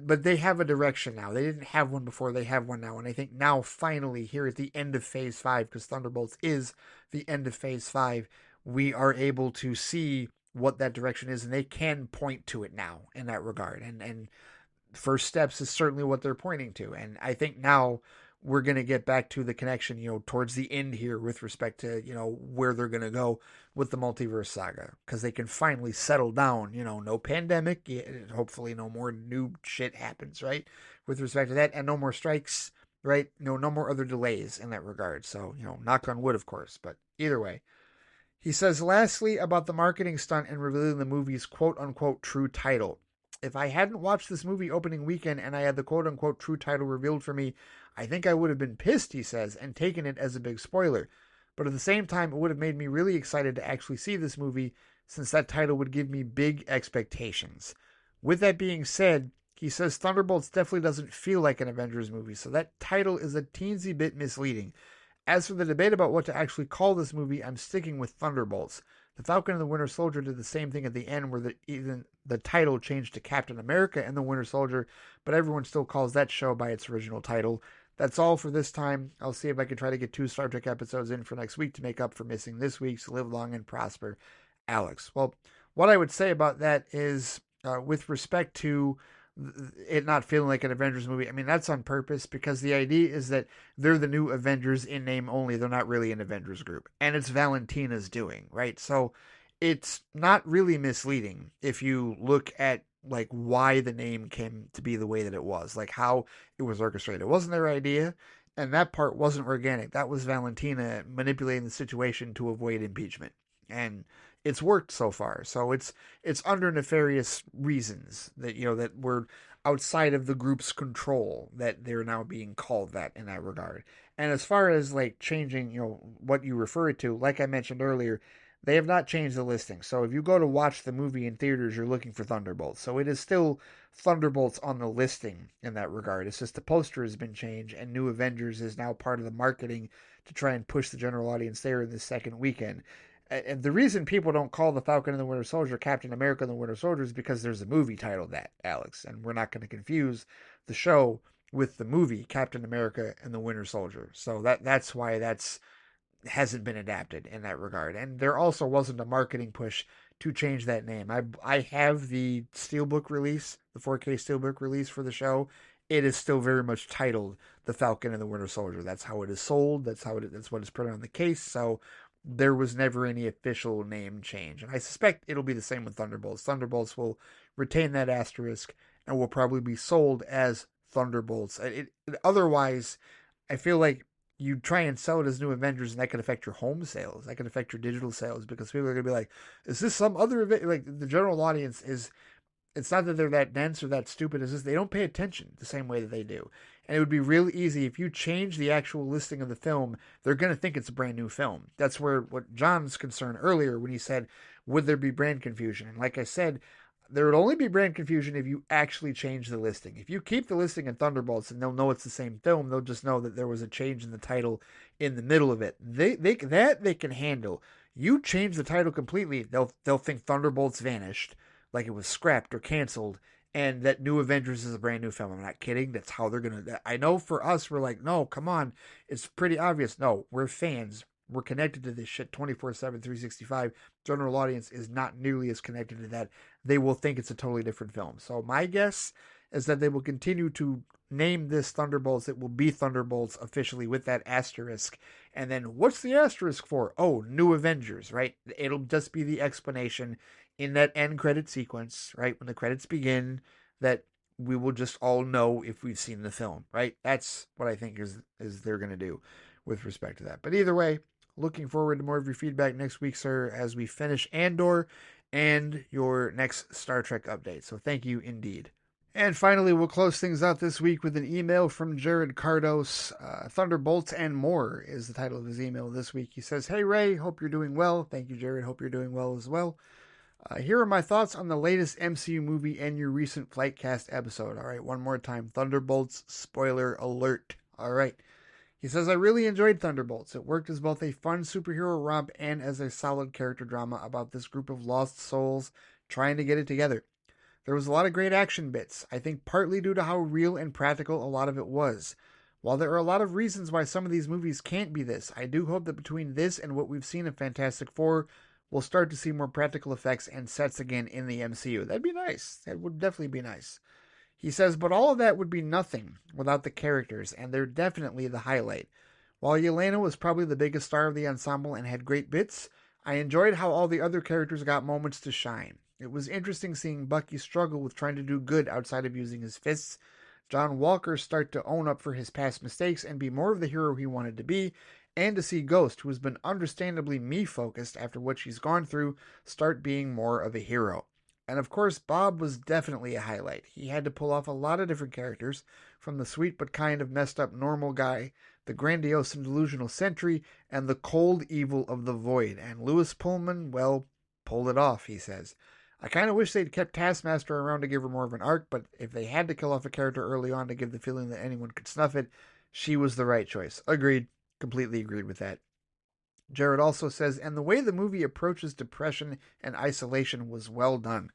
S1: but they have a direction now. They didn't have one before. They have one now. And I think now, finally, here at the end of Phase 5, because Thunderbolts is the end of Phase 5, we are able to see what that direction is, and they can point to it now in that regard. And first steps is certainly what they're pointing to. And I think now we're going to get back to the connection, towards the end here with respect to, where they're going to go with the multiverse saga, because they can finally settle down, no pandemic, hopefully no more new shit happens, right? With respect to that, and no more strikes. right? No more other delays in that regard. So, knock on wood, of course. But either way, he says, lastly, about the marketing stunt and revealing the movie's quote unquote true title. If I hadn't watched this movie opening weekend and I had the quote unquote true title revealed for me, I think I would have been pissed, he says, and taken it as a big spoiler. But at the same time, it would have made me really excited to actually see this movie since that title would give me big expectations. With that being said, he says Thunderbolts definitely doesn't feel like an Avengers movie, so that title is a teensy bit misleading. As for the debate about what to actually call this movie, I'm sticking with Thunderbolts. The Falcon and the Winter Soldier did the same thing at the end, where even the title changed to Captain America and the Winter Soldier, but everyone still calls that show by its original title. That's all for this time. I'll see if I can try to get 2 Star Trek episodes in for next week to make up for missing this week's. Live long and prosper, Alex. Well, what I would say about that is, with respect to it not feeling like an Avengers movie, I mean, that's on purpose because the idea is that they're the new Avengers in name only. They're not really an Avengers group. And it's Valentina's doing, right? So it's not really misleading if you look at like why the name came to be the way that it was, like how it was orchestrated. It wasn't their idea, and that part wasn't organic. That was Valentina manipulating the situation to avoid impeachment. And it's worked so far. So it's under nefarious reasons that that were outside of the group's control that they're now being called that in that regard. And as far as like changing, what you refer to, like I mentioned earlier, they have not changed the listing. So if you go to watch the movie in theaters, you're looking for Thunderbolts. So it is still Thunderbolts on the listing in that regard. It's just the poster has been changed and New Avengers is now part of the marketing to try and push the general audience there in the second weekend. And the reason people don't call the Falcon and the Winter Soldier Captain America and the Winter Soldier is because there's a movie titled that, Alex. And we're not going to confuse the show with the movie Captain America and the Winter Soldier. So that's why that's hasn't been adapted in that regard. And there also wasn't a marketing push to change that name. I have the Steelbook release, the 4K Steelbook release for the show. It is still very much titled The Falcon and the Winter Soldier. That's how it is sold. That's what is printed on the case. So there was never any official name change. And I suspect it'll be the same with Thunderbolts. Thunderbolts will retain that asterisk and will probably be sold as Thunderbolts. Otherwise, I feel like you try and sell it as New Avengers, and that could affect your home sales. That could affect your digital sales because people are going to be like, is this some other event? Like the general audience is, it's not that they're that dense or that stupid. It's just they don't pay attention the same way that they do. And it would be really easy if you change the actual listing of the film, they're going to think it's a brand new film. That's where what John's concerned earlier when he said, would there be brand confusion? And like I said, there would only be brand confusion if you actually change the listing. If you keep the listing in Thunderbolts and they'll know it's the same film, they'll just know that there was a change in the title in the middle of it. They can handle. You change the title completely, they'll think Thunderbolts vanished, like it was scrapped or canceled, and that New Avengers is a brand new film. I'm not kidding. That's how they're gonna. I know for us, we're like, no, come on, it's pretty obvious. No, we're fans. We're connected to this shit 24/7, 365. General audience is not nearly as connected to that. They will think it's a totally different film. So my guess is that they will continue to name this Thunderbolts. It will be Thunderbolts officially with that asterisk. And then what's the asterisk for? Oh, New Avengers, right? It'll just be the explanation in that end credit sequence, right? When the credits begin, that we will just all know if we've seen the film, right? That's what I think is they're going to do with respect to that. But either way, looking forward to more of your feedback next week, sir, as we finish Andor and your next Star Trek update. So thank you indeed. And finally, we'll close things out this week with an email from Jared Cardos. Thunderbolts and More is the title of his email this week. He says, "Hey Ray, hope you're doing well." Thank you, Jared. Hope you're doing well as well. Here are my thoughts on the latest MCU movie and your recent FLITEcast episode. All right, one more time. Thunderbolts, spoiler alert. All right. He says, "I really enjoyed Thunderbolts. It worked as both a fun superhero romp and as a solid character drama about this group of lost souls trying to get it together. There was a lot of great action bits, I think partly due to how real and practical a lot of it was. While there are a lot of reasons why some of these movies can't be this, I do hope that between this and what we've seen in Fantastic Four, we'll start to see more practical effects and sets again in the MCU. That'd be nice. That would definitely be nice." He says, "But all of that would be nothing without the characters, and they're definitely the highlight. While Yelena was probably the biggest star of the ensemble and had great bits, I enjoyed how all the other characters got moments to shine. It was interesting seeing Bucky struggle with trying to do good outside of using his fists. John Walker start to own up for his past mistakes and be more of the hero he wanted to be, and to see Ghost, who has been understandably me-focused after what she's gone through, start being more of a hero. And of course, Bob was definitely a highlight. He had to pull off a lot of different characters, from the sweet but kind of messed up normal guy, the grandiose and delusional sentry, and the cold evil of the Void. And Lewis Pullman, well, pulled it off, he says. I kind of wish they'd kept Taskmaster around to give her more of an arc, but if they had to kill off a character early on to give the feeling that anyone could snuff it, she was the right choice. Agreed. Completely agreed with that. Jared also says, and the way the movie approaches depression and isolation was well done.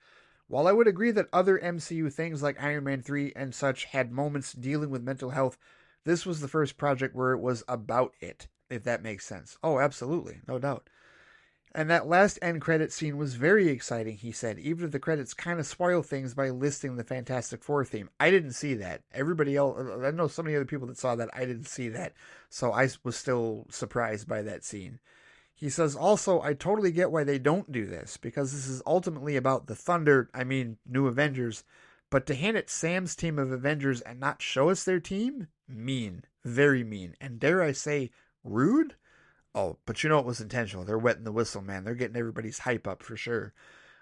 S1: While I would agree that other MCU things like Iron Man 3 and such had moments dealing with mental health, this was the first project where it was about it, if that makes sense. Oh, absolutely. No doubt. And that last end credit scene was very exciting, he said, even if the credits kind of spoil things by listing the Fantastic Four theme. I didn't see that. Everybody else, I know so many other people that saw that. I didn't see that. So I was still surprised by that scene. He says, also, I totally get why they don't do this, because this is ultimately about the New Avengers, but to hand it Sam's team of Avengers and not show us their team? Mean. Very mean. And dare I say, rude? Oh, but you know it was intentional. They're wetting the whistle, man. They're getting everybody's hype up for sure.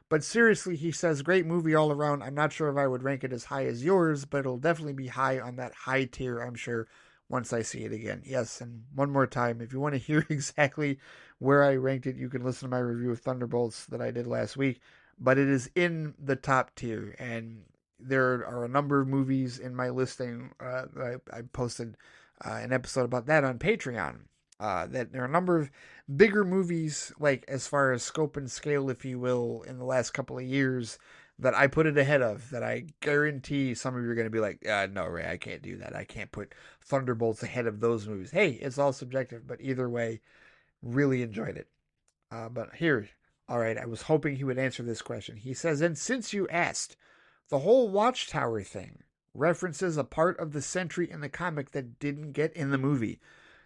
S1: But seriously, he says, great movie all around. I'm not sure if I would rank it as high as yours, but it'll definitely be high on that high tier, I'm sure, once I see it again. Yes, and one more time, if you want to hear exactly where I ranked it, you can listen to my review of Thunderbolts that I did last week. But it is in the top tier, and there are a number of movies in my listing. I posted an episode about that on Patreon. That there are a number of bigger movies, like as far as scope and scale, if you will, in the last couple of years that I put it ahead of, that I guarantee some of you are going to be like, no, Ray, I can't do that. I can't put Thunderbolts ahead of those movies. Hey, it's all subjective, but either way, really enjoyed it. But here, all right, I was hoping he would answer this question. He says, and since you asked, the whole Watchtower thing references a part of the Sentry in the comic that didn't get in the movie.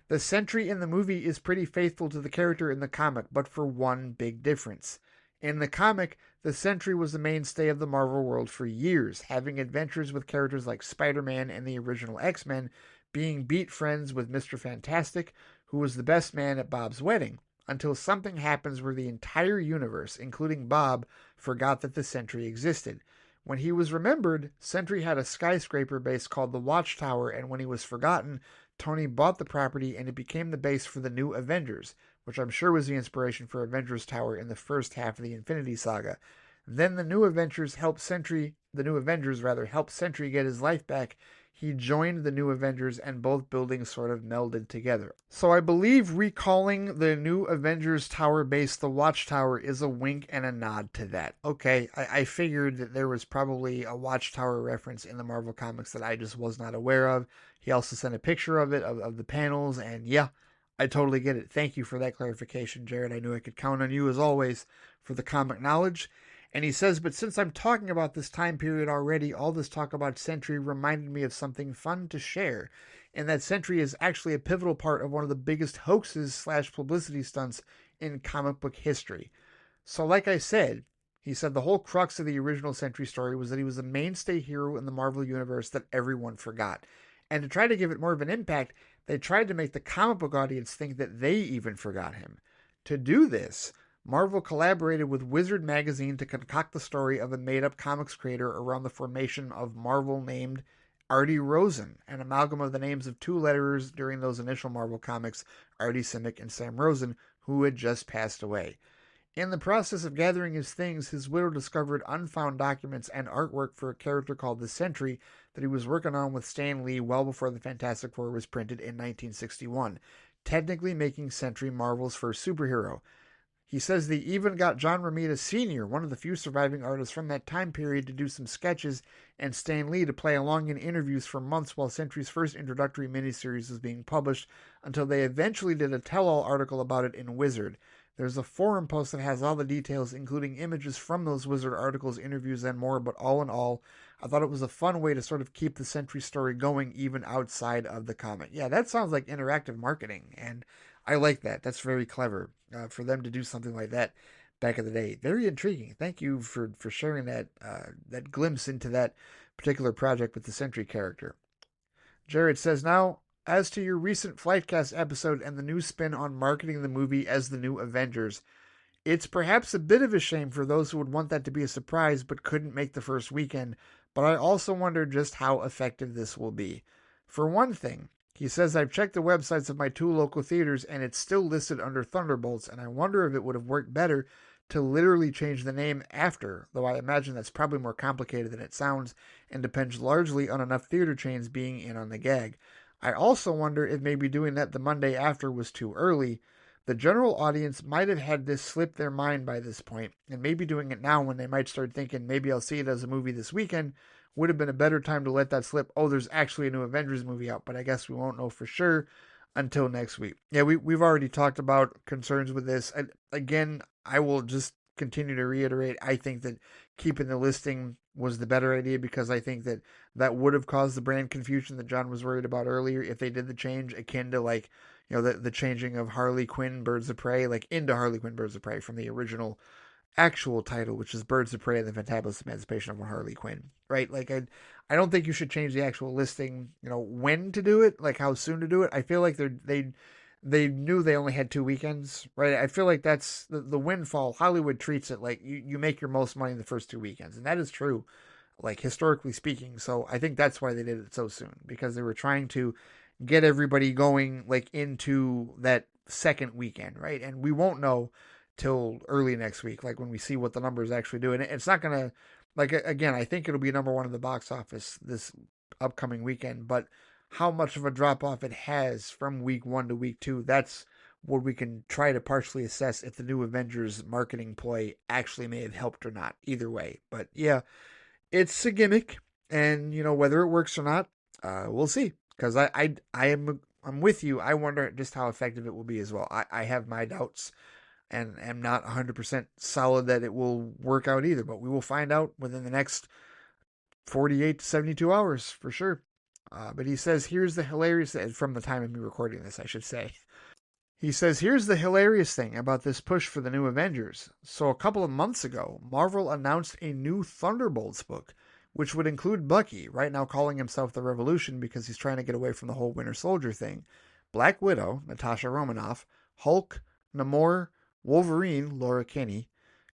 S1: The Sentry in the movie is pretty faithful to the character in the comic, but for one big difference. In the comic, the Sentry was the mainstay of the Marvel world for years, having adventures with characters like Spider-Man and the original X-Men, being beat friends with Mr. Fantastic, who was the best man at Bob's wedding, until something happens where the entire universe, including Bob, forgot that the Sentry existed. When he was remembered, Sentry had a skyscraper base called the Watchtower, and when he was forgotten, Tony bought the property and it became the base for the New Avengers, which I'm sure was the inspiration for Avengers Tower in the first half of the Infinity Saga. Then the New Avengers helped Sentry get his life back. He joined the New Avengers and both buildings sort of melded together. So I believe recalling the New Avengers Tower base the Watchtower is a wink and a nod to that. Okay, I figured that there was probably a Watchtower reference in the Marvel Comics that I just was not aware of. He also sent a picture of it, of the panels, and yeah, I totally get it. Thank you for that clarification, Jared. I knew I could count on you, as always, for the comic knowledge. And he says, but since I'm talking about this time period already, all this talk about Sentry reminded me of something fun to share. And that Sentry is actually a pivotal part of one of the biggest hoaxes / publicity stunts in comic book history. So like I said, he said the whole crux of the original Sentry story was that he was a mainstay hero in the Marvel Universe that everyone forgot. And to try to give it more of an impact, they tried to make the comic book audience think that they even forgot him. To do this, Marvel collaborated with Wizard magazine to concoct the story of a made-up comics creator around the formation of Marvel named Artie Rosen, an amalgam of the names of two letterers during those initial Marvel comics, Artie Simek and Sam Rosen, who had just passed away. In the process of gathering his things, his widow discovered unfound documents and artwork for a character called the Sentry that he was working on with Stan Lee well before the Fantastic Four was printed in 1961, technically making Sentry Marvel's first superhero. He says they even got John Romita Sr., one of the few surviving artists from that time period, to do some sketches, and Stan Lee to play along in interviews for months while Sentry's first introductory miniseries was being published, until they eventually did a tell-all article about it in Wizard. There's a forum post that has all the details, including images from those Wizard articles, interviews, and more, but all in all, I thought it was a fun way to sort of keep the Sentry story going even outside of the comic. Yeah, that sounds like interactive marketing, and I like that. That's very clever for them to do something like that back in the day. Very intriguing. Thank you for sharing that that glimpse into that particular project with the Sentry character. Jared says, now, as to your recent Flightcast episode and the new spin on marketing the movie as the new Avengers, it's perhaps a bit of a shame for those who would want that to be a surprise but couldn't make the first weekend, but I also wonder just how effective this will be. For one thing, he says, I've checked the websites of my 2 local theaters and it's still listed under Thunderbolts, and I wonder if it would have worked better to literally change the name after, though I imagine that's probably more complicated than it sounds and depends largely on enough theater chains being in on the gag. I also wonder if maybe doing that the Monday after was too early. The general audience might have had this slip their mind by this point, and maybe doing it now when they might start thinking maybe I'll see it as a movie this weekend would have been a better time to let that slip. Oh, there's actually a new Avengers movie out, but I guess we won't know for sure until next week. Yeah, we've already talked about concerns with this. Again, I will just continue to reiterate, I think that keeping the listing was the better idea because I think that that would have caused the brand confusion that John was worried about earlier if they did the change, akin to like, you know, the changing of Harley Quinn Birds of Prey, like into Harley Quinn Birds of Prey from the original actual title, which is Birds of Prey and the Fantabulous Emancipation of Harley Quinn, right? Like, I don't think you should change the actual listing, you know, when to do it, like how soon to do it. I feel like they knew they only had 2 weekends, right? I feel like that's the windfall. Hollywood treats it like you make your most money in the first 2 weekends, and that is true, like historically speaking. So I think that's why they did it so soon, because they were trying to get everybody going like into that second weekend, right? And we won't know till early next week, like when we see what the numbers actually do. And it's not gonna, like, again, I think it'll be number one in the box office this upcoming weekend, but how much of a drop off it has from week 1 to week 2, that's what we can try to partially assess if the new Avengers marketing ploy actually may have helped or not. Either way, but yeah, it's a gimmick, and you know whether it works or not, we'll see. Because I'm with you. I wonder just how effective it will be as well. I have my doubts and am not 100% solid that it will work out either, but we will find out within the next 48 to 72 hours for sure. But he says, here's the hilarious, from the time of me recording this, I should say. He says, here's the hilarious thing about this push for the new Avengers. So a couple of months ago, Marvel announced a new Thunderbolts book, which would include Bucky, right now calling himself the Revolution because he's trying to get away from the whole Winter Soldier thing, Black Widow, Natasha Romanoff, Hulk, Namor, Wolverine, Laura Kinney,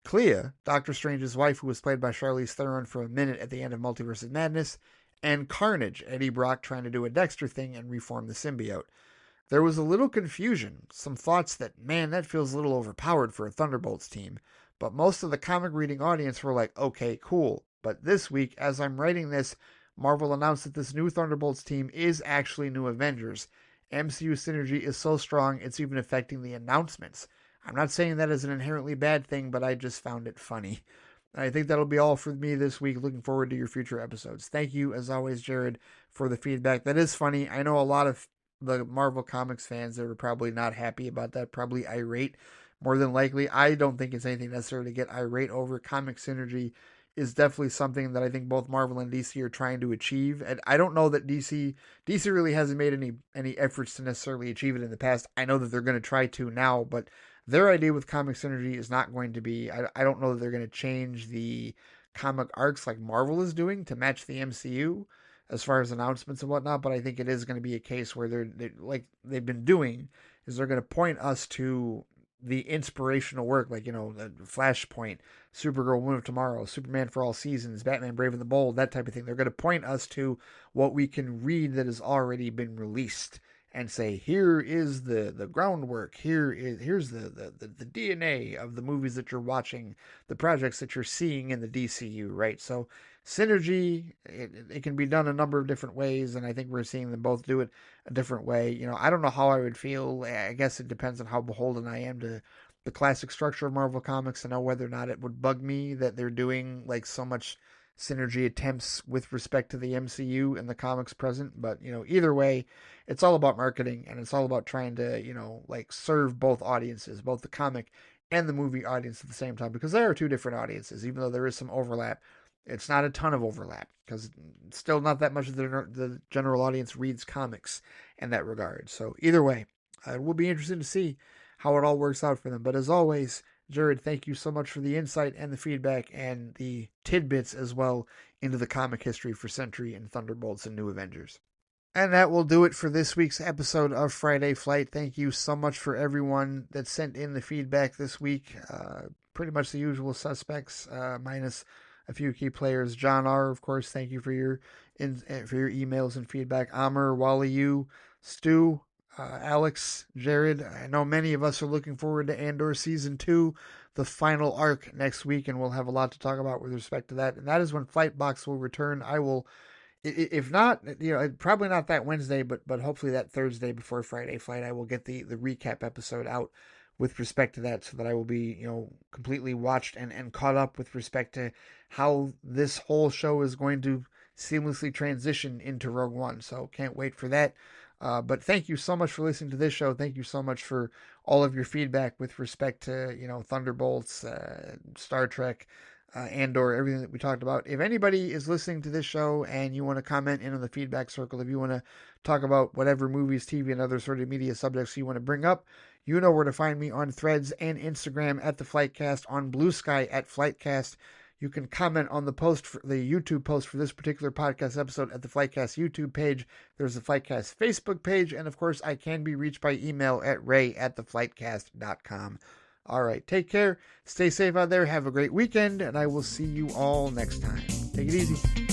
S1: Clea, Doctor Strange's wife, who was played by Charlize Theron for a minute at the end of Multiverse of Madness, and Carnage, Eddie Brock trying to do a Dexter thing and reform the symbiote. There was a little confusion, some thoughts that, man, that feels a little overpowered for a Thunderbolts team, but most of the comic reading audience were like, okay, cool. But this week, as I'm writing this, Marvel announced that this new Thunderbolts team is actually New Avengers. MCU synergy is so strong, it's even affecting the announcements. I'm not saying that as an inherently bad thing, but I just found it funny. I think that'll be all for me this week. Looking forward to your future episodes. Thank you, as always, Jared, for the feedback. That is funny. I know a lot of the Marvel Comics fans that are probably not happy about that, probably irate, more than likely. I don't think it's anything necessarily to get irate over. Comic synergy is definitely something that I think both Marvel and DC are trying to achieve. And I don't know that DC really hasn't made any efforts to necessarily achieve it in the past. I know that they're going to try to now, but their idea with comic synergy is not going to be, I don't know that they're going to change the comic arcs like Marvel is doing to match the MCU as far as announcements and whatnot, but I think it is going to be a case where they're like they've been doing, is they're going to point us to the inspirational work, like, you know, Flashpoint, Supergirl, Woman of Tomorrow, Superman for All Seasons, Batman Brave and the Bold, that type of thing. They're going to point us to what we can read that has already been released and say, here is the groundwork, here's the DNA of the movies that you're watching, the projects that you're seeing in the DCU, right? So synergy, it can be done a number of different ways, and I think we're seeing them both do it a different way. You know, I don't know how I would feel. I guess it depends on how beholden I am to the classic structure of Marvel Comics to know whether or not it would bug me that they're doing like so much synergy attempts with respect to the MCU and the comics present. But, you know, either way, it's all about marketing, and it's all about trying to, you know, like serve both audiences, both the comic and the movie audience at the same time, because there are two different audiences, even though there is some overlap. It's not a ton of overlap because still not that much of the general audience reads comics in that regard. So either way, it will be interesting to see how it all works out for them. But as always, Jared, thank you so much for the insight and the feedback and the tidbits as well into the comic history for Sentry and Thunderbolts and New Avengers. And that will do it for this week's episode of Friday Flight. Thank you so much for everyone that sent in the feedback this week. Pretty much the usual suspects, minus a few key players. John R., of course, thank you for your emails and feedback. Amr, Wally U, Stu, Alex, Jared. I know many of us are looking forward to Andor Season 2, the final arc next week, and we'll have a lot to talk about with respect to that. And that is when Flightbox will return. I will, if not, probably not that Wednesday, but hopefully that Thursday before Friday Flight, I will get the recap episode out with respect to that, so that I will be, completely watched and caught up with respect to how this whole show is going to seamlessly transition into Rogue One. So can't wait for that. But thank you so much for listening to this show. Thank you so much for all of your feedback with respect to, Thunderbolts, Star Trek, Andor, everything that we talked about. If anybody is listening to this show and you want to comment in on the feedback circle, if you want to talk about whatever movies, TV, and other sort of media subjects you want to bring up, you know where to find me on Threads and Instagram at the FlightCast, on BlueSky at FlightCast. You can comment on the YouTube post for this particular podcast episode at the FlightCast YouTube page. There's the FlightCast Facebook page, and of course, I can be reached by email at ray@theflightcast.com. All right, take care, stay safe out there, have a great weekend, and I will see you all next time. Take it easy.